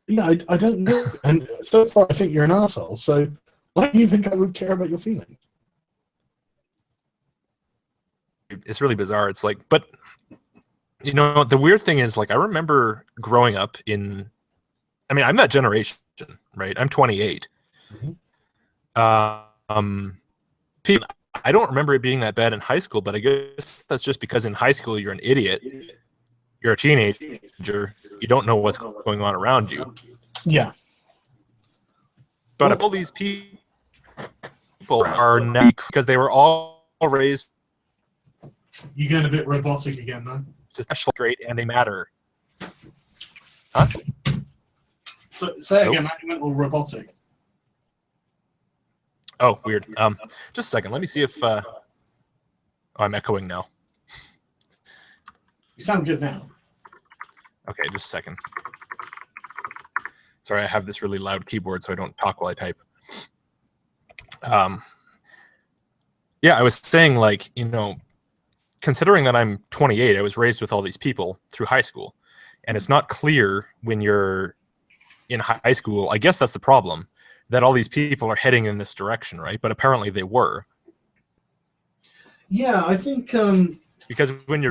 Yeah, I don't know. And so far, I think you're an asshole. So why do you think I would care about your feelings? It's really bizarre. It's like, but you know, the weird thing is, like, I remember growing up in. I mean, I'm that generation, right? I'm 28. People, I don't remember it being that bad in high school, but I guess that's just because in high school you're an idiot. You're a teenager. You don't know what's going on around you. Yeah. But all these people are now because they were all raised. You getting a bit robotic again, man. To great, and they matter. Huh? So say again, man. You went all robotic. Oh, weird. Just a second. Let me see if. Oh, I'm echoing now. You sound good now. Okay, just a second. Sorry, I have this really loud keyboard, so I don't talk while I type. Yeah, I was saying, like, you know, considering that I'm 28, I was raised with all these people through high school, and it's not clear when you're in high school. I guess that's the problem, that all these people are heading in this direction, right? But apparently they were. Yeah, I think because when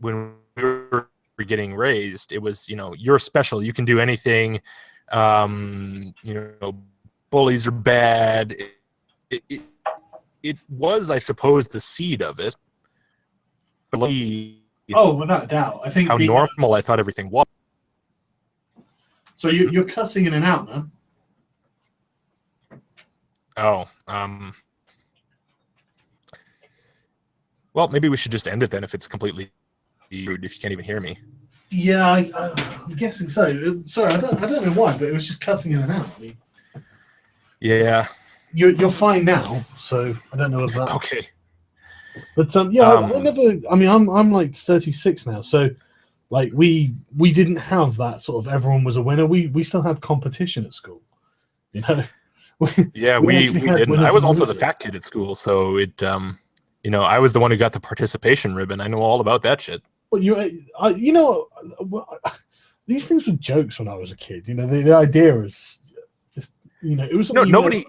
we were getting raised, it was, you know, you're special, you can do anything. You know, bullies are bad. It was, I suppose, the seed of it. But without a doubt, I think how normal I thought everything was. So you're cutting in and out, man. Oh, well, maybe we should just end it then if it's completely rude, if you can't even hear me. Yeah, I'm guessing so. Sorry, I don't know why, but it was just cutting in and out. I mean, yeah. You're fine now, so I don't know if that. Okay. But I never. I mean, I'm like 36 now, so like we didn't have that sort of everyone was a winner. We still had competition at school, you know. Yeah, we didn't. I was also the fat kid at school, so it you know, I was the one who got the participation ribbon. I know all about that shit. Well, you know, these things were jokes when I was a kid. You know, the idea is just, you know, it was nobody.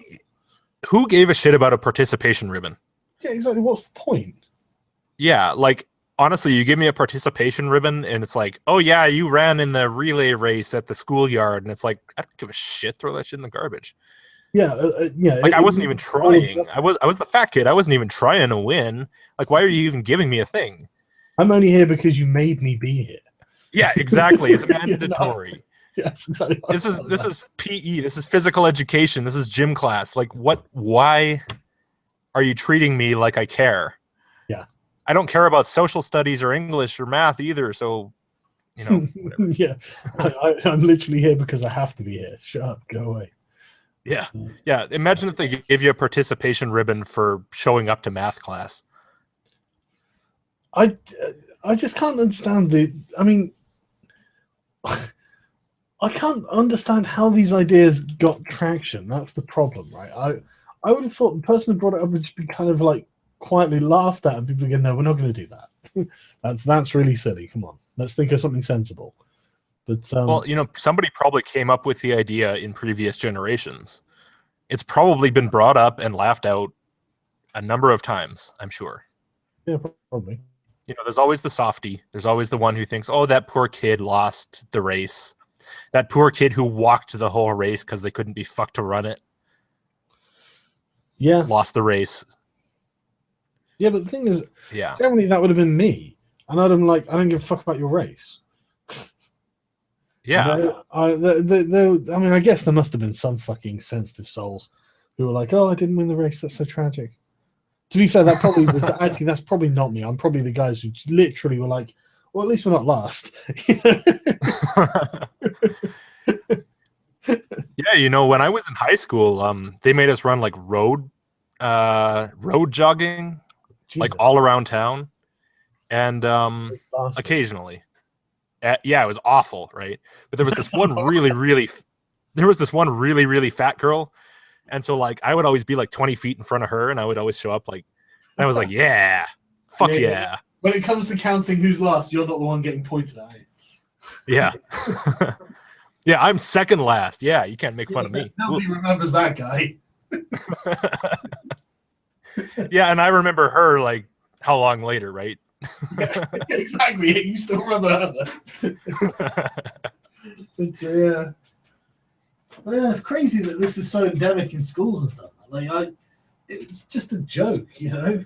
Who gave a shit about a participation ribbon? Yeah, exactly. What's the point? Yeah, like, honestly, you give me a participation ribbon, and it's like, oh yeah, you ran in the relay race at the schoolyard, and it's like, I don't give a shit. Throw that shit in the garbage. Yeah, yeah. Like, I wasn't even trying. I was the fat kid. I wasn't even trying to win. Like, why are you even giving me a thing? I'm only here because you made me be here. Yeah, exactly. It's mandatory. You know? Yes, exactly. This is PE. This is physical education. This is gym class. Like, what? Why are you treating me like I care? Yeah. I don't care about social studies or English or math either. So, you know, whatever. Yeah, I'm literally here because I have to be here. Shut up. Go away. Yeah. Yeah. Imagine if they gave you a participation ribbon for showing up to math class. I just can't understand I mean, I can't understand how these ideas got traction. That's the problem, right? I would have thought the person who brought it up would just be kind of like quietly laughed at, and people would go, no, we're not going to do that. that's really silly. Come on. Let's think of something sensible. But well, you know, somebody probably came up with the idea in previous generations. It's probably been brought up and laughed out a number of times, I'm sure. Yeah, probably. You know, there's always the softie. There's always the one who thinks, oh, that poor kid lost the race. That poor kid who walked the whole race because they couldn't be fucked to run it. Yeah. Lost the race. Yeah, but the thing is, yeah, generally that would have been me. And I'd have been like, I don't give a fuck about your race. Yeah. I mean, I guess there must have been some fucking sensitive souls who were like, oh, I didn't win the race. That's so tragic. To be fair, that probably was actually, that's probably not me. I'm probably the guys who literally were like, well, at least we're not last. Yeah, you know, when I was in high school, they made us run like road jogging, Jesus. Like all around town, and occasionally, yeah, it was awful, right? But there was this one really fat girl, and so like I would always be like 20 feet in front of her, and I would always show up like, and I was like, yeah, fuck yeah. When it comes to counting who's last, you're not the one getting pointed at. Yeah. Yeah, I'm second last. Yeah, you can't make fun of me. Nobody remembers that guy. Yeah, and I remember her like how long later, right? Yeah, exactly. You still remember her. But yeah, it's crazy that this is so endemic in schools and stuff. Like, it's just a joke, you know.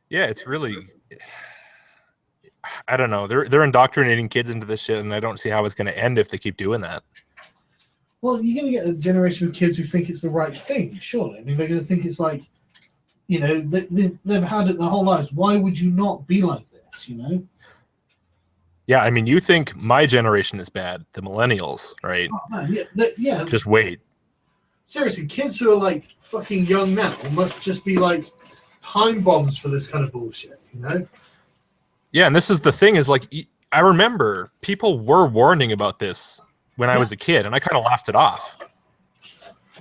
Yeah, it's really. I don't know. They're indoctrinating kids into this shit, and I don't see how it's going to end if they keep doing that. Well, you're going to get a generation of kids who think it's the right thing, surely. I mean, they're going to think it's like, you know, they've had it their whole lives. Why would you not be like this, you know? Yeah, I mean, you think my generation is bad, the millennials, right? Oh, man, yeah. Just wait. Seriously, kids who are like fucking young now must just be like time bombs for this kind of bullshit, you know? Yeah, and this is the thing is like, I remember people were warning about this when I was a kid, and I kind of laughed it off.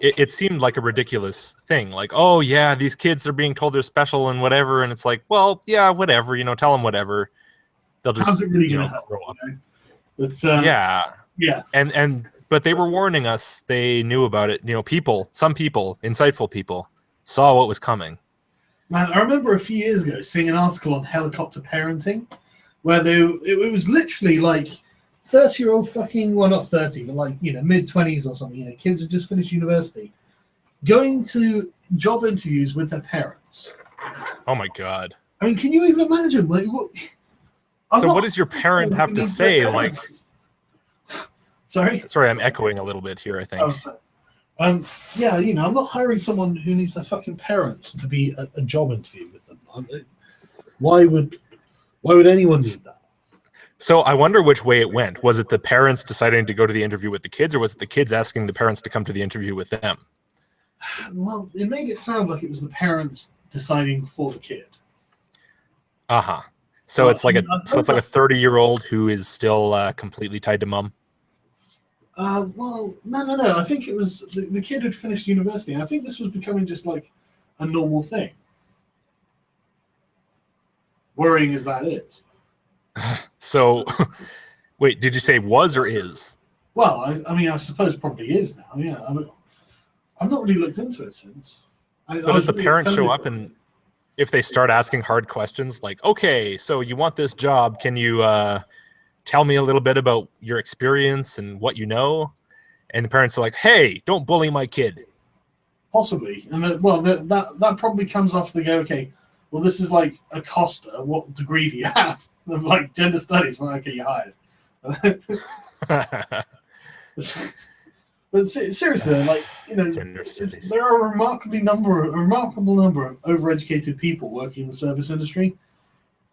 It seemed like a ridiculous thing. Like, oh, yeah, these kids are being told they're special and whatever. And it's like, well, yeah, whatever, you know, tell them whatever. They'll just, how's it really you know, gonna help, grow up. you know? But, Yeah. But they were warning us. They knew about it. You know, some people, insightful people, saw what was coming. Man, I remember a few years ago seeing an article on helicopter parenting where it was literally like 30-year-old fucking, well, not 30, but like, you know, mid-20s or something, you know, kids who just finished university, going to job interviews with their parents. Oh, my God. I mean, can you even imagine? Like, what does your parent have to say? Like, sorry, I'm echoing a little bit here, I think. Oh, sorry. Yeah, you know, I'm not hiring someone who needs their fucking parents to be a job interview with them. Why would anyone need that? So I wonder which way it went. Was it the parents deciding to go to the interview with the kids, or was it the kids asking the parents to come to the interview with them? Well, it made it sound like it was the parents deciding for the kid. Uh-huh. So it's like a 30-year-old who is still completely tied to mom. Well, no. I think it was the kid had finished university, and I think this was becoming just like a normal thing. Worrying as that is. So, wait, did you say was or is? Well, I mean, I suppose probably is now. Yeah, I've not really looked into it since. So does the parent show up, and if they start asking hard questions like, okay, so you want this job, can you tell me a little bit about your experience and what you know? And the parents are like, hey, don't bully my kid. Possibly. And that probably comes off the go, okay, well, this is like a Costa. What degree do you have? Like gender studies. Well, okay, you're hired. But seriously, like, you know, there are a remarkable number of overeducated people working in the service industry.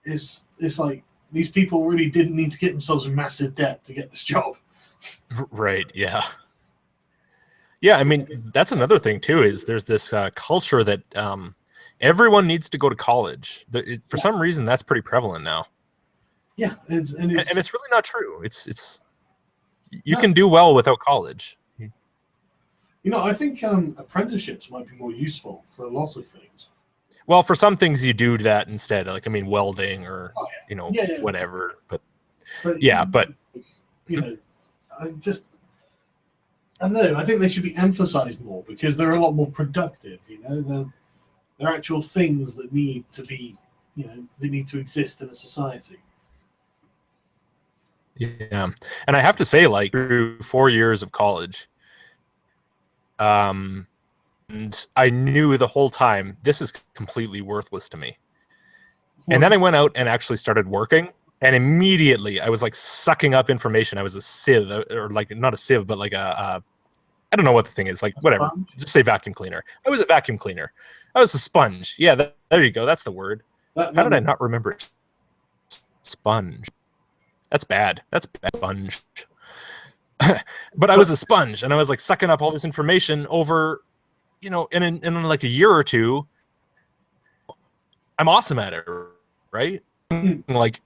It's like these people really didn't need to get themselves in massive debt to get this job. Right. Yeah. Yeah. I mean, that's another thing too. Is there's this culture that everyone needs to go to college. For some reason, that's pretty prevalent now. Yeah, it's really not true. It's you can do well without college. You know, I think apprenticeships might be more useful for lots of things. Well, for some things you do that instead. Like, I mean, welding or you know, whatever. But you know, I don't know. I think they should be emphasized more because they're a lot more productive. You know, they're actual things that need to be, you know, they need to exist in a society. Yeah, and I have to say, like, through 4 years of college, and I knew the whole time this is completely worthless to me. And then I went out and actually started working, and immediately I was like sucking up information. I was a sieve, or like not a sieve, but like I don't know what the thing is, like whatever. Just say vacuum cleaner. I was a vacuum cleaner. I was a sponge. Yeah, there you go. That's the word. How did I not remember sponge? That's bad. That's bad. Sponge. But I was a sponge, and I was like sucking up all this information over, you know, in like a year or two, I'm awesome at it, right? Like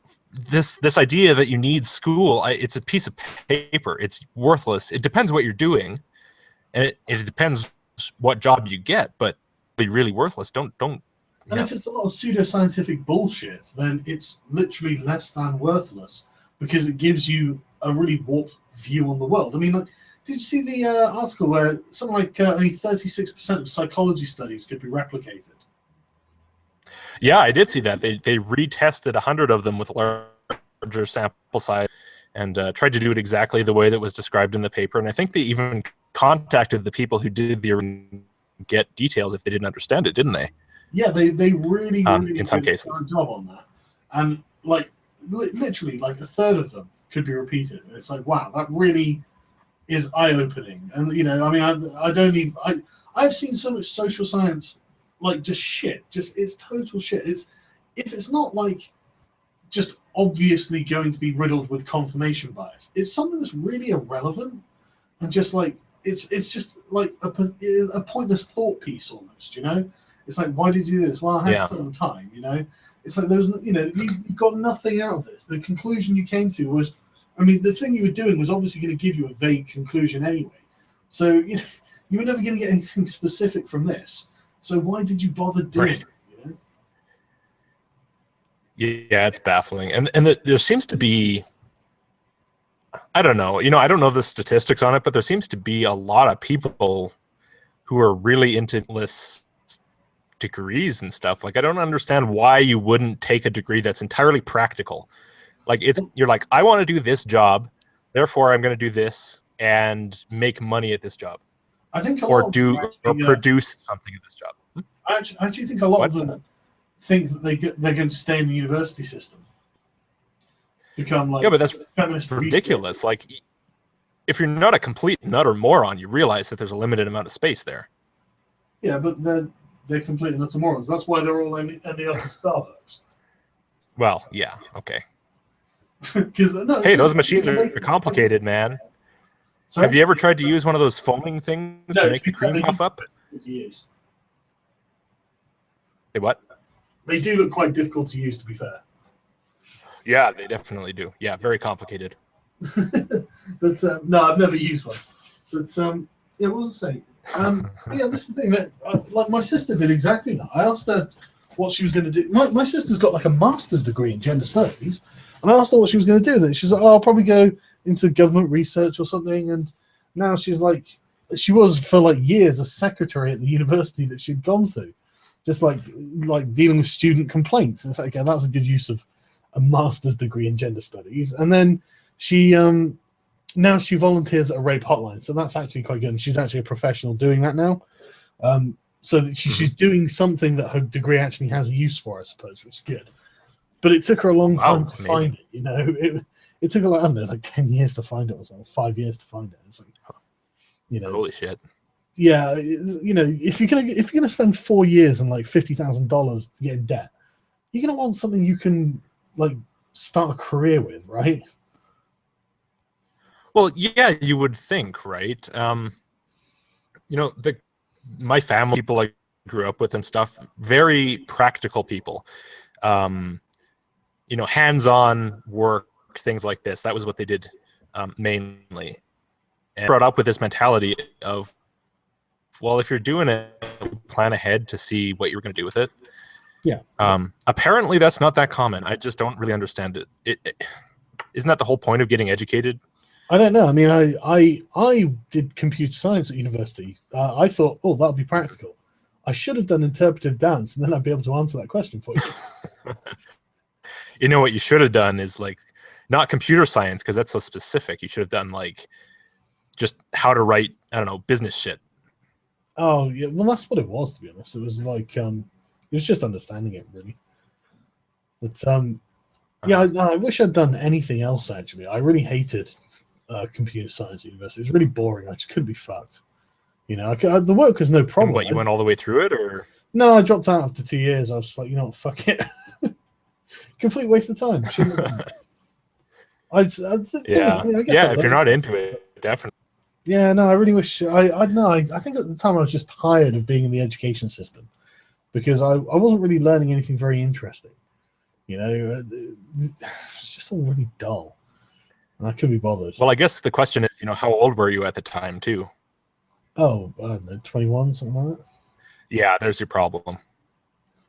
this idea that you need school, it's a piece of paper. It's worthless. It depends what you're doing, and it depends what job you get, but really worthless. Don't And if it's a lot of pseudoscientific bullshit, then it's literally less than worthless because it gives you a really warped view on the world. I mean, like, did you see the article where something like only 36% of psychology studies could be replicated? Yeah, I did see that. They retested 100 of them with larger sample size and tried to do it exactly the way that was described in the paper. And I think they even contacted the people who did the get details if they didn't understand it, didn't they? Yeah, they really in some did cases. a job on that. And like literally like a third of them could be repeated. And it's like, wow, that really is eye-opening. And you know, I mean, I've seen so much social science like just shit. Just it's total shit. It's if it's not like just obviously going to be riddled with confirmation bias, it's something that's really irrelevant and just like it's just like a pointless thought piece almost, you know. It's like, why did you do this? Well, I had fun time, you know. It's like there was, you know, you've got nothing out of this. The conclusion you came to was, I mean, the thing you were doing was obviously going to give you a vague conclusion anyway. So you know, you were never going to get anything specific from this. So why did you bother doing it? You know? Yeah, it's baffling, and there seems to be, I don't know, you know, I don't know the statistics on it, but there seems to be a lot of people who are really into this degrees and stuff. Like, I don't understand why you wouldn't take a degree that's entirely practical. Like, you're like, I want to do this job, therefore I'm going to do this and make money at this job. I think or produce something at this job. I actually think a lot of them think that they're going to stay in the university system. Become like, yeah, but that's feminist ridiculous. Like, if you're not a complete nut or moron, you realize that there's a limited amount of space there. Yeah, but they're complete and utter morons. That's why they're all ending up in Starbucks. Well, yeah, okay. No, hey, those machines are complicated, man. Sorry? Have you ever tried to use one of those foaming things to make the cream puff up? They what? They do look quite difficult to use, to be fair. Yeah, they definitely do. Yeah, very complicated. But no, I've never used one. But yeah, what was I saying? Yeah, this is the thing that like my sister did exactly that. I asked her what she was going to do. My sister's got like a master's degree in gender studies, and I asked her what she was going to do. Then she's like, "Oh, I'll probably go into government research or something." And now she's like, she was for like years a secretary at the university that she'd gone to, just like dealing with student complaints. And it's like, okay, that's a good use of a master's degree in gender studies. And then she now she volunteers at a rape hotline, so that's actually quite good. And she's actually a professional doing that now. So that she's doing something that her degree actually has a use for, I suppose, which is good. But it took her a long time to find it. You know, it took her like, I don't know, like 10 years to find it, or something, 5 years to find it. It's like, you know, holy shit. Yeah, you know, if you're gonna spend 4 years and like $50,000 to get in debt, you're gonna want something you can like start a career with, right? Well, yeah, you would think, right? You know, my family, people I grew up with and stuff, very practical people. You know, hands-on work, things like this. That was what they did mainly. And brought up with this mentality of, well, if you're doing it, plan ahead to see what you're going to do with it. Yeah. Apparently, that's not that common. I just don't really understand it. Isn't that the whole point of getting educated? I don't know. I mean, I did computer science at university. I thought, oh, that'll be practical. I should have done interpretive dance, and then I'd be able to answer that question for you. You know what you should have done is like not computer science, because that's so specific. You should have done like just how to write, I don't know, business shit. Oh yeah, well that's what it was, to be honest. It was like it was just understanding it, really. But yeah, I wish I'd done anything else. Actually, I really hated computer science at university. It was really boring. I just couldn't be fucked. You know, the work was no problem. And what, you went all the way through it, or? No, I dropped out after 2 years. I was just like, you know what, fuck it. Complete waste of time. Yeah, if you're not into it, definitely. Yeah, no, I really wish I think at the time I was just tired of being in the education system because I wasn't really learning anything very interesting. You know, it's just all really dull. And I couldn't be bothered. Well, I guess the question is, you know, how old were you at the time too? Oh, I don't know, 21, something like that. Yeah, there's your problem.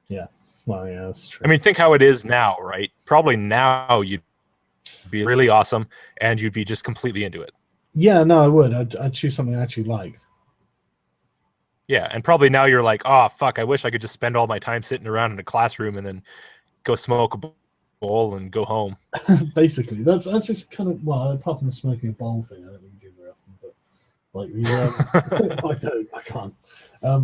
Yeah. Well, yeah, that's true. I mean, think how it is now, right? Probably now you'd be really awesome and you'd be just completely into it. Yeah, no, I would. I'd choose something I actually liked. Yeah, and probably now you're like, oh fuck, I wish I could just spend all my time sitting around in a classroom and then go smoke a bowl and go home. Basically, that's just kind of, well, apart from the smoking a bowl thing, I don't really do very often, but like I can't.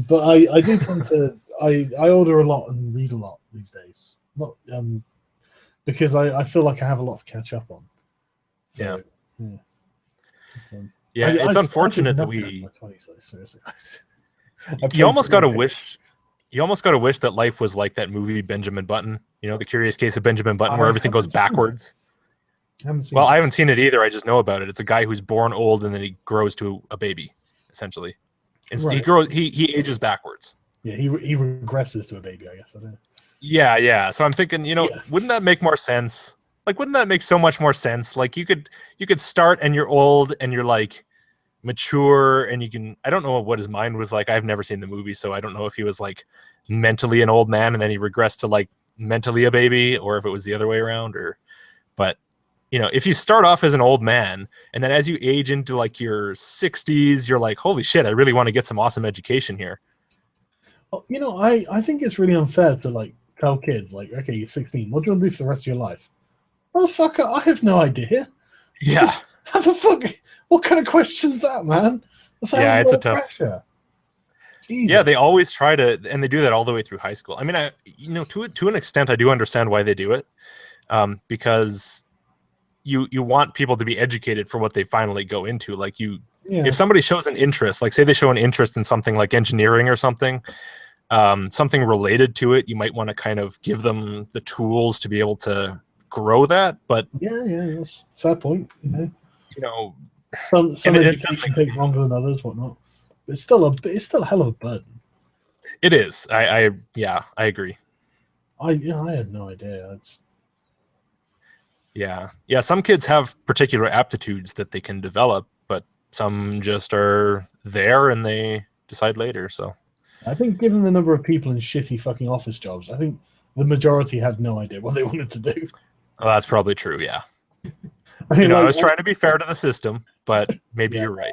But I do tend to I order a lot and read a lot these days. Not because I feel like I have a lot to catch up on. So, yeah. It's unfortunate that we. In my 20s, though, seriously. You almost got to wish. You almost got to wish that life was like that movie Benjamin Button. You know, The Curious Case of Benjamin Button, where everything goes backwards. I haven't seen it either. I just know about it. It's a guy who's born old and then he grows to a baby, essentially. Right. He ages backwards. Yeah, he regresses to a baby, I guess. I don't know. Yeah. So I'm thinking, wouldn't that make more sense? Like, wouldn't that make so much more sense? Like, you could start and you're old and you're like mature and you can. I don't know what his mind was like. I've never seen the movie, so I don't know if he was like mentally an old man and then he regressed to like mentally a baby, or if it was the other way around. But if you start off as an old man and then as you age into like your 60s, you're like, holy shit, I really want to get some awesome education here. I think it's really unfair to like tell kids like, okay, you're 16. What do you want to do for the rest of your life? Motherfucker, I have no idea. Yeah. How the fuck? What kind of question's that, man? It's a tough pressure. Jesus. Yeah, they always try to, and they do that all the way through high school. I mean, to an extent, I do understand why they do it, because you want people to be educated for what they finally go into. Like if somebody shows an interest, like say they show an interest in something like engineering or something, something related to it, you might want to kind of give them the tools to be able to grow that. But yeah, that's a fair point. Some education takes longer than others, whatnot. But it's still a hell of a burden. It is. I agree. I had no idea. Yeah. Some kids have particular aptitudes that they can develop, but some just are there and they decide later. So I think, given the number of people in shitty fucking office jobs, I think the majority had no idea what they wanted to do. Well, that's probably true. Yeah. I was trying to be fair to the system, but maybe you're right.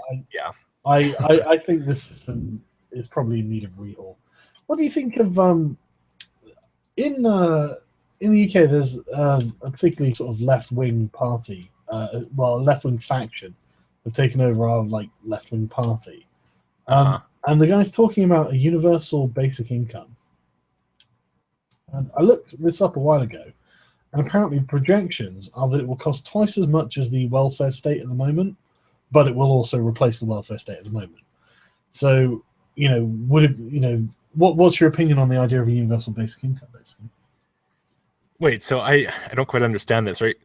I think the system is probably in need of rehaul. What do you think of in the UK? There's a particularly sort of left-wing party, a left-wing faction have taken over our like left-wing party, and the guy's talking about a universal basic income. And I looked this up a while ago. And apparently the projections are that it will cost twice as much as the welfare state at the moment, but it will also replace the welfare state at the moment. So, would it, what's your opinion on the idea of a universal basic income, basically? Wait, so I don't quite understand this, right?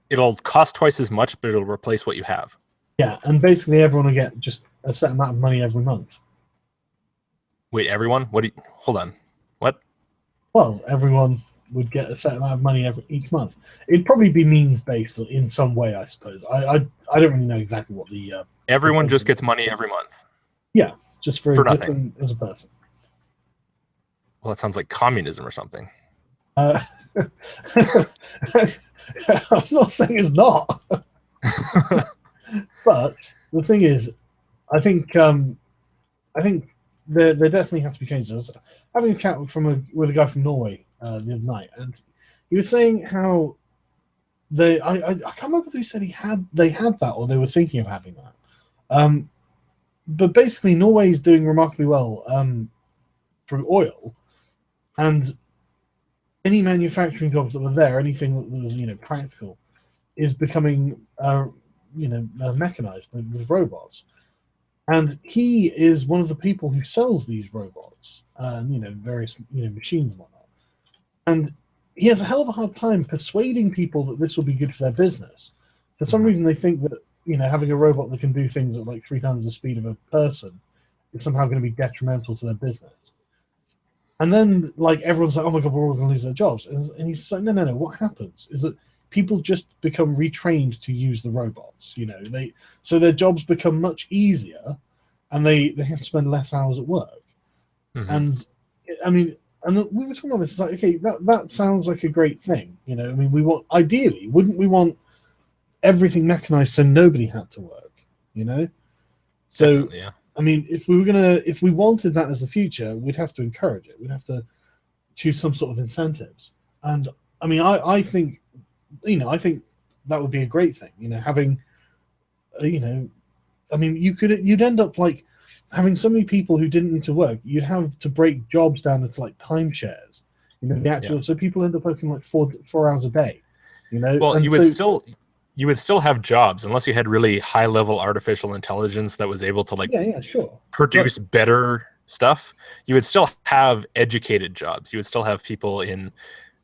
It'll cost twice as much, but it'll replace what you have. Yeah, and basically everyone will get just a set amount of money every month. Wait, everyone? Hold on. What? Well, everyone would get a set amount of money each month. It'd probably be means based in some way, I suppose. I don't really know exactly what the everyone just gets money every month. Yeah, just for nothing as a person. Well, it sounds like communism or something. I'm not saying it's not, but the thing is, I think there definitely have to be changes. I was having a chat with a guy from Norway the other night, and he was saying how I can't remember who said they had that or they were thinking of having that. But basically, Norway is doing remarkably well through oil, and any manufacturing jobs that were there, anything that was practical, is becoming mechanized with robots. And he is one of the people who sells these robots, various machines and whatnot. And he has a hell of a hard time persuading people that this will be good for their business. For some reason, they think that having a robot that can do things at like 3 times the speed of a person is somehow going to be detrimental to their business. And then, like, everyone's like, "Oh my god, we're all going to lose their jobs." And he's like, "No. What happens is that people just become retrained to use the robots. So their jobs become much easier, and they have to spend less hours at work." And I mean, And we were talking about this. It's like, okay, that sounds like a great thing. You know, I mean, ideally, wouldn't we want everything mechanized so nobody had to work? You know, so Definitely, yeah. I mean, if we wanted that as the future, we'd have to encourage it. We'd have to choose some sort of incentives. And I mean, I think, I think that would be a great thing. You know, having, I mean, you'd end up like having so many people who didn't need to work. You'd have to break jobs down into like timeshares. You know, the actual so people end up working like 4 hours a day. You know, well, and you would still have jobs unless you had really high level artificial intelligence that was able to like sure produce better stuff. You would still have educated jobs. You would still have people in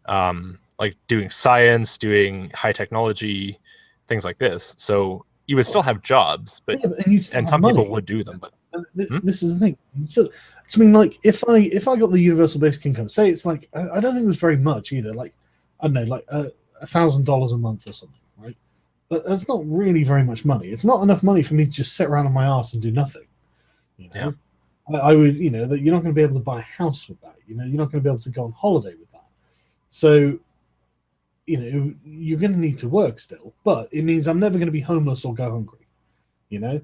like doing science, doing high technology, things like this. So you would still have jobs, but and some people would do them. But this is the thing. So I mean, like if I got the universal basic income, say it's like I don't think it was very much either. Like I don't know, like $1,000 a month or something, right? That's not really very much money. It's not enough money for me to just sit around on my ass and do nothing. You know? Yeah. I would, that you're not going to be able to buy a house with that. You know, you're not going to be able to go on holiday with that. So, you're going to need to work still, but it means I'm never going to be homeless or go hungry. You know,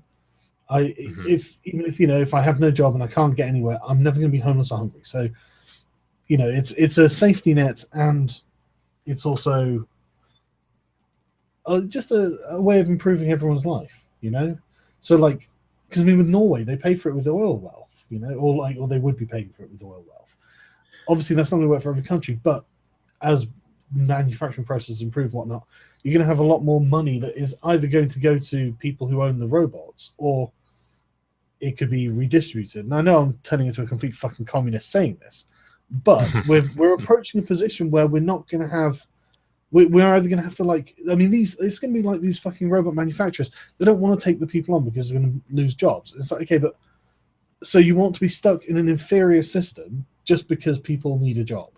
if I have no job and I can't get anywhere, I'm never going to be homeless or hungry. So, it's a safety net, and it's also just a way of improving everyone's life, So, like, because I mean, with Norway, they pay for it with oil wealth, or they would be paying for it with oil wealth. Obviously, that's not going to work for every country, but as manufacturing processes improve and whatnot, you're going to have a lot more money that is either going to go to people who own the robots, or it could be redistributed. And I know I'm turning into a complete fucking communist saying this, but we're approaching a position where we're not going to have. We're either going to have to it's going to be like these fucking robot manufacturers. They don't want to take the people on because they're going to lose jobs. It's like, okay, but so you want to be stuck in an inferior system just because people need a job?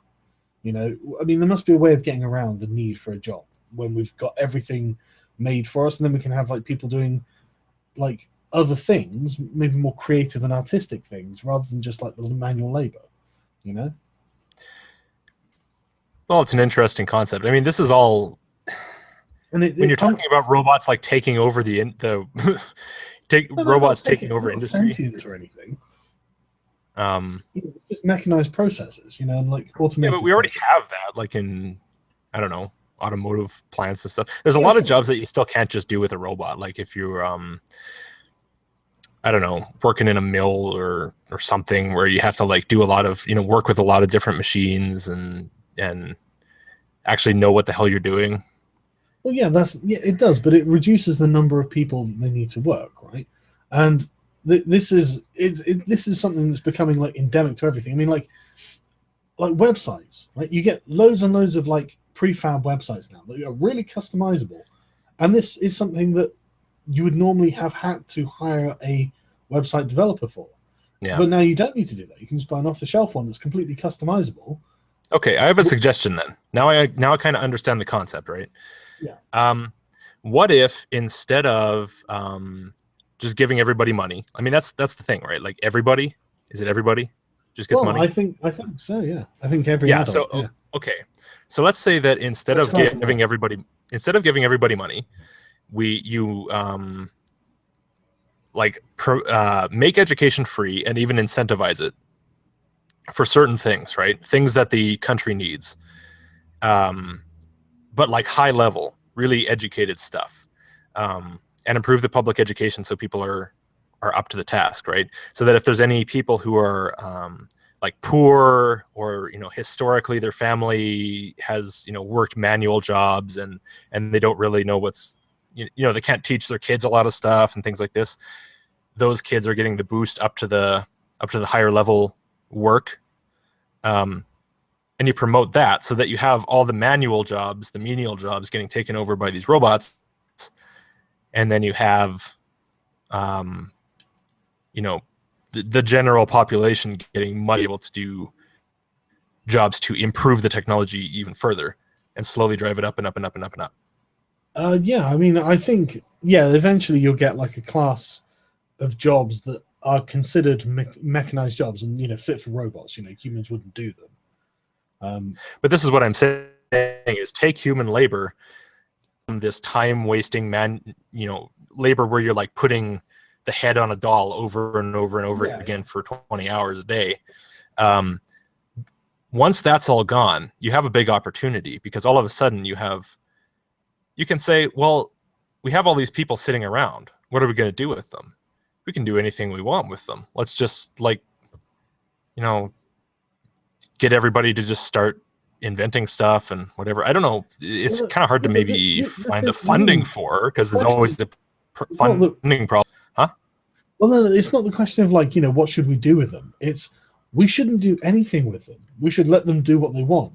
I mean, there must be a way of getting around the need for a job when we've got everything made for us, and then we can have like people doing like other things, maybe more creative and artistic things, rather than just like the manual labor. Well, it's an interesting concept. I mean, this is all. When you're talking about robots like taking over robots taking over industry or anything. It's just mechanized processes, and like automated. Yeah, but we already have that, like in, I don't know, automotive plants and stuff. There's a lot of jobs that you still can't just do with a robot. Like if you're, I don't know, working in a mill or something where you have to like do a lot of, work with a lot of different machines and actually know what the hell you're doing. Well, yeah, it does, but it reduces the number of people they need to work, right? And this is something that's becoming like endemic to everything. I mean, like websites, right? You get loads and loads of like prefab websites now that are really customizable, and this is something that you would normally have had to hire a website developer for. Yeah. But now you don't need to do that. You can just buy an off-the-shelf one that's completely customizable. Okay, I have a suggestion then. Now I kind of understand the concept, right? Yeah. What if instead of just giving everybody money? I mean, that's the thing, right? Like everybody, is it everybody just gets money? I think so. Yeah, I think every adult. So okay, so let's say that instead of giving everybody money, make education free and even incentivize it for certain things, right? Things that the country needs, but like high level, really educated stuff, and improve the public education so people are up to the task, right? So that if there's any people who are like poor, or historically their family has worked manual jobs and they don't really know what's they can't teach their kids a lot of stuff and things like this, those kids are getting the boost up to the higher level work, and you promote that so that you have all the manual jobs, the menial jobs, getting taken over by these robots, and then you have the general population getting money, able to do jobs to improve the technology even further and slowly drive it up and up and up and up and up. Yeah, I mean, I think, eventually you'll get like a class of jobs that are considered mechanized jobs and, fit for robots. Humans wouldn't do them. But this is what I'm saying is take human labor, this time wasting labor where you're like putting the head on a doll over and over and over again for 20 hours a day. Once that's all gone, you have a big opportunity, because all of a sudden you can say, well, we have all these people sitting around. What are we going to do with them? We can do anything we want with them. Let's just get everybody to just start inventing stuff and whatever. I don't know. It's kind of hard to maybe find the funding for, because there's always the funding problem. Huh? Well, no, it's not the question of what should we do with them? It's we shouldn't do anything with them. We should let them do what they want,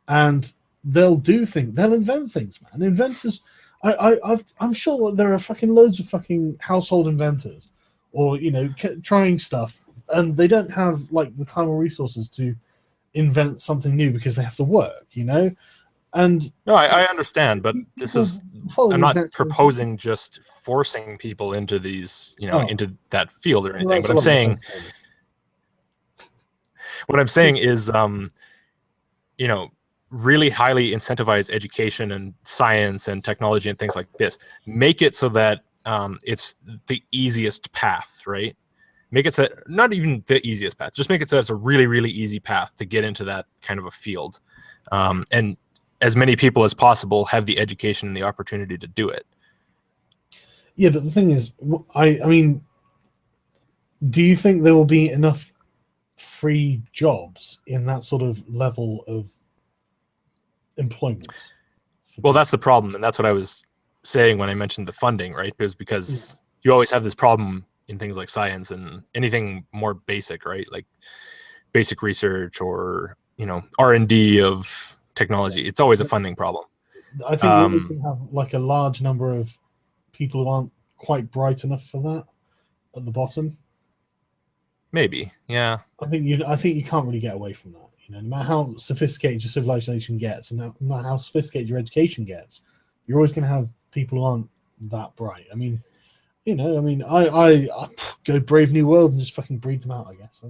and they'll do things. They'll invent things, man. Inventors. I'm sure there are fucking loads of fucking household inventors, or trying stuff, and they don't have the time or resources to invent something new because they have to work, And no, I understand, but I'm not proposing just forcing people into these, into that field or anything. But I'm saying, what I'm saying is, really highly incentivize education and science and technology and things like this. Make it so that it's the easiest path, right? Make it so that, not even the easiest path, just make it so it's a really, really easy path to get into that kind of a field. And as many people as possible have the education and the opportunity to do it. Yeah, but the thing is, I mean, do you think there will be enough free jobs in that sort of level of employment? Well, that's the problem, and that's what I was saying when I mentioned the funding, right? Because you always have this problem in things like science and anything more basic, right? Like basic research or R&D of technology. It's always a funding problem. I think we're always going to have a large number of people who aren't quite bright enough for that at the bottom. Maybe, yeah. I think you can't really get away from that. No matter how sophisticated your civilization gets, and no matter how sophisticated your education gets, you're always going to have people who aren't that bright. I mean, I go Brave New World and just fucking breed them out, I guess.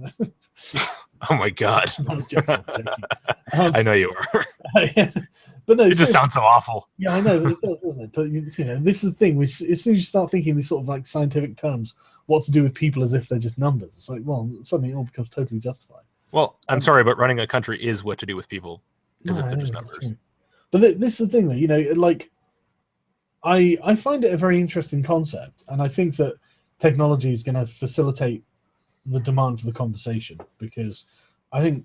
Oh my god! I'm joking. I know you are. But no, it just sounds so awful. Yeah, I know, it does, doesn't it? But this is the thing. As soon as you start thinking these sort of scientific terms, what to do with people as if they're just numbers, it's suddenly it all becomes totally justified. Well, I'm sorry, but running a country is what to do with people as if they're just numbers. But this is the thing, though. I find it a very interesting concept, and I think that technology is going to facilitate the demand for the conversation, because I think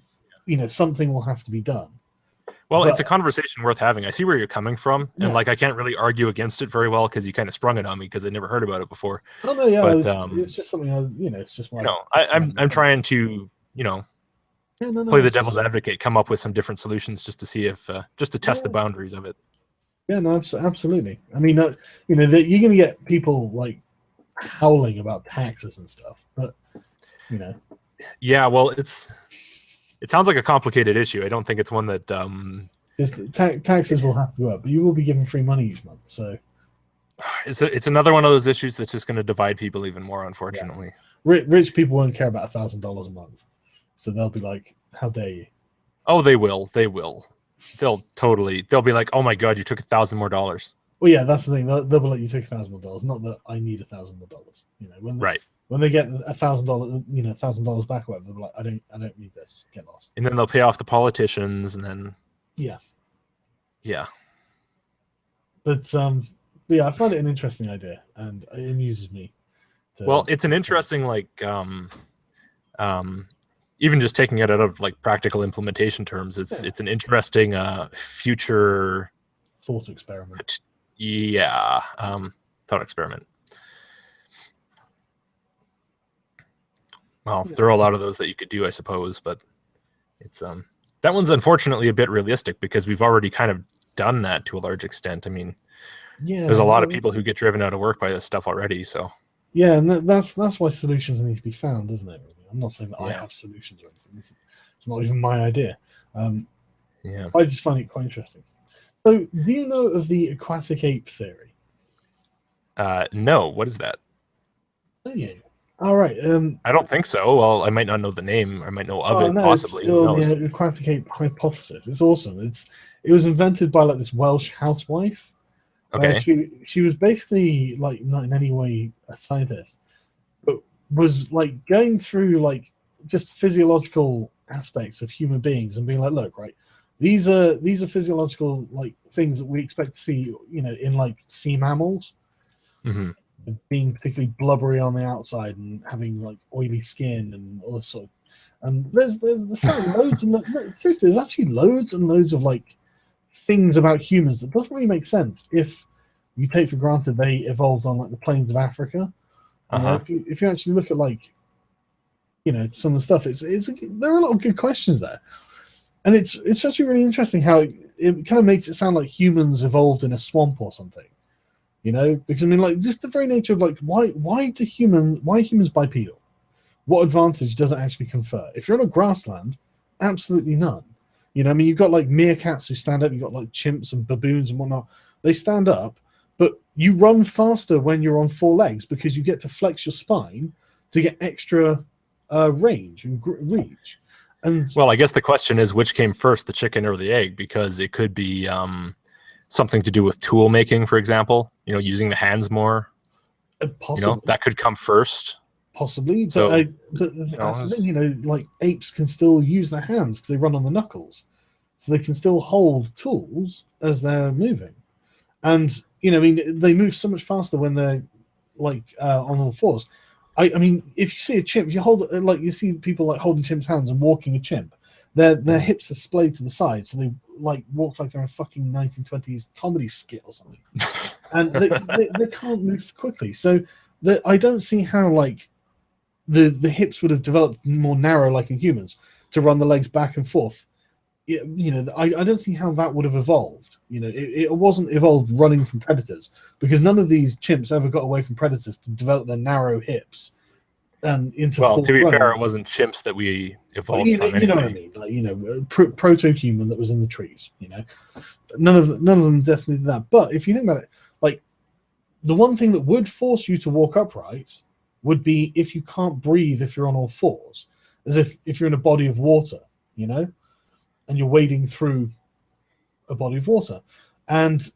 something will have to be done. Well, it's a conversation worth having. I see where you're coming from, and I can't really argue against it very well, because you kind of sprung it on me because I never heard about it before. Oh no, yeah, but, it's just something it's just I'm trying to play the devil's advocate, come up with some different solutions just to see if just to test the boundaries of it. Yeah, no, absolutely. I mean, that you're going to get people howling about taxes and stuff, but Yeah, well, it sounds like a complicated issue. I don't think it's one that taxes will have to go up, but you will be given free money each month. So it's another one of those issues that's just going to divide people even more, unfortunately. Yeah. Rich people won't care about $1,000 a month, so they'll be like, "How dare you?" Oh, they will. They'll be like, "Oh my god, you took $1,000 more." Well, yeah, that's the thing. They'll be like, "You took $1,000 more." Not that I need $1,000 more. When they get $1,000, $1,000 back, or whatever, they'll be like, I don't need this. Get lost. And then they'll pay off the politicians, and then yeah. But yeah, I find it an interesting idea, and it amuses me. Well, it's an interesting even just taking it out of practical implementation terms, it's an interesting future thought experiment. Yeah, thought experiment. Well, there are a lot of those that you could do, I suppose, but it's that one's unfortunately a bit realistic, because we've already kind of done that to a large extent. I mean, there's a lot of people who get driven out of work by this stuff already. So yeah, and that's why solutions need to be found, isn't it? I'm not saying that I have solutions or anything. It's not even my idea. I just find it quite interesting. So, do you know of the aquatic ape theory? No. What is that? Oh, yeah. All right. I don't think so. Well, I might not know the name. I might know of Oh it, no, it's possibly. Who on knows? the quantum hypothesis. It's awesome. It was invented by like this Welsh housewife. Okay. She was basically like not in any way a scientist, but was like going through like just physiological aspects of human beings and being like, look, right, these are physiological like things that we expect to see, you know, in like sea mammals, Hmm. being particularly blubbery on the outside and having like oily skin and all this sort of. And there's fact loads and seriously, there's actually loads and loads of like things about humans that doesn't really make sense if you take for granted they evolved on like the plains of Africa. You know, Uh-huh. if you actually look at like, you know, some of the stuff, it's there are a lot of good questions there, and it's actually really interesting how it kind of makes it sound like humans evolved in a swamp or something. You know, because I mean, like, just the very nature of like, why are humans bipedal? What advantage does it actually confer? If you're on a grassland, absolutely none. You know, I mean, you've got like meerkats who stand up, you've got like chimps and baboons and whatnot. They stand up, but you run faster when you're on four legs because you get to flex your spine to get extra range and reach. And Well, I guess the question is which came first, the chicken or the egg? Because it could be something to do with tool making, for example. You know, using the hands more. You know, possibly, that could come first. possibly, So, but you know, that's the thing. You know, like apes can still use their hands because they run on the knuckles, so they can still hold tools as they're moving. And you know, I mean, they move so much faster when they're like on all fours. I mean, if you see a chimp, if you hold like you see people like holding chimps' hands and walking a chimp, their hips are splayed to the side, so they like walk like they're in a fucking 1920s comedy skit or something, and they can't move quickly. So I don't see how like the hips would have developed more narrow like in humans to run the legs back and forth. You know, I don't see how that would have evolved. You know, it wasn't evolved running from predators because none of these chimps ever got away from predators to develop their narrow hips and into well, full to be fair, running. it wasn't chimps that we But evolved from you know what I anyway. mean, like, you know, proto-human that was in the trees. You know, none of them definitely did that. But if you think about it, like the one thing that would force you to walk upright would be if you can't breathe if you're on all fours, as if you're in a body of water, you know, and you're wading through a body of water. And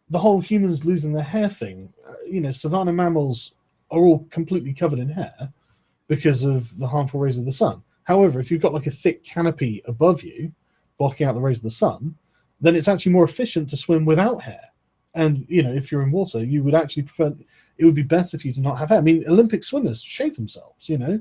the whole humans losing their hair thing, you know, savanna mammals are all completely covered in hair because of the harmful rays of the sun. However, if you've got like a thick canopy above you, blocking out the rays of the sun, then it's actually more efficient to swim without hair. And you know, if you're in water, you would actually prefer. It would be better for you to not have hair. I mean, Olympic swimmers shave themselves. You know,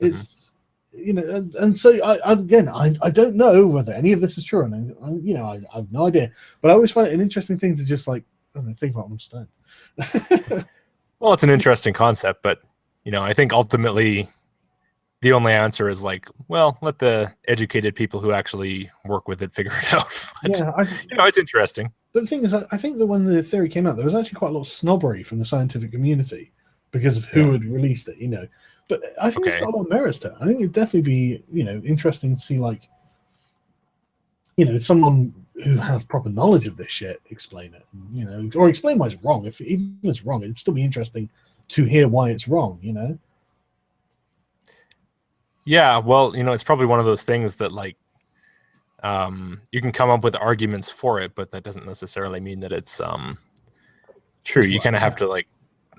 Hmm. it's you know, and so I don't know whether any of this is true, and you know, I have no idea. But I always find it an interesting thing to just like I don't know, think about understand. Well, it's an interesting concept, but you know, I think ultimately the only answer is like, well, let the educated people who actually work with it figure it out. But Yeah, you know, it's interesting. but the thing is, I think that when the theory came out, there was actually quite a lot of snobbery from the scientific community because of Yeah. who had released it, you know. But I think it's Okay. got a lot of merits to it. I think it'd definitely be, you know, interesting to see, like, you know, someone who has proper knowledge of this shit explain it, you know, or explain why it's wrong. If even if it's wrong, it'd still be interesting to hear why it's wrong, you know. Yeah. Well, you know, it's probably one of those things that like you can come up with arguments for it, but that doesn't necessarily mean that it's true. It's You right. kind of have Yeah, to like,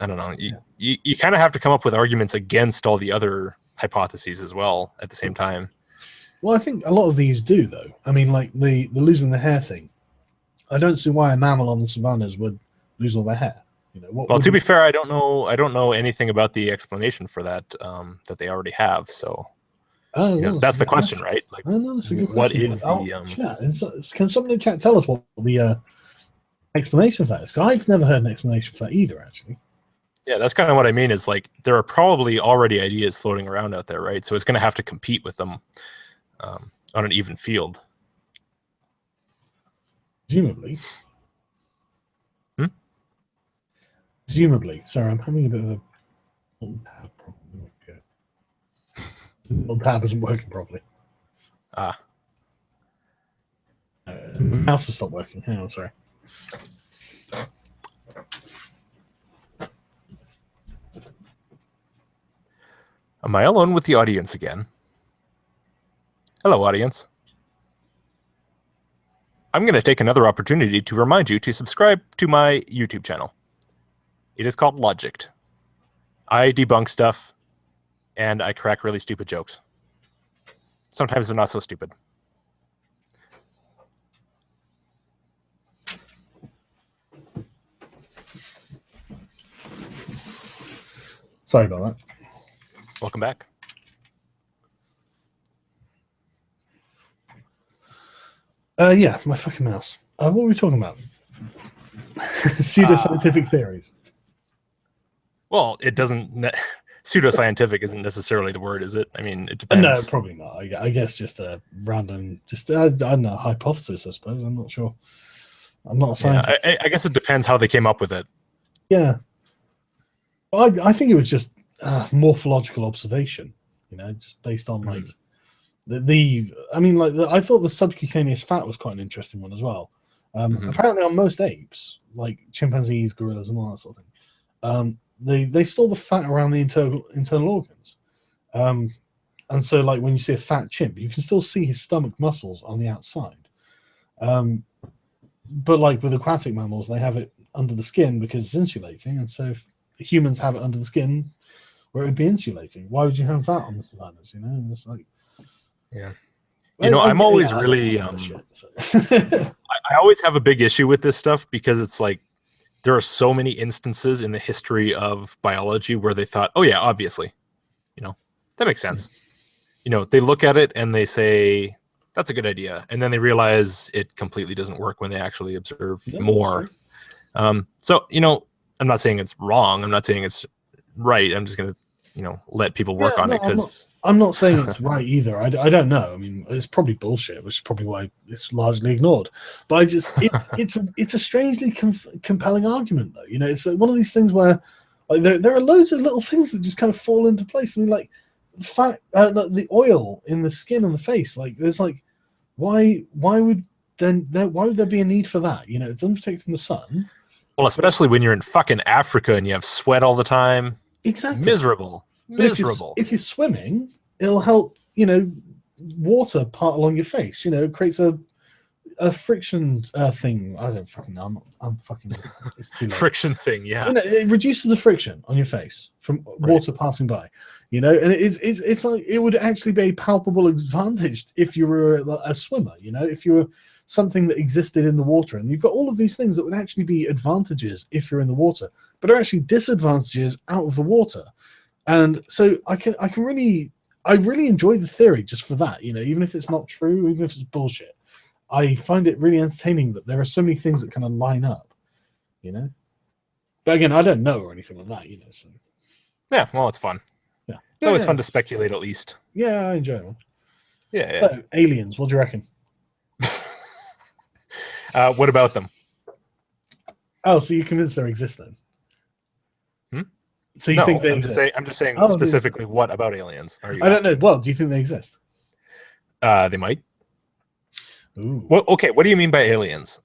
I don't know, yeah. you kind of have to come up with arguments against all the other hypotheses as well at the same time. Well, I think a lot of these do, though. I mean, like the losing the hair thing. I don't see why a mammal on the savannas would lose all their hair. You know, what Well, would to be. be fair, I don't know anything about the explanation for that that they already have. So, Oh, you know, well, that's a that's the good question, question. right? Like, Oh, no, that's a good what question. is Oh, the chat. Can somebody in chat tell us what the explanation for that is? 'Cause I've never heard an explanation for that either, actually. yeah, that's kind of what I mean is like there are probably already ideas floating around out there, right? So it's going to have to compete with them on an even field. Presumably. Hmm? Presumably. Sorry, I'm having a bit of a tab problem. Okay. The tab isn't working properly. Ah, The mouse has stopped working. Hang on, sorry. Am I alone with the audience again? Hello, audience. I'm going to take another opportunity to remind you to subscribe to my YouTube channel. It is called Logicked. I debunk stuff, and I crack really stupid jokes. Sometimes they're not so stupid. Sorry about that. Welcome back. Yeah, my fucking mouse. What were we talking about? Pseudoscientific theories. Well, it doesn't... Pseudoscientific isn't necessarily the word, is it? I mean, it No, depends. probably not. I guess just a random, I don't know, hypothesis, I suppose. I'm not sure. I'm not a scientist. Yeah, I guess it depends how they came up with it. Yeah. I think it was just morphological observation, just based on like I thought the subcutaneous fat was quite an interesting one as well. Apparently on most apes, like chimpanzees, gorillas, and all that sort of thing, they store the fat around the internal organs. And so like when you see a fat chimp, you can still see his stomach muscles on the outside. But like with aquatic mammals, they have it under the skin because it's insulating. And so if humans have it under the skin where it would be insulating, why would you have that on the savannas? It's like, yeah. I'm always really I always have a big issue with this stuff because it's like there are so many instances in the history of biology where they thought, oh yeah, obviously, that makes sense. They look at it and they say that's a good idea, and then they realize it completely doesn't work when they actually observe more. So I'm not saying it's wrong. I'm not saying it's right. I'm just gonna let people work on it because I'm not saying it's right either. I don't know. I mean, it's probably bullshit, which is probably why it's largely ignored. But it's a strangely compelling argument, though. It's one of these things where like there are loads of little things that just kind of fall into place. I mean, like the oil in the skin and the face. Like there's like why would there be a need for that? It doesn't protect from the sun. Well, especially when you're in fucking Africa and you have sweat all the time. Exactly. Miserable. If you're swimming, it'll help, water part along your face. It creates a friction thing. I don't fucking know. I'm fucking. It's too late. Friction thing, yeah. It reduces the friction on your face from water passing by. And it's like it would actually be a palpable advantage if you were a swimmer. If you were something that existed in the water, and you've got all of these things that would actually be advantages if you're in the water, but are actually disadvantages out of the water. And so I really enjoy the theory just for that, even if it's not true, even if it's bullshit. I find it really entertaining that there are so many things that kind of line up, But again, I don't know or anything like that, So yeah, well, it's fun. Yeah, it's always fun to speculate, at least. Yeah, I enjoy it. Yeah. So, aliens, what do you reckon? What about them? Oh, so you're convinced they exist then? So you think they exist? I'm just saying specifically what about aliens are you I don't know. Well, do you think they exist? They might. Ooh. Well, okay, what do you mean by aliens?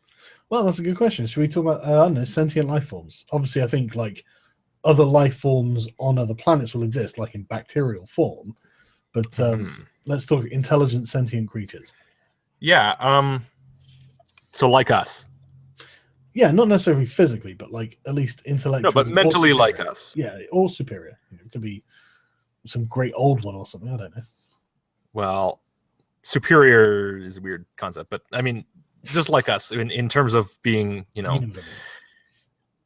Well, that's a good question. Should we talk about, I don't know, sentient life forms? Obviously, I think like other life forms on other planets will exist, like in bacterial form. But let's talk intelligent sentient creatures. Yeah. So like us. Yeah, not necessarily physically, but like at least intellectually. No, but mentally like us. Yeah, or superior. It could be some great old one or something. I don't know. Well, superior is a weird concept, but I mean, just like us in terms of being,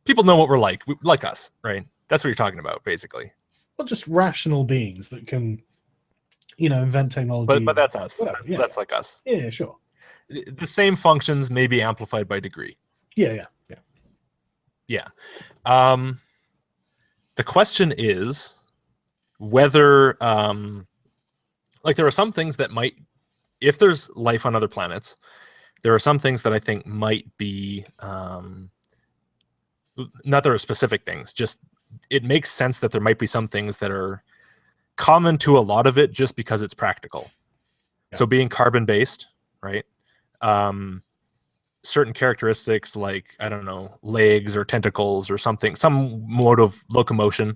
people know what we're like us, right? That's what you're talking about, basically. Well, just rational beings that can, invent technology. But that's us. That's like us. Yeah, sure. The same functions may be amplified by degree. Yeah. The question is whether, like, there are some things that might, if there's life on other planets, there are some things that I think might be, not there are specific things, just it makes sense that there might be some things that are common to a lot of it just because it's practical. Yeah. So being carbon-based, right? Certain characteristics like, I don't know, legs or tentacles or something, some mode of locomotion,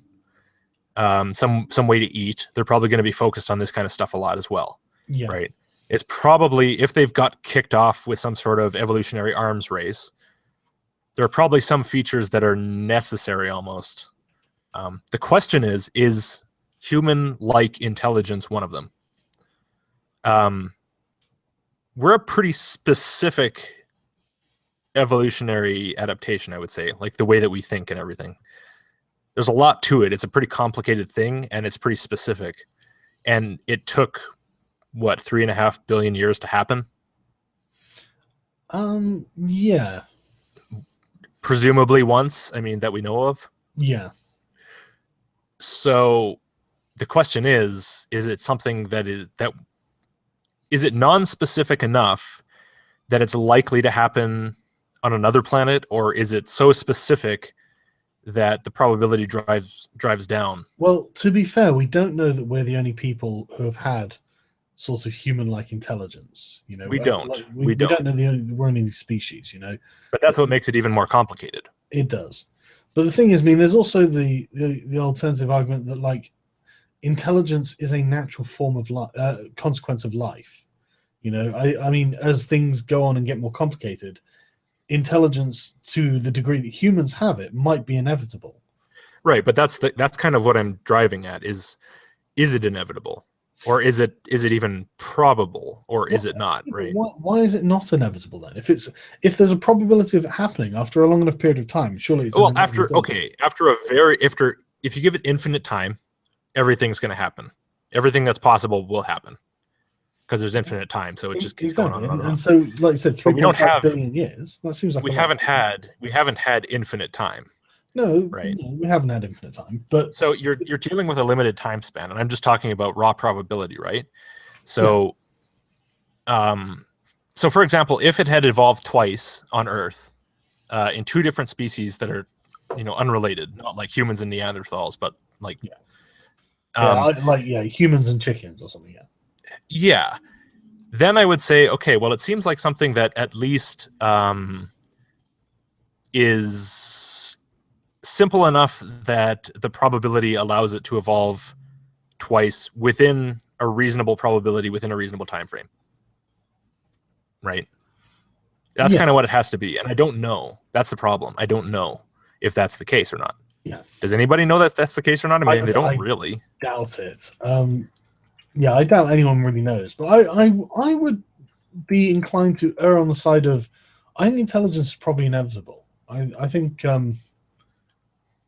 some way to eat, they're probably going to be focused on this kind of stuff a lot as well. Yeah. Right. It's probably, if they've got kicked off with some sort of evolutionary arms race, there are probably some features that are necessary almost. The question is human-like intelligence one of them? We're a pretty specific evolutionary adaptation, I would say, like the way that we think and everything. There's a lot to it. It's a pretty complicated thing, and it's pretty specific. And it took, what, 3.5 billion years to happen? Yeah. Presumably once, I mean, that we know of. Yeah. So the question is it something that is it non-specific enough that it's likely to happen on another planet, or is it so specific that the probability drives down? Well, to be fair, we don't know that we're the only people who have had sort of human-like intelligence. You know, We don't. Like, We we don't. don't know we're only species. You know, But that's what makes it even more complicated. it does. But the thing is, I mean, there's also the alternative argument that like intelligence is a natural form of consequence of life. You know, I mean, as things go on and get more complicated, intelligence to the degree that humans have it might be inevitable. Right, but that's kind of what I'm driving at. Is it inevitable, or is it even probable, or is it not? Right. Why is it not inevitable then? If there's a probability of it happening after a long enough period of time, surely it's well after if you give it infinite time, everything's going to happen. Everything that's possible will happen because there's infinite time. So it just keeps going on and on. And so, like you said, 3.5 billion years. That seems like we haven't had infinite time. No, right. No, we haven't had infinite time. But so you're dealing with a limited time span, and I'm just talking about raw probability, right? So, so for example, if it had evolved twice on Earth, in two different species that are, unrelated, not like humans and Neanderthals, but like, humans and chickens or something. Yeah. Then I would say, okay, well, it seems like something that at least is simple enough that the probability allows it to evolve twice within a reasonable probability within a reasonable time frame. Right? That's kind of what it has to be. And I don't know. That's the problem. I don't know if that's the case or not. Yeah. Does anybody know that that's the case or not? I mean, they don't really. Doubt it. Yeah, I doubt anyone really knows. But I would be inclined to err on the side of, I think intelligence is probably inevitable. I think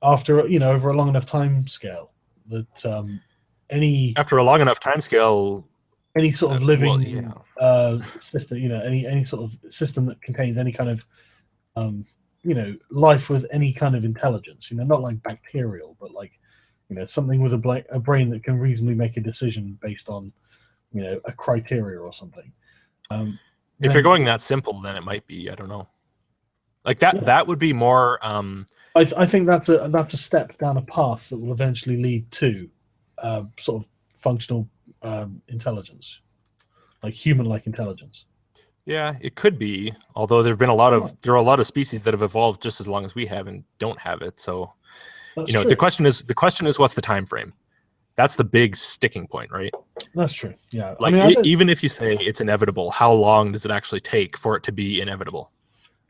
after over a long enough time scale that after a long enough time scale, any sort of living system, any sort of system that contains any kind of life with any kind of intelligence, not like bacterial, but like something with a brain that can reasonably make a decision based on a criteria or something. If you're going that simple, then it might be, I don't know, like that would be more I think that's a step down a path that will eventually lead to sort of functional intelligence, like human-like intelligence. Yeah, it could be. Although there are a lot of species that have evolved just as long as we have and don't have it. So, that's true. the question is, what's the time frame? That's the big sticking point, right? That's true. Yeah. Like, even if you say it's inevitable, how long does it actually take for it to be inevitable?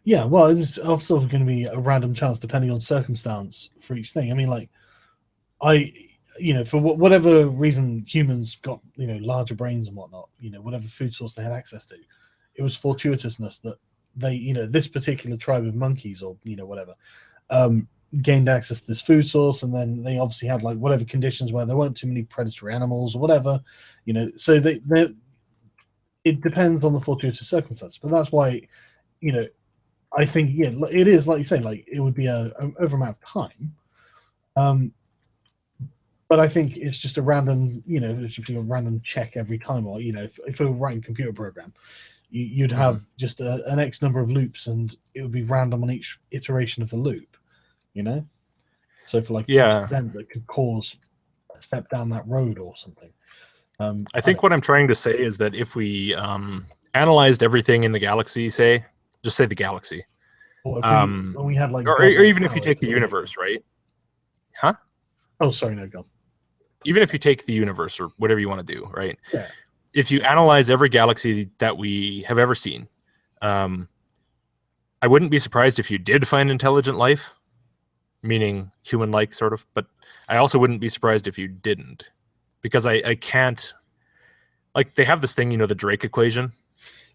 Yeah, well, it's also going to be a random chance depending on circumstance for each thing. I mean, like, for whatever reason, humans got larger brains and whatnot. Whatever food source they had access to, it was fortuitousness that they, this particular tribe of monkeys or whatever, gained access to this food source, and then they obviously had like whatever conditions where there weren't too many predatory animals or whatever. So it depends on the fortuitous circumstance. But that's why, I think it is like you say, like it would be a over amount of time. But I think it's just a random, it should be a random check every time. Or if we were writing a computer program, you'd have just an X number of loops, and it would be random on each iteration of the loop. So for like each event that could cause a step down that road or something. I think what I'm trying to say is that if we analyzed everything in the galaxy, just say the galaxy, or if we had like, or even if you take the universe, right? Huh? Oh, sorry, no, go on. even if you take the universe or whatever you want to do, right? Yeah. If you analyze every galaxy that we have ever seen, I wouldn't be surprised if you did find intelligent life, meaning human-like sort of, but I also wouldn't be surprised if you didn't, because I can't, like, they have this thing, the Drake equation.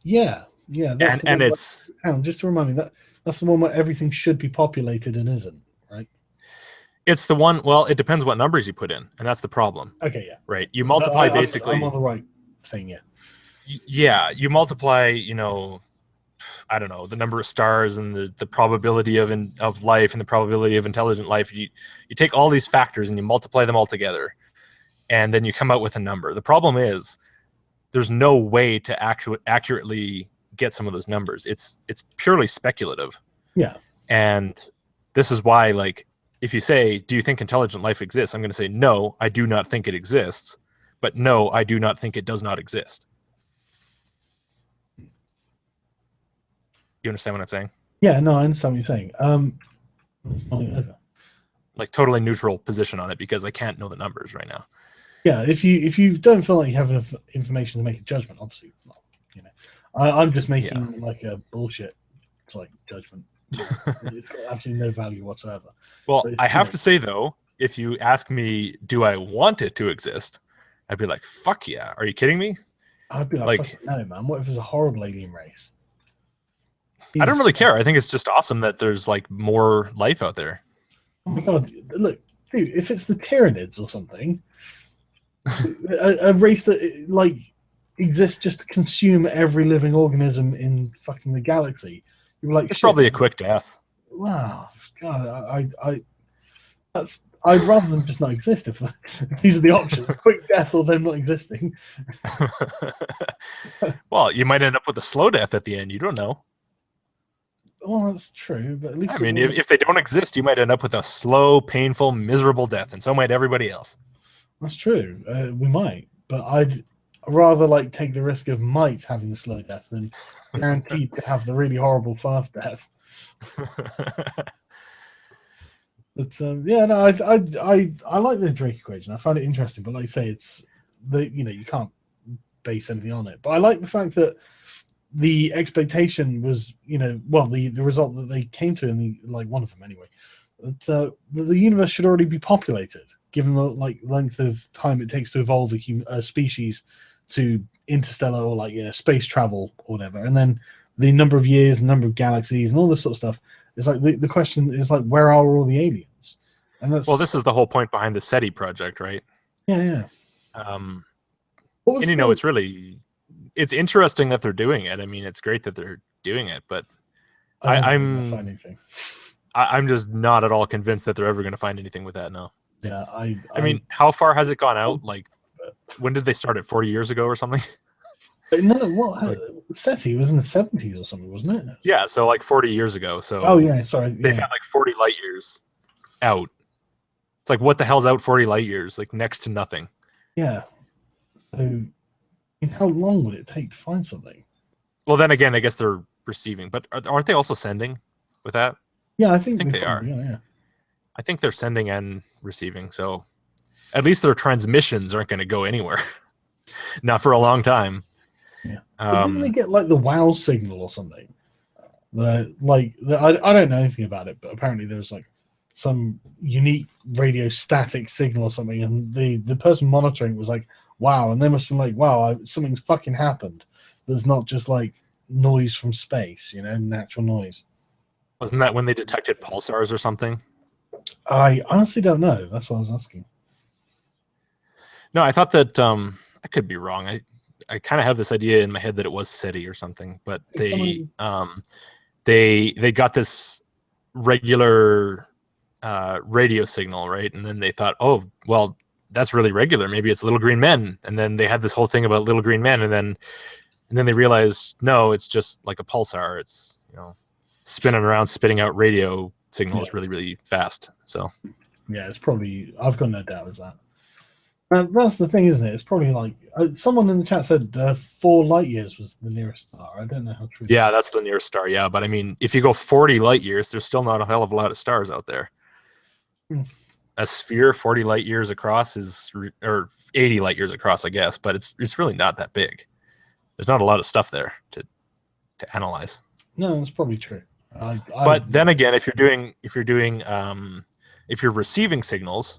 Yeah, that's and it's just to remind me, that's the one where everything should be populated and isn't, right? it's the one. Well, it depends what numbers you put in, and that's the problem. Okay, yeah. Right. You multiply basically. I'm on the right thing, yeah. Yeah, you multiply, I don't know, the number of stars and the probability of life and the probability of intelligent life. You take all these factors and you multiply them all together, and then you come out with a number. The problem is there's no way to accurately get some of those numbers. It's purely speculative. Yeah. And this is why, like, if you say, do you think intelligent life exists? I'm going to say, no, I do not think it exists. But no, I do not think it does not exist. You understand what I'm saying? Yeah, no, I understand what you're saying. Like, totally neutral position on it, because I can't know the numbers right now. Yeah, if you don't feel like you have enough information to make a judgment, obviously, I'm just making like a bullshit, it's like judgment. It's got absolutely no value whatsoever. Well, I have to say though, if you ask me, do I want it to exist? I'd be like, fuck yeah. Are you kidding me? I'd be like no, man. What if there's a horrible alien race? I don't really care. I think it's just awesome that there's like more life out there. Oh my god, look, dude, if it's the Tyranids or something, a race that like exists just to consume every living organism in fucking the galaxy, you're like, it's probably a quick death. Wow, God, I'd rather them just not exist if these are the options: quick death or them not existing. Well, you might end up with a slow death at the end. You don't know. Well, that's true, but at least if they don't exist, you might end up with a slow, painful, miserable death, and so might everybody else. That's true. We might, but I'd rather like take the risk of might having the slow death than guaranteed to have the really horrible fast death. But yeah, no, I like the Drake equation. I find it interesting, but like I say, it's you can't base anything on it. But I like the fact that the expectation was, the result that they came to in one of them anyway, that the universe should already be populated, given the length of time it takes to evolve a species to interstellar or space travel or whatever, and then the number of years, the number of galaxies, and all this sort of stuff. It's like the question is like, where are all the aliens? And that's, well, this is the whole point behind the SETI project, right? Yeah. And it's interesting that they're doing it. I mean, it's great that they're doing it, but I'm just not at all convinced that they're ever going to find anything with that now. Yeah, I mean, how far has it gone out? Like, when did they start it? 40 years ago or something? No, SETI was in the 70s or something, wasn't it? Yeah, so like 40 years ago. So they've had like 40 light years out. It's like, what the hell's out 40 light years? Like, next to nothing. Yeah. So, how long would it take to find something? Well, then again, I guess they're receiving, but aren't they also sending with that? Yeah, I think they are. Yeah. I think they're sending and receiving, so at least their transmissions aren't going to go anywhere. Not for a long time. Yeah. Didn't they get like the WOW signal or something? I don't know anything about it, but apparently there's like some unique radio static signal or something, and the person monitoring was like, wow, and they must have been like, wow, something's fucking happened. There's not just like noise from space, natural noise. Wasn't that when they detected pulsars or something? I honestly don't know. That's what I was asking. No, I thought that I could be wrong. I kind of have this idea in my head that it was SETI or something, but they got this regular radio signal, right? And then they thought, oh, well, that's really regular. Maybe it's little green men. And then they had this whole thing about little green men, and then they realized, no, it's just like a pulsar. It's spinning around, spitting out radio signals really, really fast. So yeah, it's probably, I've got no doubt is that. That's the thing, isn't it? It's probably like someone in the chat said 4 light years was the nearest star. I don't know how true. Yeah, that's the nearest star. Yeah, but I mean, if you go 40 light years, there's still not a hell of a lot of stars out there. a sphere 40 light years across or 80 light years across, I guess, but it's really not that big. There's not a lot of stuff there to analyze. No, that's probably true. But then again, if you're receiving signals,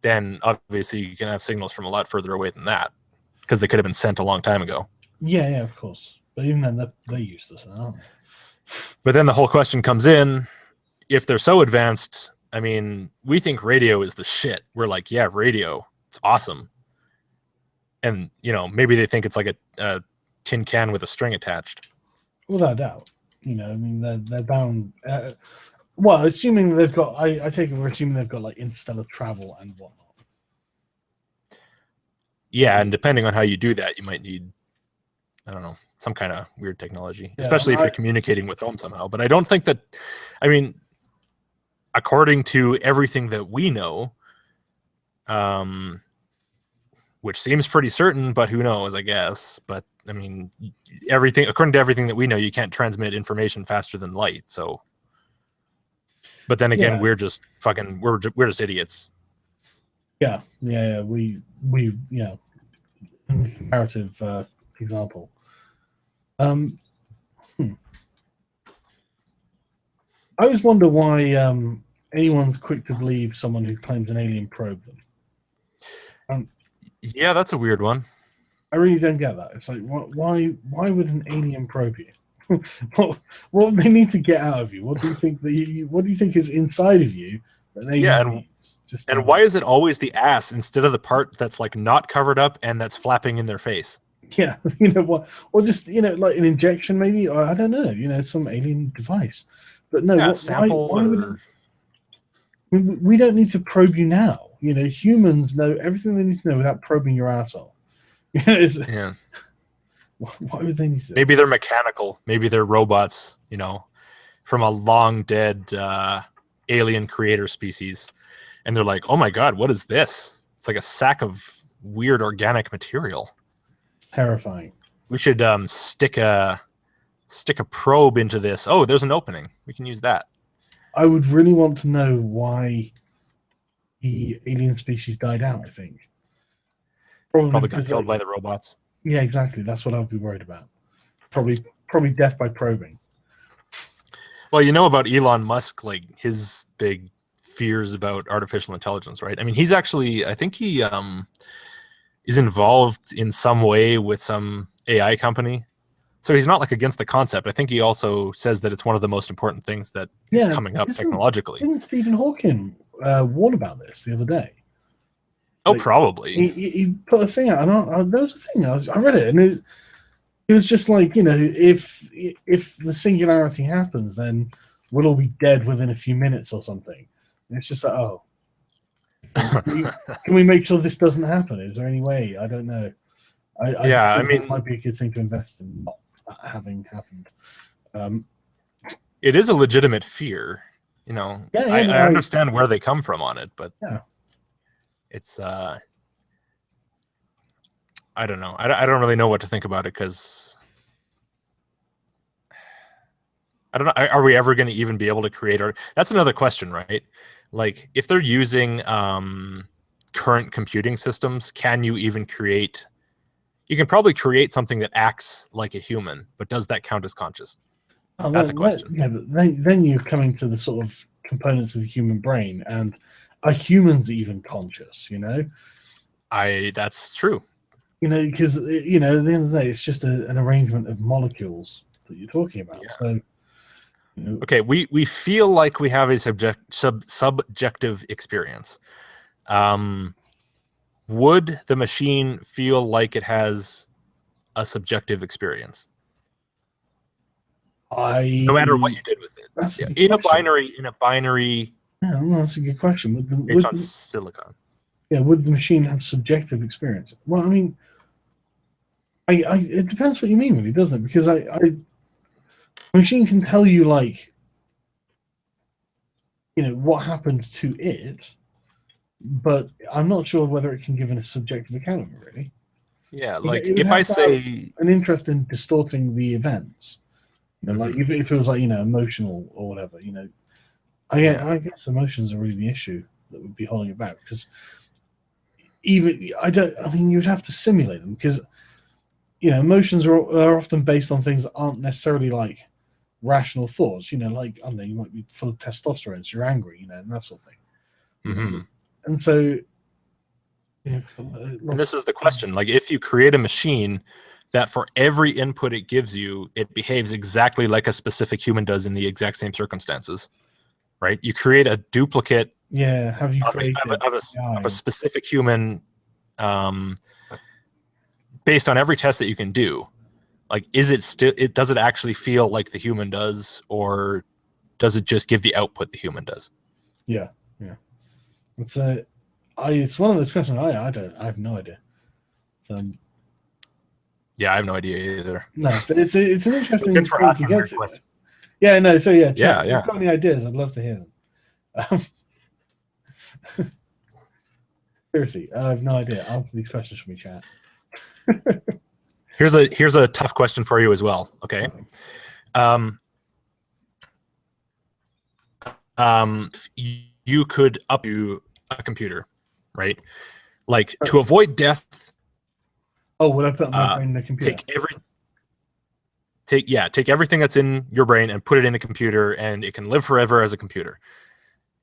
then obviously you can have signals from a lot further away than that, because they could have been sent a long time ago. Yeah, of course. But even then, they're useless now. But then the whole question comes in: if they're so advanced, I mean, we think radio is the shit. We're like, yeah, radio, it's awesome. And maybe they think it's like a tin can with a string attached. Without doubt. I mean, they're bound. Well, assuming they've got, I take it we're assuming they've got like interstellar travel and whatnot. Yeah, and depending on how you do that, you might need, I don't know, some kind of weird technology, especially if you're communicating with home somehow. But I don't think that, I mean, according to everything that we know, which seems pretty certain, but who knows, I guess. But I mean, according to everything that we know, you can't transmit information faster than light. So, but then again, we're just idiots. Yeah. We comparative example. I always wonder why anyone's quick to believe someone who claims an alien probed them. Yeah, that's a weird one. I really don't get that. It's like, why would an alien probe you? what do they need to get out of you? What do you think what do you think is inside of you that an alien needs? And why is it always the ass instead of the part that's like not covered up and that's flapping in their face? Yeah, what? Or just like an injection, maybe. Or I don't know. Some alien device. But no, sample. We don't need to probe you now. Humans know everything they need to know without probing your asshole. Yeah. Why would they need to? Maybe they're mechanical. Maybe they're robots. From a long dead alien creator species, and they're like, "Oh my god, what is this? It's like a sack of weird organic material." Terrifying. We should stick a probe into this. Oh, there's an opening. We can use that. I would really want to know why the alien species died out. I think probably got killed by the robots. Yeah, exactly. That's what I'd be worried about. Probably death by probing. Well, about Elon Musk, like his big fears about artificial intelligence, right? I mean, he's actually, I think he is involved in some way with some AI company. So he's not like against the concept. I think he also says that it's one of the most important things that is coming up technologically. Didn't Stephen Hawking warn about this the other day? Oh, probably. He put a thing out, and there was a thing. I read it, and it was just like, if the singularity happens, then we'll all be dead within a few minutes or something. And it's just like, oh, can we make sure this doesn't happen? Is there any way? I don't know. I mean, it might be a good thing to invest in not that having happened. It is a legitimate fear, I understand where they come from on it, but it's I don't know. I don't really know what to think about it, because I don't know. Are we ever going to even be able to create that's another question, right? Like, if they're using current computing systems, can you even create? You can probably create something that acts like a human, but does that count as conscious? That's a question. Yeah, but then you're coming to the sort of components of the human brain, and are humans even conscious? That's true. Because at the end of the day, it's just an arrangement of molecules that you're talking about. Yeah. So, okay, we feel like we have a subjective experience. Would the machine feel like it has a subjective experience? No matter what you did with it. That's in a binary. Yeah, that's a good question. Based on silicon. Yeah, would the machine have subjective experience? Well, I mean, it depends what you mean, really, doesn't it? Because a machine can tell you, like, what happened to it, but I'm not sure whether it can give a subjective account of it, really. Yeah, like if I say an interest in distorting the events, like if it was like emotional or whatever, I guess emotions are really the issue. that would be holding it back. Because you'd have to simulate them, because emotions are often based on things that aren't necessarily like rational thoughts. Like, I don't know, you might be full of testosterone, so you're angry, and that sort of thing. Mm-hmm. And so, and this is the question: like, if you create a machine that for every input it gives you, it behaves exactly like a specific human does in the exact same circumstances, right? You create a duplicate. Yeah, have you created of a specific human, based on every test that you can do? Like, is it still? Does it actually feel like the human does, or does it just give the output the human does? Yeah. It's one of those questions. I have no idea. Yeah, I have no idea either. No, but it's an interesting Since we're asking weird questions. Yeah, no. So yeah, chat, yeah. If you've got any ideas, I'd love to hear them. Seriously, I have no idea. Answer these questions for me, chat. Here's a tough question for you as well. Okay. You could up to a computer, right? Like, to avoid death. Oh, would I put my brain in the computer? Take everything that's in your brain and put it in a computer, and it can live forever as a computer.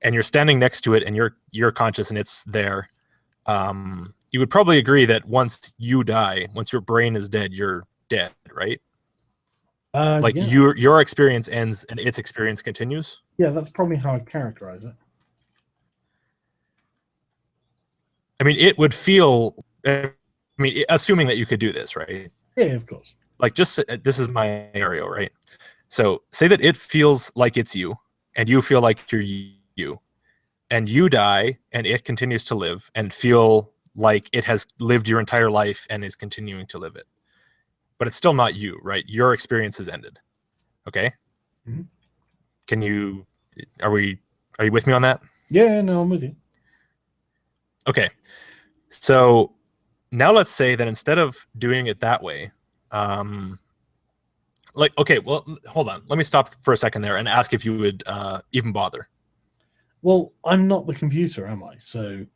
And you're standing next to it, and you're conscious, and it's there. You would probably agree that once you die, once your brain is dead, you're dead, right? Like, yeah. your experience ends and its experience continues. Yeah, that's probably how I'd characterize it. I mean, it would feel. I mean, assuming that you could do this, right? Yeah, of course. Like, just this is my scenario, right? So say that it feels like it's you, and you feel like you're you, and you die, and it continues to live and feel like it has lived your entire life and is continuing to live it. But it's still not you, right? Your experience has ended. Okay? Mm-hmm. Are you with me on that? Yeah, no, I'm with you. Okay. So now let's say that instead of doing it that way, okay, well, hold on. Let me stop for a second there and ask if you would even bother. Well, I'm not the computer, am I? So,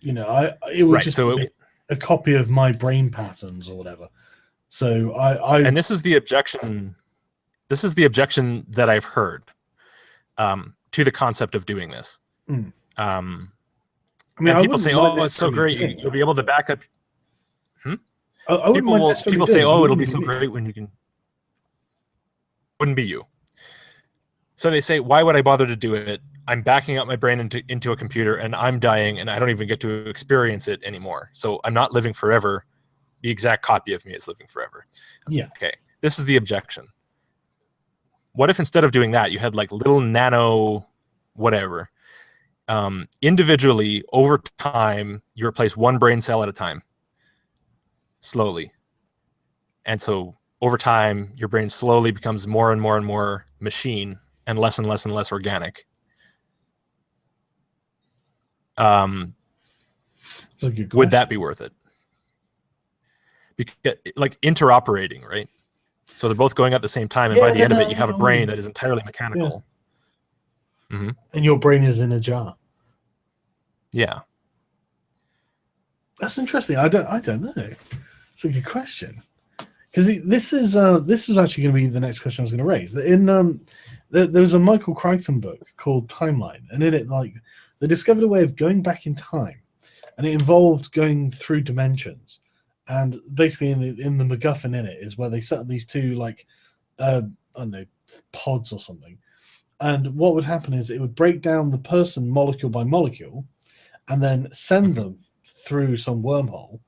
it would just be a copy of my brain patterns or whatever. So and this is the objection. This is the objection that I've heard to the concept of doing this. I mean, people say, "Oh, it's so great! You'll be able to back up." People say, "Oh, it'll be so great when you can." Wouldn't be you. So they say, "Why would I bother to do it? I'm backing up my brain into a computer, and I'm dying, and I don't even get to experience it anymore. So I'm not living forever. The exact copy of me is living forever." Yeah. Okay. This is the objection. What if instead of doing that, you had like little nano whatever? Individually, over time, you replace one brain cell at a time, slowly. And so over time, your brain slowly becomes more and more and more machine and less organic. Would that be worth it? Because, like, interoperating, right? So they're both going at the same time, and by the end of it, you have a brain that is entirely mechanical. Yeah. Mm-hmm. And your brain is in a jar. Yeah. That's interesting. I don't know. It's a good question, because this was actually going to be the next question I was going to raise. There was a Michael Crichton book called Timeline, and in it, like, they discovered a way of going back in time, and it involved going through dimensions. And basically, in the MacGuffin in it is where they set up these two, like, I don't know, pods or something. And what would happen is it would break down the person molecule by molecule, and then send them through some wormhole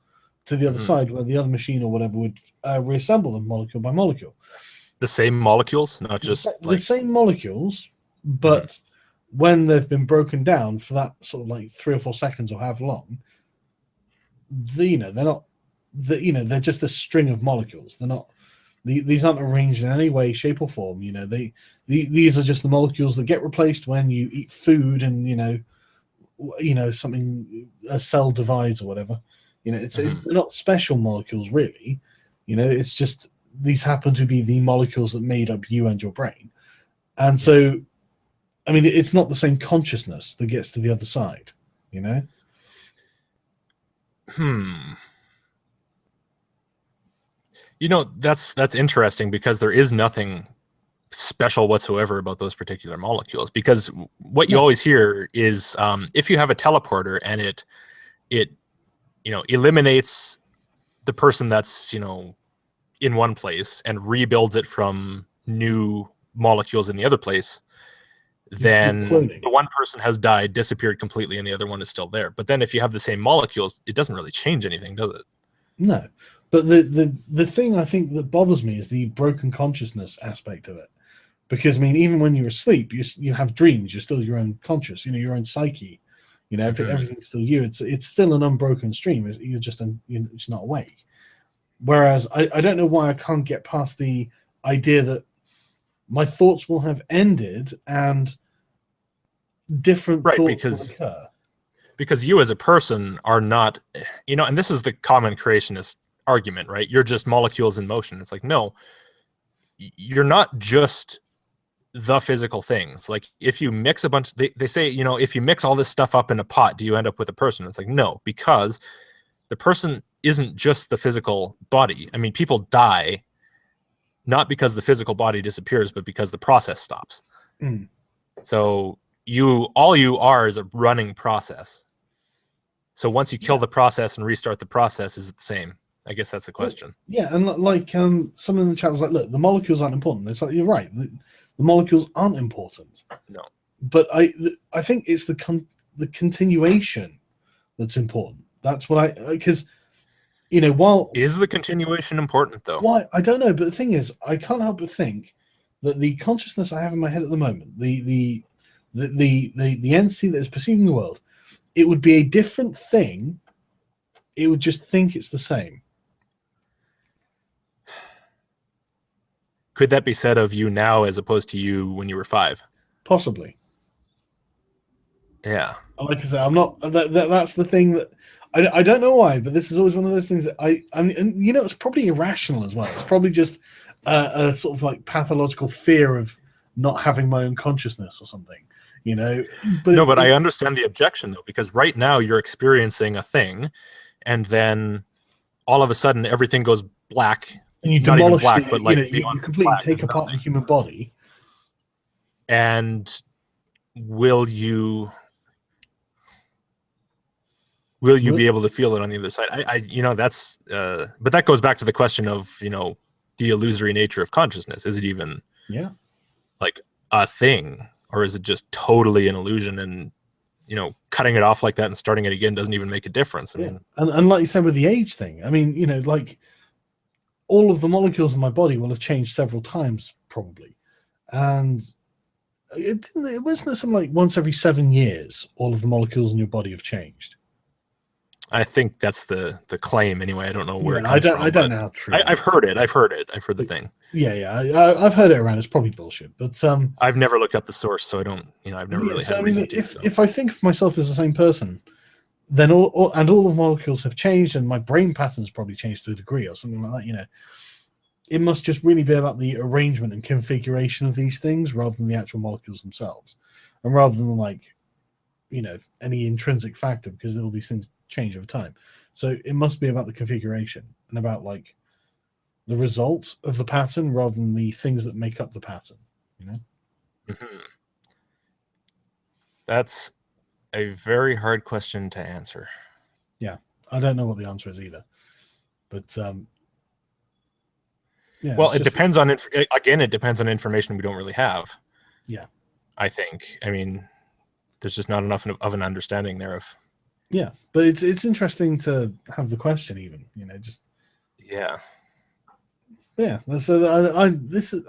to the other side, where the other machine or whatever would reassemble them molecule by molecule. The same molecules, not just the same molecules, but when they've been broken down for that sort of like 3 or 4 seconds or however long, they're not. They're just a string of molecules. They're not. These aren't arranged in any way, shape, or form. These are just the molecules that get replaced when you eat food, and something, a cell divides or whatever. It's they're not special molecules, really. It's just these happen to be the molecules that made up you and your brain. And so I mean, it's not the same consciousness that gets to the other side, you know? You know, that's interesting, because there is nothing special whatsoever about those particular molecules. Because what you always hear is, if you have a teleporter and it eliminates the person that's in one place and rebuilds it from new molecules in the other place, then the one person has died, disappeared completely, and the other one is still there. But then if you have the same molecules, it doesn't really change anything, does it? No. But the thing I think that bothers me is the broken consciousness aspect of it. Because, I mean, even when you're asleep, you have dreams. You're still your own conscious, your own psyche. Everything's still you. It's still an unbroken stream. You're just not awake. Whereas I don't know why I can't get past the idea that my thoughts will have ended and different thoughts will occur. Because you as a person are not, and this is the common creationist argument, right? You're just molecules in motion. It's like, no, you're not just the physical things. Like, if you mix a bunch, they say, if you mix all this stuff up in a pot, do you end up with a person? It's like, no, because the person isn't just the physical body. I mean, people die not because the physical body disappears, but because the process stops. So all you are is a running process. So once you kill the process and restart the process, is it the same? I guess that's the question. Yeah, and like someone in the chat was like, look, the molecules aren't important. It's like, you're right. The molecules aren't important. No. But I think it's the continuation that's important. That's what because while is the continuation important though? Why, I don't know, but the thing is, I can't help but think that the consciousness I have in my head at the moment, the entity that is perceiving the world, it would be a different thing. It would just think it's the same. Could that be said of you now as opposed to you when you were 5? Possibly. Yeah. Like I said, I'm not. That's the thing that I don't know why, but this is always one of those things that I mean, and it's probably irrational as well. It's probably just a sort of like pathological fear of not having my own consciousness or something, But I understand the objection though, because right now you're experiencing a thing, and then all of a sudden everything goes black. And you not demolish even black, but like you completely take apart the human body. And will you be able to feel it on the other side? That's but that goes back to the question of the illusory nature of consciousness. Is it even like a thing, or is it just totally an illusion, and cutting it off like that and starting it again doesn't even make a difference? I mean, and like you said with the age thing, I mean, like all of the molecules in my body will have changed several times probably, and it wasn't something like once every 7 years all of the molecules in your body have changed. I think that's the claim anyway. I don't know where it comes from. I don't know how true. I've heard it. I've heard the thing. I've heard it around. It's probably bullshit, but I've never looked up the source, so I don't. I've never really had a reason to. If I think of myself as the same person, then all of the molecules have changed, and my brain patterns probably changed to a degree or something like that. It must just really be about the arrangement and configuration of these things rather than the actual molecules themselves, and rather than like, any intrinsic factor, because all these things change over time. So it must be about the configuration and about like the result of the pattern rather than the things that make up the pattern. That's a very hard question to answer. Yeah, I don't know what the answer is either, but well, it depends on it depends on information we don't really have. Yeah, I think. I mean, there's just not enough of an understanding there of. Yeah, but it's interesting to have the question, even just. Yeah. Yeah, so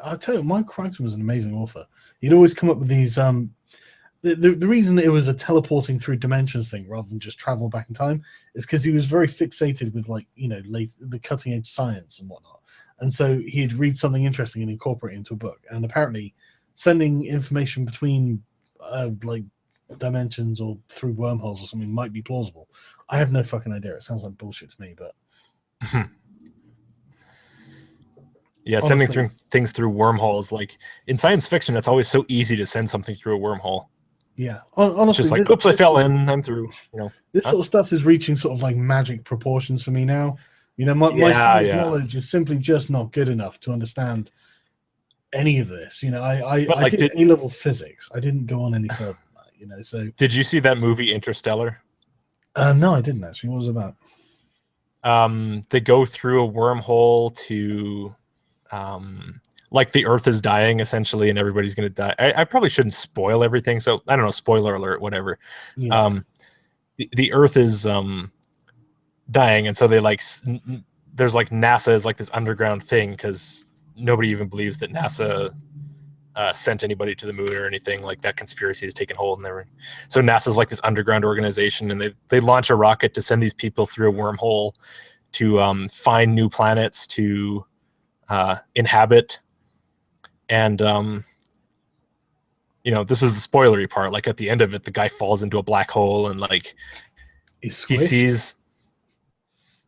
I tell you, Mike Crichton was an amazing author. He'd always come up with these. The reason it was a teleporting through dimensions thing rather than just travel back in time is because he was very fixated with the cutting edge science and whatnot, and so he'd read something interesting and incorporate it into a book. And apparently, sending information between dimensions or through wormholes or something might be plausible. I have no fucking idea. It sounds like bullshit to me, but. Yeah, sending things through wormholes. Like in science fiction, it's always so easy to send something through a wormhole. Yeah, honestly, it's just like, oops, I fell in. I'm through. This sort of stuff is reaching sort of like magic proportions for me now. My science knowledge is simply just not good enough to understand any of this. I did A-level physics. I didn't go on any further than that, so. Did you see that movie Interstellar? No, I didn't actually. What was it about? They go through a wormhole to like the Earth is dying essentially, and everybody's going to die. I probably shouldn't spoil everything, so I don't know. Spoiler alert, whatever. Yeah. The Earth is dying, and so they there's like NASA is like this underground thing because nobody even believes that NASA sent anybody to the moon or anything. Like that conspiracy has taken hold, and so NASA's like this underground organization, and they launch a rocket to send these people through a wormhole to find new planets to inhabit. And this is the spoilery part. Like at the end of it, the guy falls into a black hole, and like he sees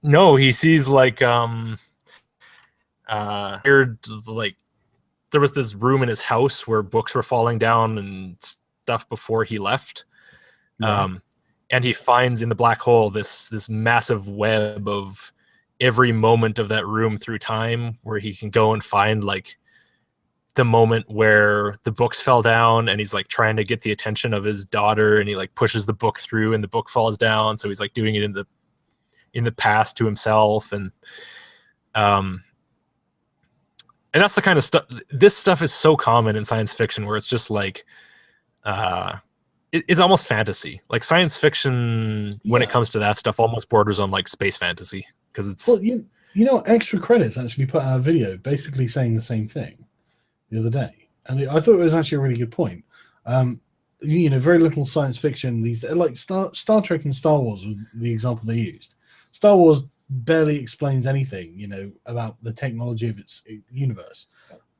like weird, like there was this room in his house where books were falling down and stuff before he left. Yeah. And he finds in the black hole this massive web of every moment of that room through time, where he can go and find like the moment where the books fell down, and he's like trying to get the attention of his daughter, and he like pushes the book through and the book falls down. So he's like doing it in the past to himself. And that's the kind of stuff. This stuff is so common in science fiction, where it's just like, it's almost fantasy. Like science fiction, when it comes to that stuff, almost borders on like space fantasy, because it's. Well, Extra Credits actually put out a video basically saying the same thing the other day, and I thought it was actually a really good point. Very little science fiction these like Star Trek and Star Wars was the example they used. Star Wars barely explains anything, about the technology of its universe.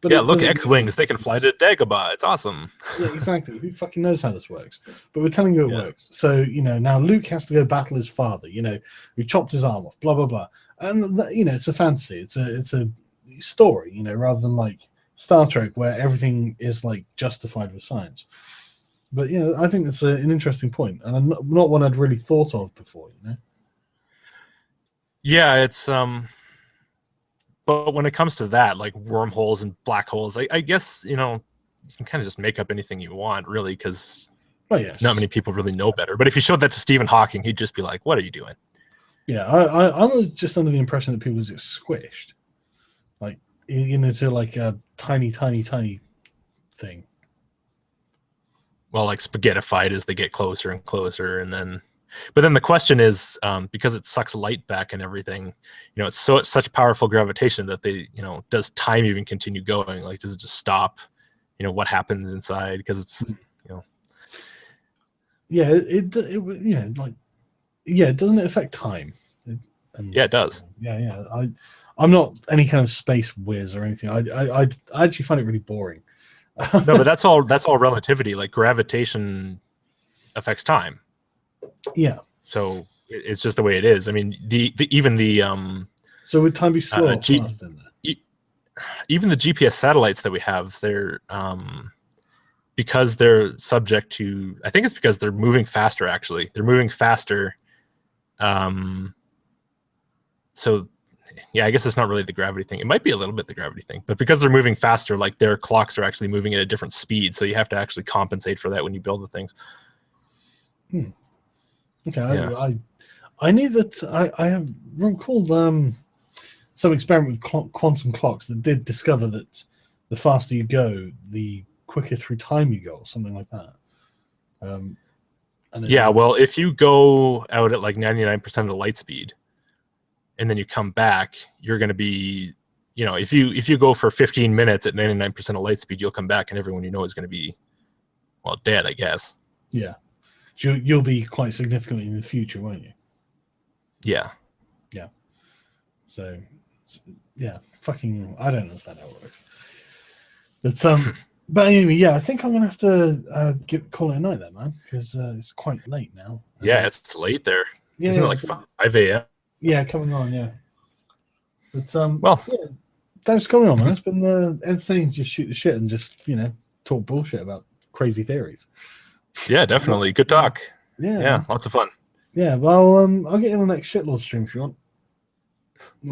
But look, X-Wings, they can fly to Dagobah. It's awesome. Yeah, exactly. Who fucking knows how this works? But we're telling you it works. So, now Luke has to go battle his father, who chopped his arm off, blah, blah, blah. And, it's a fantasy. It's a story, rather than like Star Trek, where everything is like justified with science. But, I think that's an interesting point, and not one I'd really thought of before, Yeah, it's but when it comes to that, like wormholes and black holes, I guess you can kind of just make up anything you want, really, because not many people really know better. But if you showed that to Stephen Hawking, he'd just be like, "What are you doing?" Yeah, I was just under the impression that people just squished, like to like a tiny thing. Well, like spaghettified as they get closer and closer, and then. But then the question is, because it sucks light back and everything, it's such powerful gravitation that does time even continue going? Like, does it just stop? What happens inside? Because it's, Yeah, it doesn't it affect time? Yeah, it does. Yeah. I'm not any kind of space whiz or anything. I actually find it really boring. No, but that's all relativity. Like gravitation affects time. Yeah. So it's just the way it is. I mean, So would time be slow? Even the GPS satellites that we have, they're because they're subject to. I think it's because they're moving faster. Actually, they're moving faster. So, yeah, I guess it's not really the gravity thing. It might be a little bit the gravity thing, but because they're moving faster, like their clocks are actually moving at a different speed. So you have to actually compensate for that when you build the things. Okay, yeah. I knew that I have recalled some experiment with quantum clocks that did discover that the faster you go, the quicker through time you go, or something like that. Well, if you go out at like 99% of the light speed, and then you come back, you're going to be, if you go for 15 minutes at 99% of light speed, you'll come back, and everyone is going to be, well, dead, I guess. Yeah. You'll be quite significantly in the future, won't you? Yeah. Yeah. So, yeah, fucking, I don't understand how it works. But anyway, I think I'm gonna have to call it a night, then, man, because it's quite late now. Yeah, it's late there. Isn't it like 5 a.m.? Yeah, coming on. Yeah. But thanks for coming on, man. It's been entertaining to just shoot the shit and just talk bullshit about crazy theories. Yeah, definitely. Good talk. Yeah, lots of fun. Yeah, well, I'll get you on the next Shitlord stream if you want.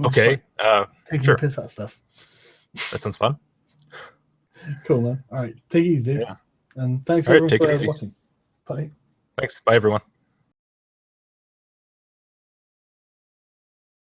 Okay. Taking sure. the piss out of stuff. That sounds fun. Cool, man. All right, take it easy, dude. Yeah. And thanks All right, everyone take it for easy. watching. Bye. Thanks. Bye, everyone.